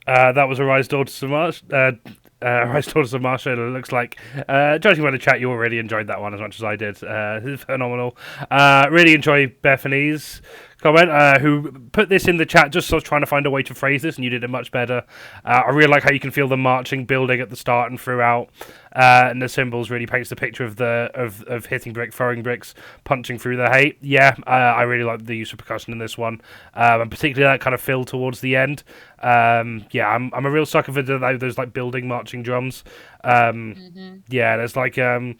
[SPEAKER 1] That was a Rise Daughters of Marsha. Rise Daughters of Marsha. It looks like, judging by the chat, you already enjoyed that one as much as I did. It's phenomenal. Really enjoy Bethany's comment, who put this in the chat just so I was trying to find a way to phrase this, and you did it much better. I really like how you can feel the marching building at the start and throughout, and the symbols really paints the picture of of hitting brick, throwing bricks, punching through the hate. Yeah, I really like the use of percussion in this one, and particularly that kind of fill towards the end. Yeah, I'm a real sucker for those like building marching drums. Yeah, there's like there's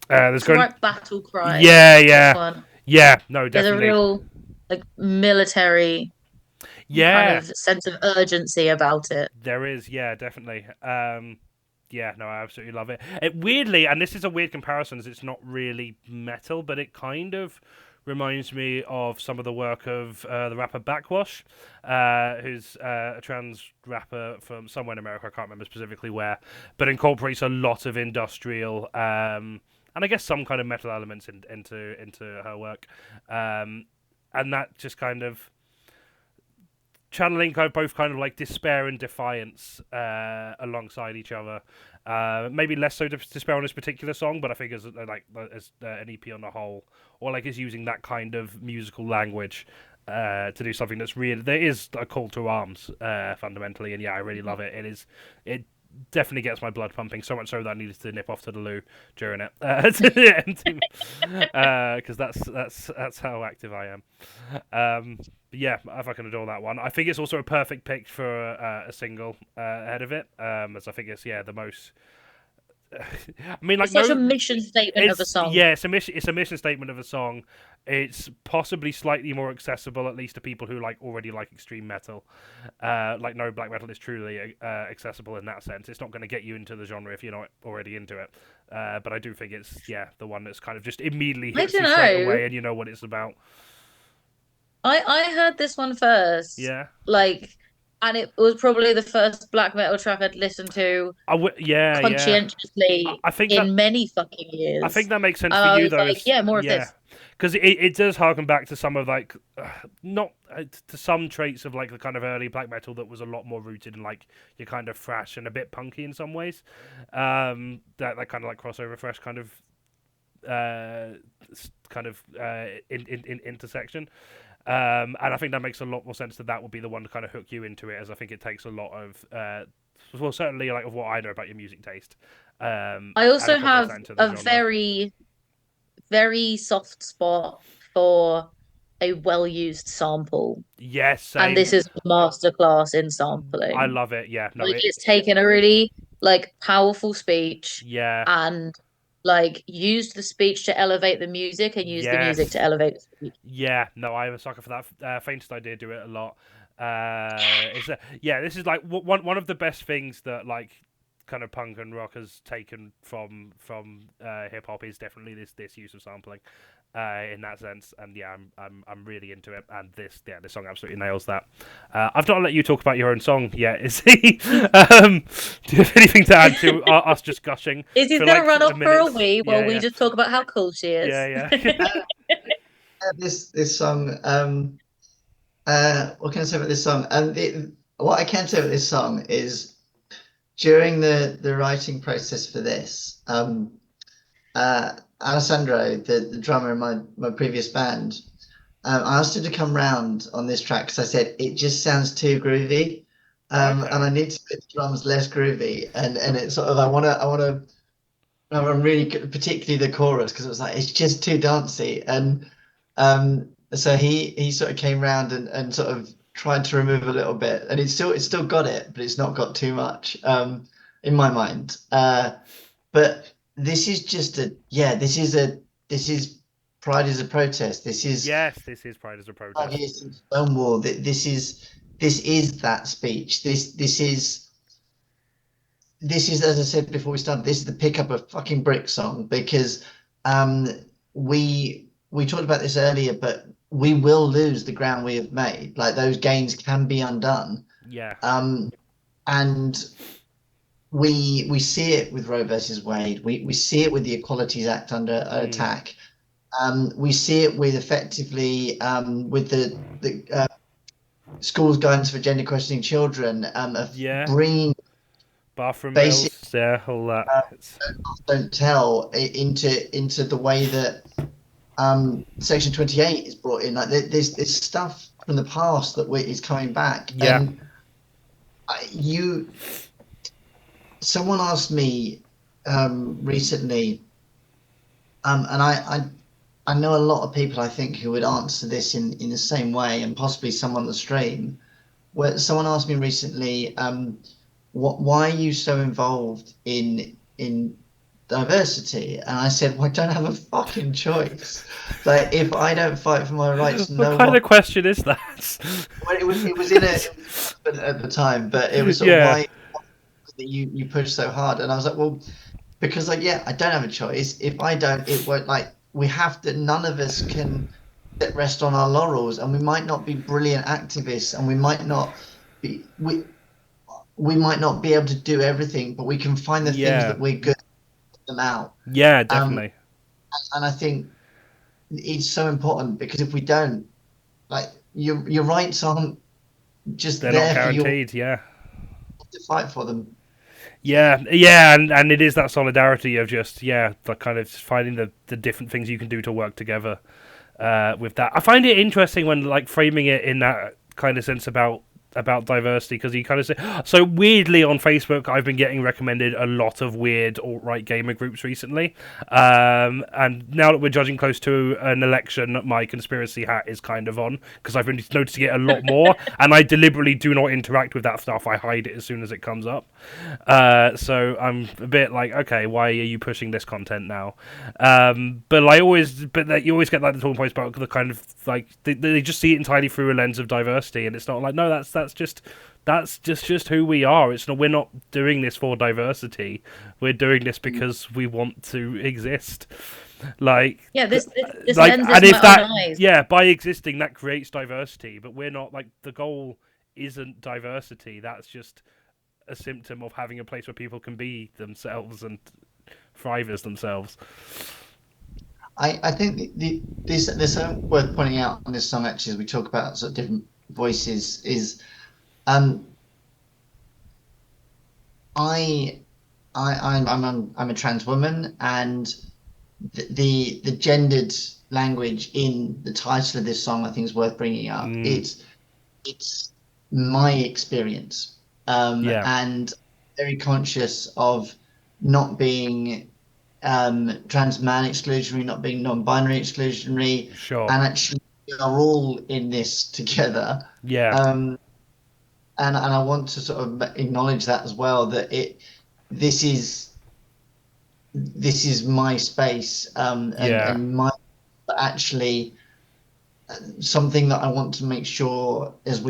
[SPEAKER 2] It's a
[SPEAKER 1] going.
[SPEAKER 2] right battle cry.
[SPEAKER 1] Yeah,
[SPEAKER 2] This
[SPEAKER 1] yeah,
[SPEAKER 2] one.
[SPEAKER 1] yeah. No,
[SPEAKER 2] There's a
[SPEAKER 1] definitely.
[SPEAKER 2] real like military kind
[SPEAKER 1] Yeah,
[SPEAKER 2] of sense of urgency about it.
[SPEAKER 1] there is. Yeah, definitely. Yeah, no, I absolutely love it. It weirdly, and this is a weird comparison, as it's not really metal, but it kind of reminds me of some of the work of the rapper Backwash, who's a trans rapper from somewhere in America. I can't remember specifically where, but incorporates a lot of industrial and I guess some kind of metal elements into her work, and that just kind of channeling kind of both kind of like despair and defiance alongside each other. Maybe less so despair on this particular song, but I think as an EP on the whole, or like is using that kind of musical language to do something that's real. There is a call to arms fundamentally, and yeah, I really love it. It definitely gets my blood pumping, so much so that I needed to nip off to the loo during it, because that's how active I am. But yeah, I fucking adore that one. I think it's also a perfect pick for a single ahead of it, as I think it's the most. I mean, like
[SPEAKER 2] It's such a mission statement of a song.
[SPEAKER 1] Yeah, it's a mission statement of a song. It's possibly slightly more accessible, at least to people who already like extreme metal. Like no black metal is truly accessible in that sense. It's not going to get you into the genre if you're not already into it. But I do think it's the one that's kind of just immediately hits you straight away, and you know what it's about.
[SPEAKER 2] I heard this one first.
[SPEAKER 1] Yeah.
[SPEAKER 2] And it was probably the first black metal track I'd listened to conscientiously
[SPEAKER 1] I think
[SPEAKER 2] in many fucking years.
[SPEAKER 1] I think that makes sense for you, though.
[SPEAKER 2] More of this.
[SPEAKER 1] Because it does harken back to some of not to some traits of the kind of early black metal that was a lot more rooted in your kind of thrash and a bit punky in some ways. That kind of crossover thrash kind of intersection. And I think that makes a lot more sense that would be the one to kind of hook you into it, as I think it takes a lot of well, certainly of what I know about your music taste.
[SPEAKER 2] I also have a very, very soft spot for a well-used sample.
[SPEAKER 1] Yes, same.
[SPEAKER 2] And this is a masterclass in sampling.
[SPEAKER 1] I love it. Yeah, no,
[SPEAKER 2] it's taken a really powerful speech, and used the speech to elevate the music, and used the music to elevate the speech.
[SPEAKER 1] Yeah, no, I'm a sucker for that. Faintest Idea do it a lot. This is one of the best things that kind of punk and rock has taken from hip hop is definitely this use of sampling in that sense, and I'm really into it, and this song absolutely nails that. I've not let you talk about your own song yet, Izzy. Do you have anything to add to us just gushing?
[SPEAKER 2] Izzy's gonna run off for a wee while we just talk about how cool she is.
[SPEAKER 3] This song. What can I say about this song? What I can say about this song is during the writing process for this, Alessandro, the drummer in my previous band, I asked him to come round on this track because I said it just sounds too groovy, and I need to make the drums less groovy, and it's sort of I'm really particularly the chorus, because it was it's just too dancey, and so he sort of came round and sort of tried to remove a little bit, and it's still got it, but it's not got too much in my mind. But this is just this is Pride is a Protest. This is
[SPEAKER 1] Pride is a Protest.
[SPEAKER 3] Stonewall. This is that speech. This is, as I said before we started, this is the Pick Up a Fucking Brick song, because we talked about this earlier, but we will lose the ground we have made. Those gains can be undone. And we see it with Roe versus Wade. We see it with the Equalities Act under attack. We see it with effectively with the schools guidance for gender questioning children, of
[SPEAKER 1] Yeah,
[SPEAKER 3] bringing
[SPEAKER 1] bathroom
[SPEAKER 3] basic
[SPEAKER 1] bills, yeah, all that. It's,
[SPEAKER 3] don't tell into the way that Section 28 is brought in. Like there's stuff from the past that is coming back,
[SPEAKER 1] yeah,
[SPEAKER 3] and you. Someone asked me recently, and I know a lot of people I think who would answer this in the same way, and possibly some on the stream. Where someone asked me recently, why are you so involved in diversity? And I said, well, I don't have a fucking choice. Like, if I don't fight for my rights,
[SPEAKER 1] what
[SPEAKER 3] no
[SPEAKER 1] kind
[SPEAKER 3] one.
[SPEAKER 1] of question is that?
[SPEAKER 3] Well, it was in at the time, but it was sort of
[SPEAKER 1] Yeah,
[SPEAKER 3] why that you push so hard, and I was like, well, because like yeah, I don't have a choice. If I don't, it won't. Like we have to. None of us can rest on our laurels, and we might not be brilliant activists, and we might not be we might not be able to do everything, but we can find the things
[SPEAKER 1] yeah,
[SPEAKER 3] that we're good at, put them out.
[SPEAKER 1] yeah,
[SPEAKER 3] Um,
[SPEAKER 1] definitely.
[SPEAKER 3] and I think it's so important because if we don't, like your rights aren't just
[SPEAKER 1] They're not
[SPEAKER 3] there for you
[SPEAKER 1] guaranteed. Yeah,
[SPEAKER 3] to fight for them.
[SPEAKER 1] yeah, yeah, and it is that solidarity of just like kind of finding the different things you can do to work together. With that, I find it interesting when like framing it in that kind of sense about diversity, because you kind of say so weirdly on Facebook I've been getting recommended a lot of weird alt-right gamer groups recently, and now that we're judging close to an election, my conspiracy hat is kind of on because I've been noticing it a lot more, and I deliberately do not interact with that stuff. I hide it as soon as it comes up, so I'm a bit like, okay, why are you pushing this content now? But you always get like the talking points about the kind of like they just see it entirely through a lens of diversity, and it's not like, no, that's just who we are. It's not, we're not doing this for diversity. We're doing this because we want to exist. Like
[SPEAKER 2] Yeah, this
[SPEAKER 1] like,
[SPEAKER 2] lens is
[SPEAKER 1] and
[SPEAKER 2] my
[SPEAKER 1] if
[SPEAKER 2] own
[SPEAKER 1] that,
[SPEAKER 2] eyes.
[SPEAKER 1] yeah, by existing that creates diversity, but we're not like, the goal isn't diversity. That's just a symptom of having a place where people can be themselves and thrive as themselves.
[SPEAKER 3] I think there's something worth pointing out on this song actually as we talk about sort of different voices is um I I'm a trans woman, and the gendered language in the title of this song I think is worth bringing up.
[SPEAKER 1] Mm,
[SPEAKER 3] It's my experience,
[SPEAKER 1] yeah,
[SPEAKER 3] and very conscious of not being trans man exclusionary, not being non-binary exclusionary,
[SPEAKER 1] sure.
[SPEAKER 3] and actually we are all in this together.
[SPEAKER 1] Yeah,
[SPEAKER 3] Um, and I want to sort of acknowledge that as well, that this is this is my space,
[SPEAKER 1] yeah.
[SPEAKER 3] and my actually something that I want to make sure as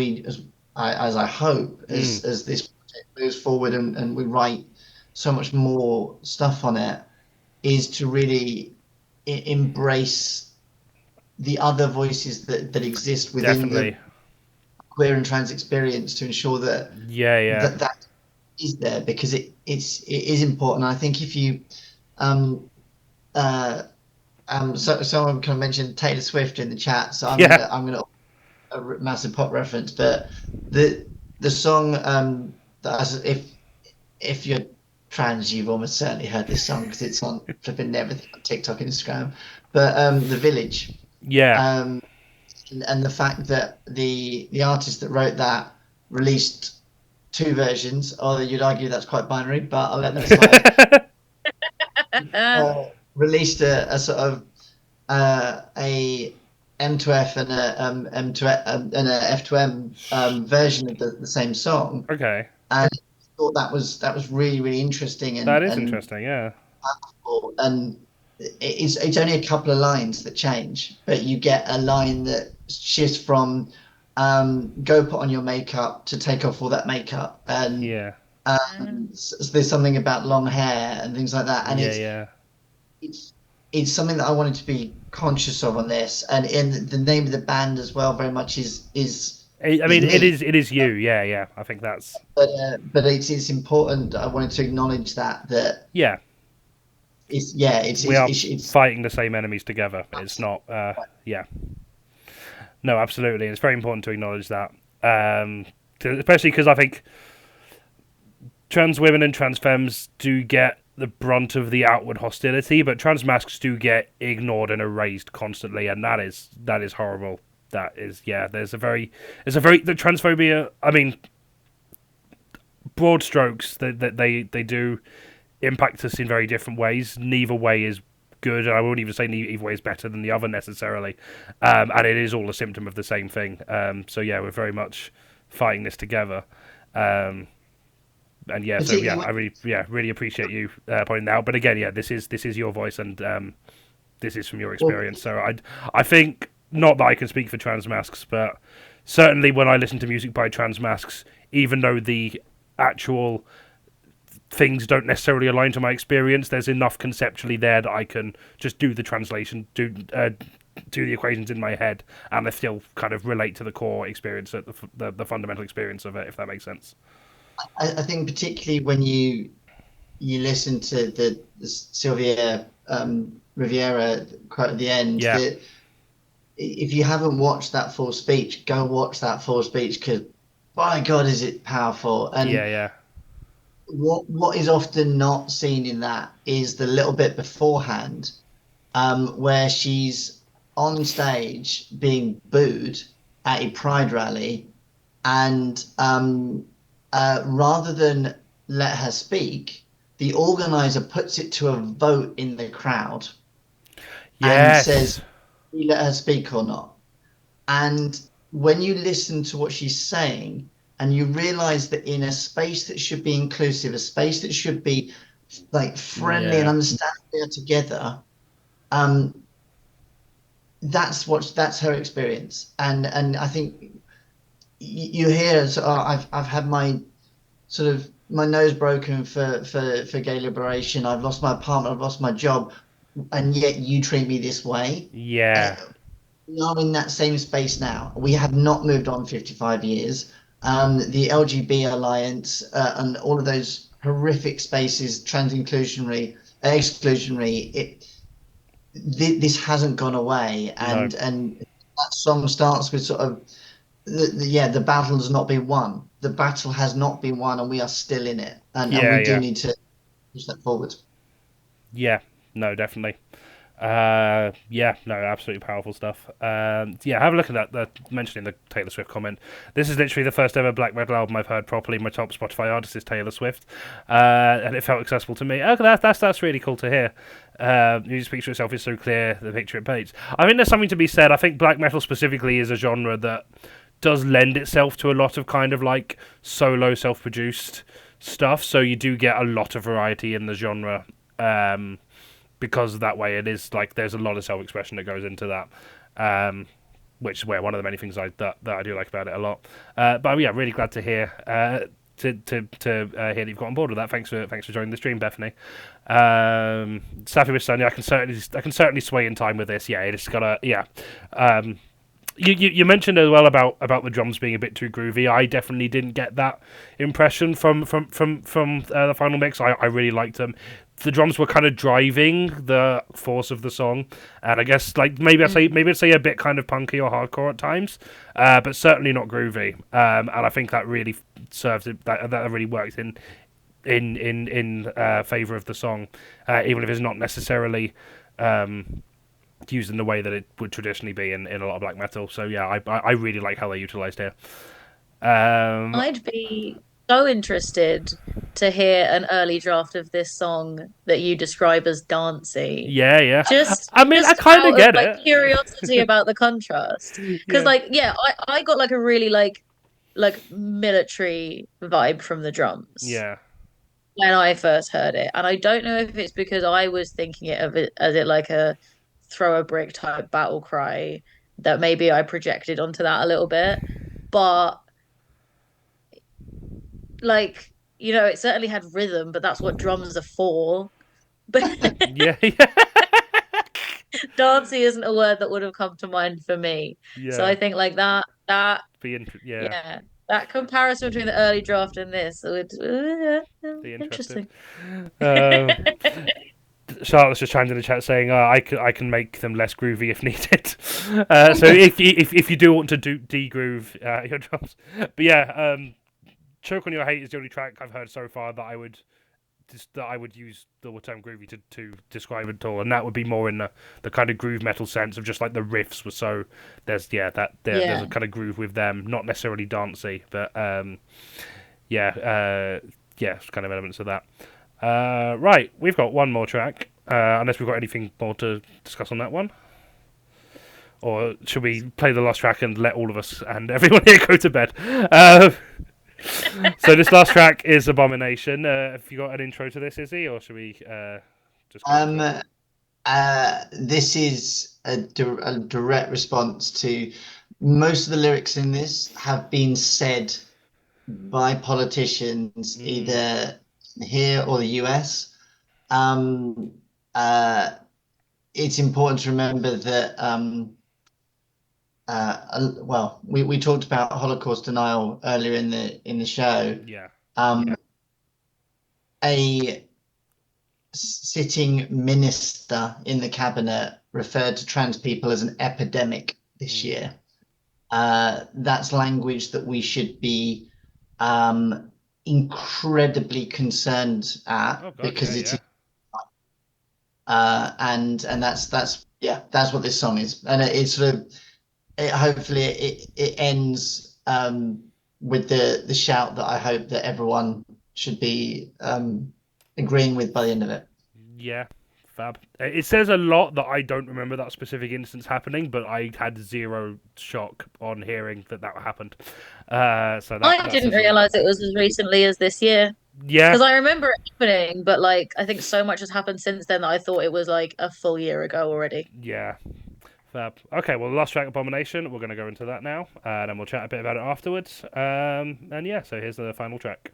[SPEAKER 3] I hope
[SPEAKER 1] Mm,
[SPEAKER 3] as this project moves forward, and we write so much more stuff on it, is to really embrace the other voices that exist within the
[SPEAKER 1] definitely.
[SPEAKER 3] queer and trans experience, to ensure that
[SPEAKER 1] Yeah, yeah.
[SPEAKER 3] that is there, because it is important. I think if you um uh so someone kind of mentioned Taylor Swift in the chat, so
[SPEAKER 1] Yeah,
[SPEAKER 3] I'm gonna a massive pop reference, but the song if you're trans, you've almost certainly heard this song because it's on flipping everything on TikTok, Instagram. But The Village,
[SPEAKER 1] yeah.
[SPEAKER 3] um, and the fact that the artist that wrote that released two versions, although you'd argue that's quite binary, but I'll let that slide. Released a sort of a M to F and a M to and a F to M version of the same song,
[SPEAKER 1] Okay,
[SPEAKER 3] and I thought that was really really interesting,
[SPEAKER 1] that is interesting. Yeah,
[SPEAKER 3] and it's only a couple of lines that change, but you get a line that shifts from go put on your makeup to take off all that makeup, and
[SPEAKER 1] yeah,
[SPEAKER 3] there's something about long hair and things like that, and
[SPEAKER 1] yeah, yeah.
[SPEAKER 3] it's it's something that I wanted to be conscious of on this, and in the name of the band as well very much
[SPEAKER 1] I
[SPEAKER 3] is
[SPEAKER 1] mean, it
[SPEAKER 3] me.
[SPEAKER 1] is. It is you. Yeah, yeah. I think that's.
[SPEAKER 3] But it's important. I wanted to acknowledge that
[SPEAKER 1] Yeah,
[SPEAKER 3] it's yeah
[SPEAKER 1] we are
[SPEAKER 3] it's
[SPEAKER 1] fighting the same enemies together. It's not. Yeah. No, absolutely. It's very important to acknowledge that. Especially because I think trans women and trans femmes do get the brunt of the outward hostility, but trans masks do get ignored and erased constantly, and that is horrible. That is, yeah. The transphobia. I mean, broad strokes that they do impact us in very different ways. Neither way is good, and I wouldn't even say either way is better than the other necessarily. And it is all a symptom of the same thing. So yeah, we're very much fighting this together. And yeah, so yeah, I really appreciate you pointing that out. But again, yeah, this is your voice, and this is from your experience. So I think, not that I can speak for trans masks, but certainly when I listen to music by trans masks, even though the actual things don't necessarily align to my experience, there's enough conceptually there that I can just do the translation, do the equations in my head, and I still kind of relate to the core experience, the fundamental experience of it, if that makes sense.
[SPEAKER 3] I think particularly when you listen to the Sylvia Riviera quote at the end, that if you haven't watched that full speech, go watch that full speech, because by God, is it powerful. And what is often not seen in that is the little bit beforehand, where she's on stage being booed at a pride rally, and rather than let her speak, the organizer puts it to a vote in the crowd and says, "Do you let her speak or not?" And when you listen to what she's saying, and you realize that in a space that should be inclusive, a space that should be like friendly and understanding together, that's her experience. And I think you hear, so I've had my sort of my nose broken for gay liberation. I've lost my apartment. I've lost my job, and yet you treat me this way.
[SPEAKER 1] Yeah.
[SPEAKER 3] We are in that same space now. We have not moved on 55 years. The LGB Alliance and all of those horrific spaces, trans-inclusionary, exclusionary, this hasn't gone away. And that song starts with sort of, the battle has not been won. The battle has not been won, and we are still in it. And we do need to push that forward.
[SPEAKER 1] Yeah, no, definitely. Absolutely powerful stuff. Have a look at that. Mentioning the Taylor Swift comment. This is literally the first ever black metal album I've heard properly. My top Spotify artist is Taylor Swift, and it felt accessible to me. Okay, that's really cool to hear. Music speaks for itself. Is so clear. The picture it paints. I think there's something to be said. I think black metal specifically is a genre that does lend itself to a lot of kind of like solo, self-produced stuff. So you do get a lot of variety in the genre. Because that way it is like there's a lot of self-expression that goes into that, which is one of the many things that I do like about it a lot. But yeah, really glad to hear hear that you've got on board with that. Thanks for joining the stream, Bethany. Safi with Sonia, I can certainly sway in time with this. Yeah, it's got You mentioned as well about the drums being a bit too groovy. I definitely didn't get that impression from the final mix. I really liked them. The drums were kind of driving the force of the song, and I guess like maybe I'd say a bit kind of punky or hardcore at times, but certainly not groovy. And I think that really serves it. That really works in favor of the song, even if it's not necessarily used in the way that it would traditionally be in a lot of black metal. So yeah, I really like how they utilised here.
[SPEAKER 2] I'd be so interested to hear an early draft of this song that you describe as dancey.
[SPEAKER 1] Yeah.
[SPEAKER 2] I
[SPEAKER 1] kind of get it.
[SPEAKER 2] Curiosity about the contrast, because I got like a really like military vibe from the drums.
[SPEAKER 1] Yeah.
[SPEAKER 2] When I first heard it, and I don't know if it's because I was thinking of it as like a throw a brick type battle cry, that maybe I projected onto that a little bit, but like, it certainly had rhythm, but that's what drums are for. But
[SPEAKER 1] yeah.
[SPEAKER 2] dancey isn't a word that would have come to mind for me. So I think like that that comparison between the early draft and this would
[SPEAKER 1] be
[SPEAKER 2] interesting.
[SPEAKER 1] Charlotte's just chimed in the chat saying, I can make them less groovy if needed. So if you do want to de-groove your drums. But yeah, Choke on Your Hate is the only track I've heard so far that I would use the term groovy to describe it all, and that would be more in the kind of groove metal sense of just like the riffs were so there's a kind of groove with them, not necessarily dancey, but it's kind of elements of that. Right, we've got one more track, unless we've got anything more to discuss on that one. Or should we play the last track and let all of us and everyone here go to bed? So this last track is Abomination. Have you got an intro to this, Izzy, or should we just
[SPEAKER 3] this is a direct response to most of the lyrics in this have been said by politicians either here or the US. It's important to remember that we talked about Holocaust denial earlier in the show. A sitting minister in the cabinet referred to trans people as an epidemic this year. That's language that we should be incredibly concerned at, because it's and that's what this song is, and it's sort of hopefully it ends with the shout that I hope that everyone should be agreeing with by the end of it.
[SPEAKER 1] Yeah, fab. It says a lot that I don't remember that specific instance happening, but I had zero shock on hearing that happened. So
[SPEAKER 2] I didn't realise it was as recently as this year.
[SPEAKER 1] Yeah,
[SPEAKER 2] because I remember it happening, but like I think so much has happened since then that I thought it was like a full year ago already.
[SPEAKER 1] Yeah. Fab. Okay, well, the last track, Abomination, we're going to go into that now, and then we'll chat a bit about it afterwards. And yeah, so here's the final track.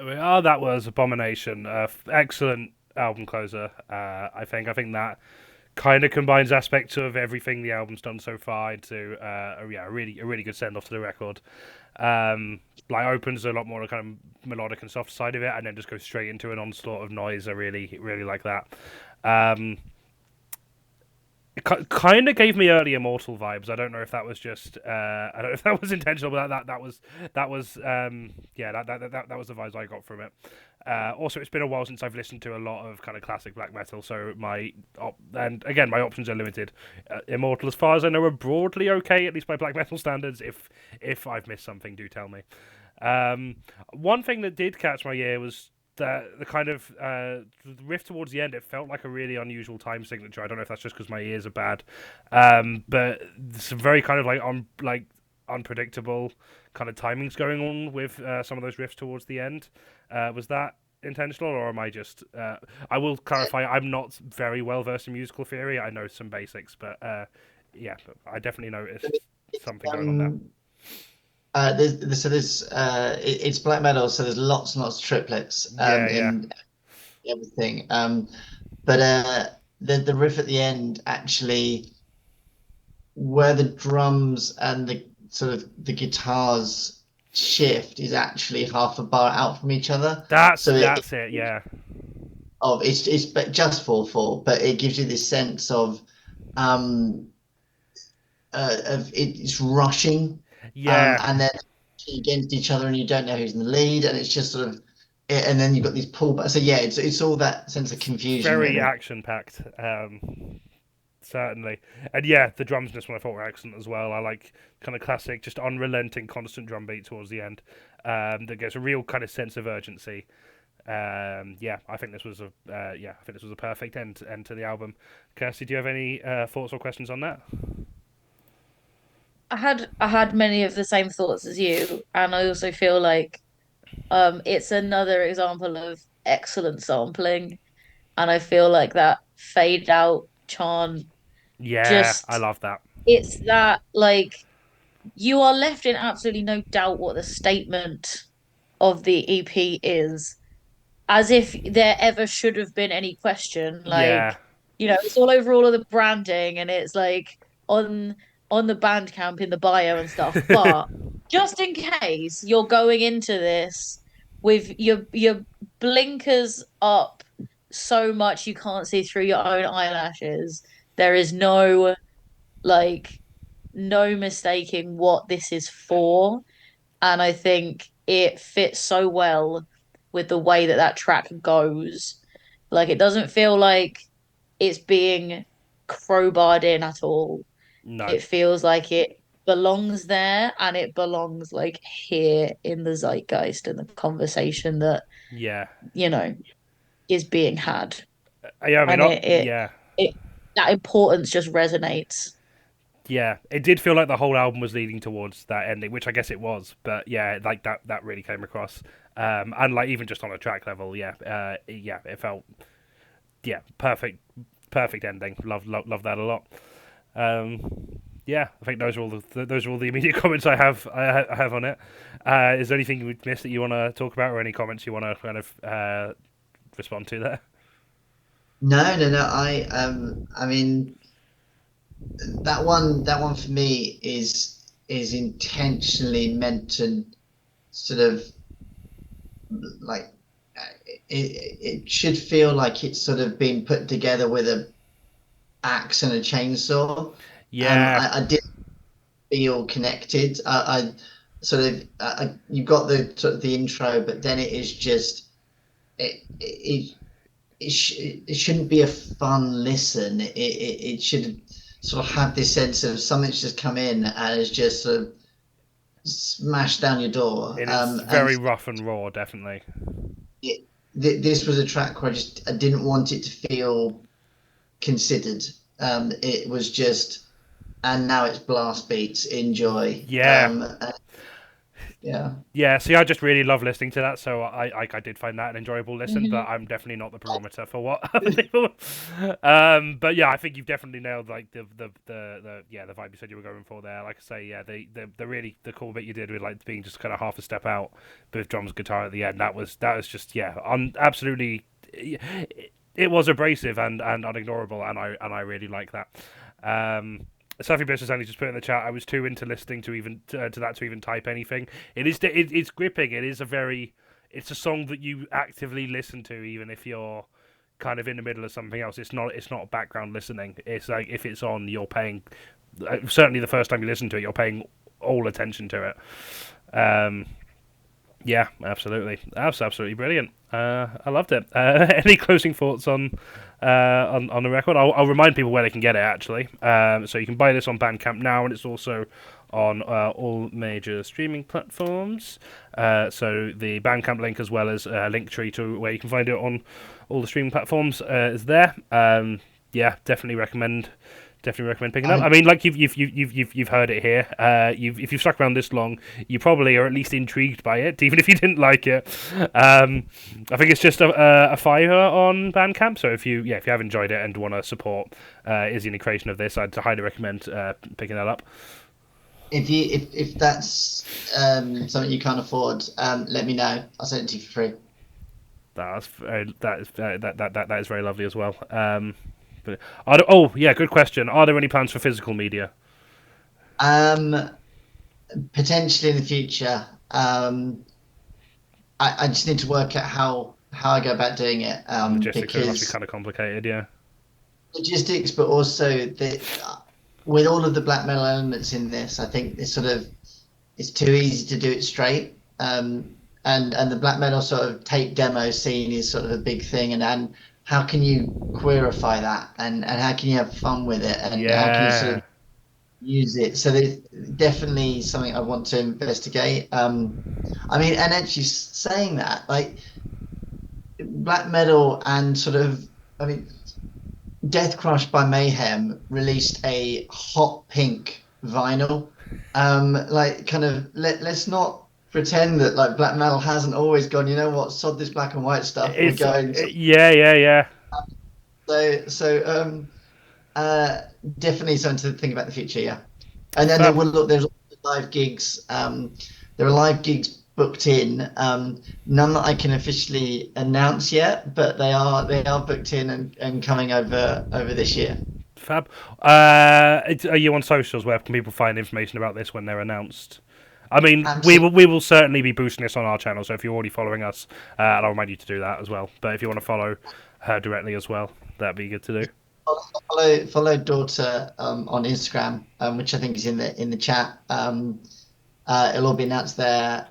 [SPEAKER 1] Oh, that was Abomination. Excellent album closer. I think that kind of combines aspects of everything the album's done so far into a really good send off to the record. Like opens a lot more kind of melodic and soft side of it, and then just goes straight into an onslaught of noise. I really like that. Um, it kind of gave me early Immortal vibes. I don't know if that was just I don't know if that was intentional, but that was that was the vibes I got from it. Also, it's been a while since I've listened to a lot of kind of classic black metal, so and again my options are limited. Immortal, as far as I know, are broadly okay, at least by black metal standards. If I've missed something, do tell me. One thing that did catch my ear was the kind of riff towards the end. It felt like a really unusual time signature. I don't know if that's just because my ears are bad, but some very kind of like unpredictable kind of timings going on with some of those riffs towards the end. Was that intentional, or am I just? I will clarify. I'm not very well versed in musical theory. I know some basics, but yeah, I definitely noticed something going on there.
[SPEAKER 3] It's black metal, so there's lots and lots of triplets
[SPEAKER 1] Yeah.
[SPEAKER 3] in everything. But the riff at the end actually, where the drums and the sort of the guitars shift, is actually half a bar out from each other.
[SPEAKER 1] That's
[SPEAKER 3] So
[SPEAKER 1] it. Yeah.
[SPEAKER 3] it's just 4/4, but it gives you this sense um of it's rushing,
[SPEAKER 1] Yeah.
[SPEAKER 3] and then against each other, and you don't know who's in the lead, and it's just sort of, and then you've got these pullbacks. So yeah, it's all that sense of confusion,
[SPEAKER 1] Very
[SPEAKER 3] really.
[SPEAKER 1] action packed. Certainly. And yeah, the drums in this one I thought were excellent as well. I like kind of classic, just unrelenting, constant drum beat towards the end. That gives a real kind of sense of urgency. Yeah, I think this was a perfect end to the album. Kirsty, do you have any thoughts or questions on that?
[SPEAKER 2] I had many of the same thoughts as you, and I also feel like it's another example of excellent sampling, and I feel like that fade out chant
[SPEAKER 1] Yeah, I
[SPEAKER 2] just
[SPEAKER 1] love that.
[SPEAKER 2] it's that like you are left in absolutely no doubt what the statement of the EP is, as if there ever should have been any question. Like,
[SPEAKER 1] Yeah,
[SPEAKER 2] it's all over all of the branding and it's like on on the Bandcamp in the bio and stuff. But just in case you're going into this with your blinkers up so much you can't see through your own eyelashes, there is like no mistaking what this is for. And I think it fits so well with the way that that track goes. Like it doesn't feel like it's being crowbarred in at all.
[SPEAKER 1] no,
[SPEAKER 2] It feels like it belongs there and it belongs like here in the zeitgeist and the conversation that,
[SPEAKER 1] yeah,
[SPEAKER 2] you know, is being had.
[SPEAKER 1] yeah. I mean,
[SPEAKER 2] And
[SPEAKER 1] yeah,
[SPEAKER 2] it that importance just resonates.
[SPEAKER 1] yeah. It did feel like the whole album was leading towards that ending, which I guess it was. But yeah, like that really came across. And like even just on a track level, yeah, it felt perfect ending. Love that a lot. Yeah, I think those are all the immediate comments I have on it. Is there anything we missed that you want to talk about, or any comments you want to kind of respond to there?
[SPEAKER 3] No. I mean, that one for me is intentionally meant to sort of like, it should feel like it's sort of been put together with a axe and a chainsaw.
[SPEAKER 1] Yeah,
[SPEAKER 3] I did feel connected. I sort of, you got the sort of the intro, but then it is just, it shouldn't be a fun listen. It should sort of have this sense of something's just come in and has just sort of smashed down your door.
[SPEAKER 1] it is
[SPEAKER 3] And
[SPEAKER 1] very rough and raw, definitely.
[SPEAKER 3] this was a track where I didn't want it to feel considered. It was just, and now it's blast beats. Enjoy.
[SPEAKER 1] Yeah,
[SPEAKER 3] Yeah.
[SPEAKER 1] Yeah, see, I just really love listening to that, so I did find that an enjoyable listen,
[SPEAKER 2] Mhm.
[SPEAKER 1] but I'm definitely not the barometer for what other people. But yeah, I think you've definitely nailed like the vibe you said you were going for there. Like I say, yeah, the really the cool bit you did with like being just kind of half a step out with drums guitar at the end. That was just absolutely. It was abrasive and unignorable, and I really like that. Sophie Biss has only just put in the chat. I was too into listening to even to that to even type anything. It's gripping. It's a song that you actively listen to, even if you're kind of in the middle of something else. It's not background listening. It's like if it's on, you're paying. Certainly, the first time you listen to it, you're paying all attention to it. Yeah, absolutely. That's absolutely brilliant. I loved it. Any closing thoughts on the record? I'll remind people where they can get it actually. So you can buy this on Bandcamp now, and it's also on all major streaming platforms. So the Bandcamp link, as well as a link tree to where you can find it on all the streaming platforms, is there. Yeah, definitely recommend. Definitely recommend picking up. I mean, like you've heard it here. If you've stuck around this long, you probably are at least intrigued by it, even if you didn't like it. I think it's just a fiver on Bandcamp. So if you have enjoyed it and want to support Izzy and the creation of this, I'd highly recommend picking that up.
[SPEAKER 3] If that's something you can't afford, let me know. I'll send it to you for free.
[SPEAKER 1] That is very lovely as well. But good question. Are there any plans for physical media?
[SPEAKER 3] Potentially in the future. I just need to work out how I go about doing it.
[SPEAKER 1] Logistics must be
[SPEAKER 3] Because
[SPEAKER 1] kind of complicated, yeah.
[SPEAKER 3] logistics, but also with all of the black metal elements in this, I think it's too easy to do it straight. And the black metal sort of tape demo scene is sort of a big thing, and how can you queerify that, and how can you have fun with it, and how can you sort of use it? So there's definitely something I want to investigate. I mean, and actually saying that, like black metal and I mean, Death Crush by Mayhem released a hot pink vinyl. Like kind of let's not pretend that like black metal hasn't always gone, you know what, sod this black and white stuff. We're going
[SPEAKER 1] yeah.
[SPEAKER 3] So definitely something to think about in the future, yeah. And then there's live gigs. There are live gigs booked in. None that I can officially announce yet, but they are booked in and coming over this year.
[SPEAKER 1] Fab. Are you on socials? Where can people find information about this when they're announced? I mean,
[SPEAKER 3] Absolutely.
[SPEAKER 1] we will certainly be boosting this on our channel. So if you're already following us, and I'll remind you to do that as well. But if you want to follow her directly as well, that'd be good to do.
[SPEAKER 3] Follow Daughter on Instagram, which I think is in the chat. It'll all be announced there.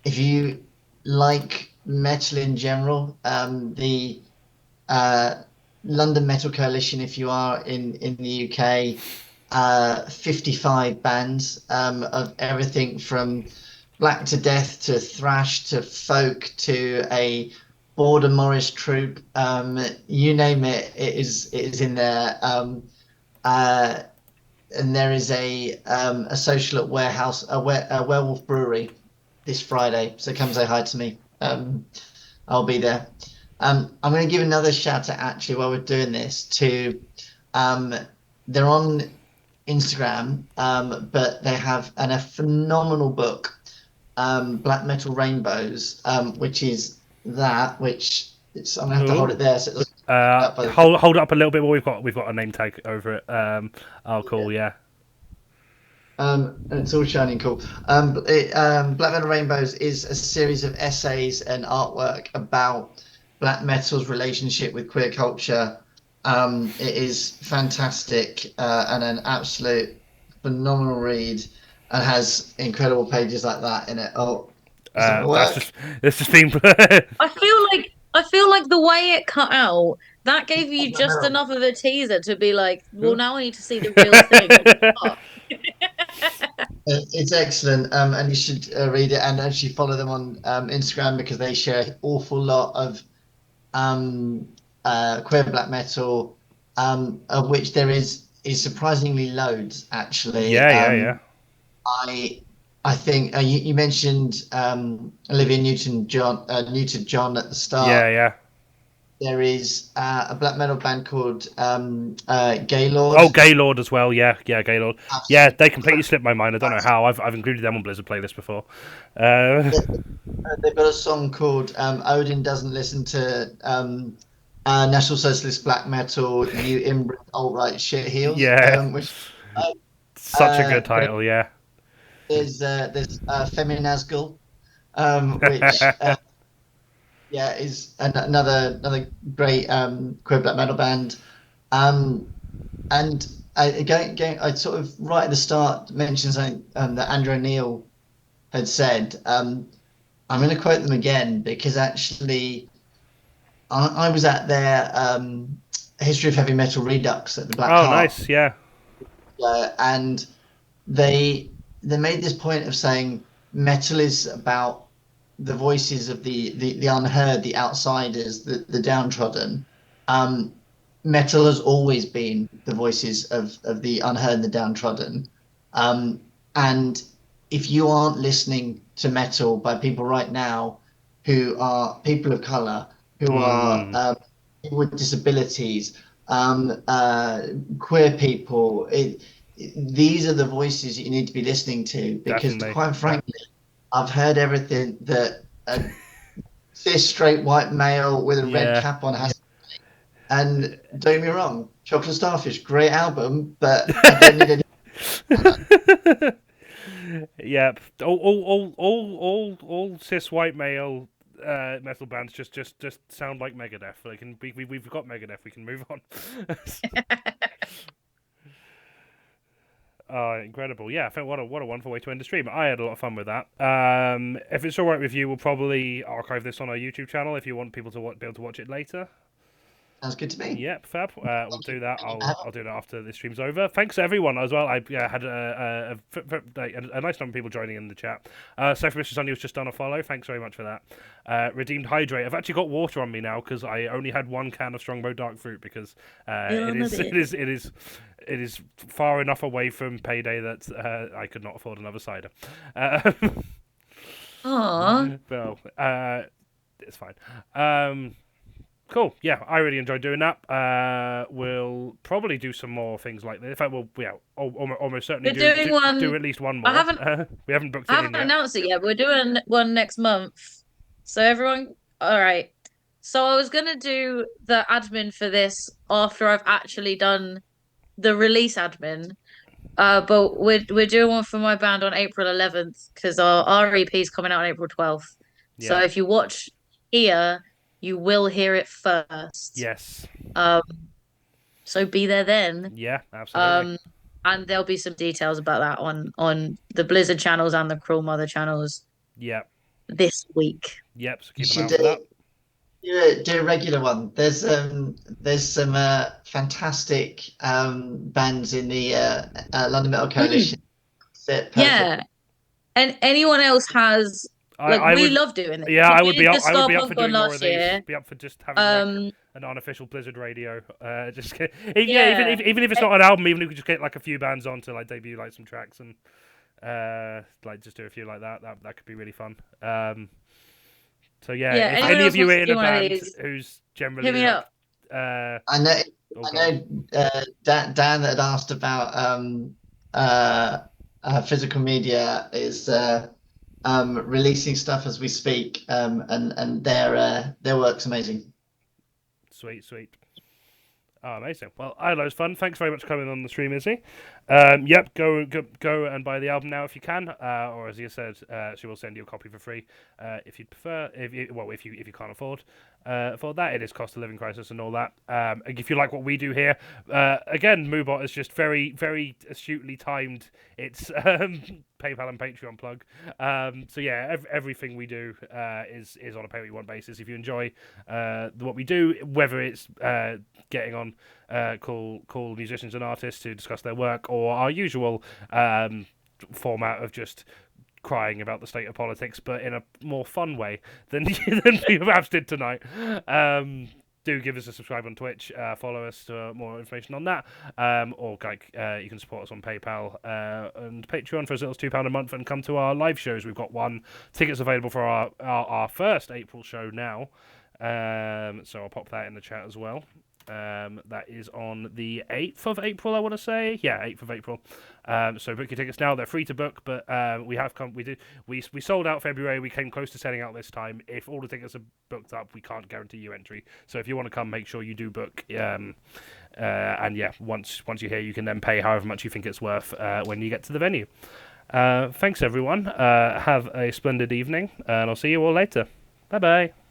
[SPEAKER 3] If you like metal in general, the London Metal Coalition, if you are in the UK, 55 bands of everything from black to death to thrash to folk to a border Morris troupe, you name it, it is in there. And there is a social at a Werewolf Brewery this Friday, so come say hi to me. I'll be there. I'm going to give another shout out actually while we're doing this to they're on Instagram, but they have a phenomenal book, Black Metal Rainbows, which is which I'm gonna have to hold it there. So
[SPEAKER 1] hold it up a little bit more. We've got a name tag over it. Cool, yeah.
[SPEAKER 3] And it's all shiny and cool. Black Metal Rainbows is a series of essays and artwork about black metal's relationship with queer culture. It is fantastic and an absolute phenomenal read, and has incredible pages like that in it.
[SPEAKER 1] This just been.
[SPEAKER 2] I feel like the way it cut out, that gave you just enough of a teaser to be like, well, now I need to see the real thing.
[SPEAKER 3] It's excellent, and you should read it and actually follow them on Instagram, because they share an awful lot of queer black metal, of which there is surprisingly loads actually.
[SPEAKER 1] Yeah.
[SPEAKER 3] I think you mentioned Olivia Newton-John at the
[SPEAKER 1] Yeah,
[SPEAKER 3] start.
[SPEAKER 1] yeah.
[SPEAKER 3] There is a black metal band called Gaylord.
[SPEAKER 1] Oh, Gaylord as well. Yeah, yeah, Gaylord. Yeah,
[SPEAKER 3] Absolutely
[SPEAKER 1] they completely slipped my mind. I don't know how. I've included them on Blizzard playlist before. Uh,
[SPEAKER 3] They've got a song called Odin Doesn't Listen to National Socialist Black Metal, You Inbred Alt-Right Shit Heels,
[SPEAKER 1] yeah,
[SPEAKER 3] which
[SPEAKER 1] such a good
[SPEAKER 3] there,
[SPEAKER 1] title. Yeah.
[SPEAKER 3] there's Feminazgul, which yeah is another great queer black metal band. Um, and I sort of right at the start mentioned something that Andrew O'Neill had said. I'm going to quote them again because actually I was at their History of Heavy Metal Redux at the Black
[SPEAKER 1] Oh,
[SPEAKER 3] Heart,
[SPEAKER 1] nice. Yeah.
[SPEAKER 3] and they made this point of saying metal is about the voices of the unheard, the outsiders, the downtrodden. Um, Metal has always been the voices of the unheard and the downtrodden. Um, and if you aren't listening to metal by people right now who are people of color, who are
[SPEAKER 1] Mm,
[SPEAKER 3] people with disabilities, queer people, these are the voices that you need to be listening to because,
[SPEAKER 1] definitely.
[SPEAKER 3] quite frankly, I've heard everything that a cis straight white male with a red
[SPEAKER 1] Yeah.
[SPEAKER 3] cap on has. And don't get me wrong, Chocolate Starfish, great album, but I don't need any.
[SPEAKER 1] Yep. All cis white male metal bands just sound like Megadeth. We've got Megadeth. We can move on. Oh, incredible! Yeah, I think what a wonderful way to end the stream. I had a lot of fun with that. If it's all right with you, we'll probably archive this on our YouTube channel if you want people to be able to watch it later.
[SPEAKER 3] Sounds good to me.
[SPEAKER 1] Yep, fab. We'll
[SPEAKER 3] Thank you.
[SPEAKER 1] do that.
[SPEAKER 3] Thank you for having
[SPEAKER 1] I'll do that after the stream's over. Thanks to everyone as well. I had a nice number of people joining in the chat. Sophie Mr. Sunny was just done a follow. Thanks very much for that. Redeemed Hydrate. I've actually got water on me now because I only had one can of Strongbow Dark Fruit because it is far enough away from payday that I could not afford another cider.
[SPEAKER 2] Aw.
[SPEAKER 1] Well, it's fine. Cool. Yeah, I really enjoyed doing that. We'll probably do some more things like this. In fact, almost certainly
[SPEAKER 2] We're doing one.
[SPEAKER 1] do at least one
[SPEAKER 2] I
[SPEAKER 1] more.
[SPEAKER 2] haven't
[SPEAKER 1] We haven't booked
[SPEAKER 2] I
[SPEAKER 1] it in
[SPEAKER 2] haven't
[SPEAKER 1] yet.
[SPEAKER 2] announced it yet. We're doing one next month. So everyone, all right. So I was gonna do the admin for this after I've actually done the release admin. But we're doing one for my band on April 11th because our EP is coming out on April 12th. So
[SPEAKER 1] Yeah.
[SPEAKER 2] if you watch here, you will hear it first.
[SPEAKER 1] Yes.
[SPEAKER 2] Um, so be there then.
[SPEAKER 1] Yeah. Absolutely.
[SPEAKER 2] Um, and there'll be some details about that on the Blizzard channels and the Cruel Mother channels
[SPEAKER 1] Yep.
[SPEAKER 2] this week.
[SPEAKER 1] Yep. So
[SPEAKER 3] You
[SPEAKER 1] keep an eye
[SPEAKER 3] should
[SPEAKER 1] out for that.
[SPEAKER 3] do a regular one. There's some fantastic bands in the London Metal
[SPEAKER 2] Mm,
[SPEAKER 3] Coalition. Fit perfect.
[SPEAKER 2] yeah. And anyone else has like
[SPEAKER 1] I
[SPEAKER 2] we
[SPEAKER 1] would.
[SPEAKER 2] love doing this.
[SPEAKER 1] Yeah,
[SPEAKER 2] We
[SPEAKER 1] I would be
[SPEAKER 2] did the
[SPEAKER 1] up. I would
[SPEAKER 2] Star
[SPEAKER 1] be up for
[SPEAKER 2] Punk one
[SPEAKER 1] doing more of
[SPEAKER 2] last
[SPEAKER 1] these.
[SPEAKER 2] year.
[SPEAKER 1] Be up for just having like
[SPEAKER 2] Um,
[SPEAKER 1] an unofficial Blizzard radio. Yeah,
[SPEAKER 2] yeah.
[SPEAKER 1] even if it's not an album, even if we just get like a few bands on to like debut like some tracks and like just do a few like that. That could be really fun. So yeah,
[SPEAKER 2] Yeah,
[SPEAKER 1] if
[SPEAKER 2] anyone
[SPEAKER 1] any of
[SPEAKER 2] else
[SPEAKER 1] you
[SPEAKER 2] wants
[SPEAKER 1] are
[SPEAKER 2] to
[SPEAKER 1] in
[SPEAKER 2] do
[SPEAKER 1] a
[SPEAKER 2] one of
[SPEAKER 1] band
[SPEAKER 2] these,
[SPEAKER 1] who's
[SPEAKER 2] hit
[SPEAKER 1] generally
[SPEAKER 2] me
[SPEAKER 1] like,
[SPEAKER 2] up.
[SPEAKER 3] I know
[SPEAKER 1] oh
[SPEAKER 3] I
[SPEAKER 1] god,
[SPEAKER 3] know Dan that had asked about physical media is releasing stuff as we speak, and their work's amazing.
[SPEAKER 1] sweet, sweet. Oh, amazing. Well, I had loads of fun. Thanks very much for coming on the stream, Izzy. Yep, go and buy the album now if you can, or as you said, she will send you a copy for free if you prefer. If you can't afford that, it is cost of living crisis and all that. If you like what we do here, again, Moobot is just very very astutely timed its PayPal and Patreon plug. So yeah, everything we do is on a pay what you want basis. If you enjoy what we do, whether it's getting on cool musicians and artists to discuss their work, or our usual format of just crying about the state of politics, but in a more fun way than than we perhaps did tonight. do give us a subscribe on Twitch, follow us for more information on that, or like you can support us on PayPal and Patreon for as little as £2 a month, and come to our live shows. We've got tickets available for our first April show now, so I'll pop that in the chat as well. That is on the 8th of April, I want to say. Yeah, 8th of April. So book your tickets now. They're free to book, but we sold out February. We came close to selling out this time. If all the tickets are booked up, we can't guarantee you entry. So if you want to come, make sure you do book. And yeah, once you're here, you can then pay however much you think it's worth when you get to the venue. Thanks everyone. Have a splendid evening, and I'll see you all later. Bye bye.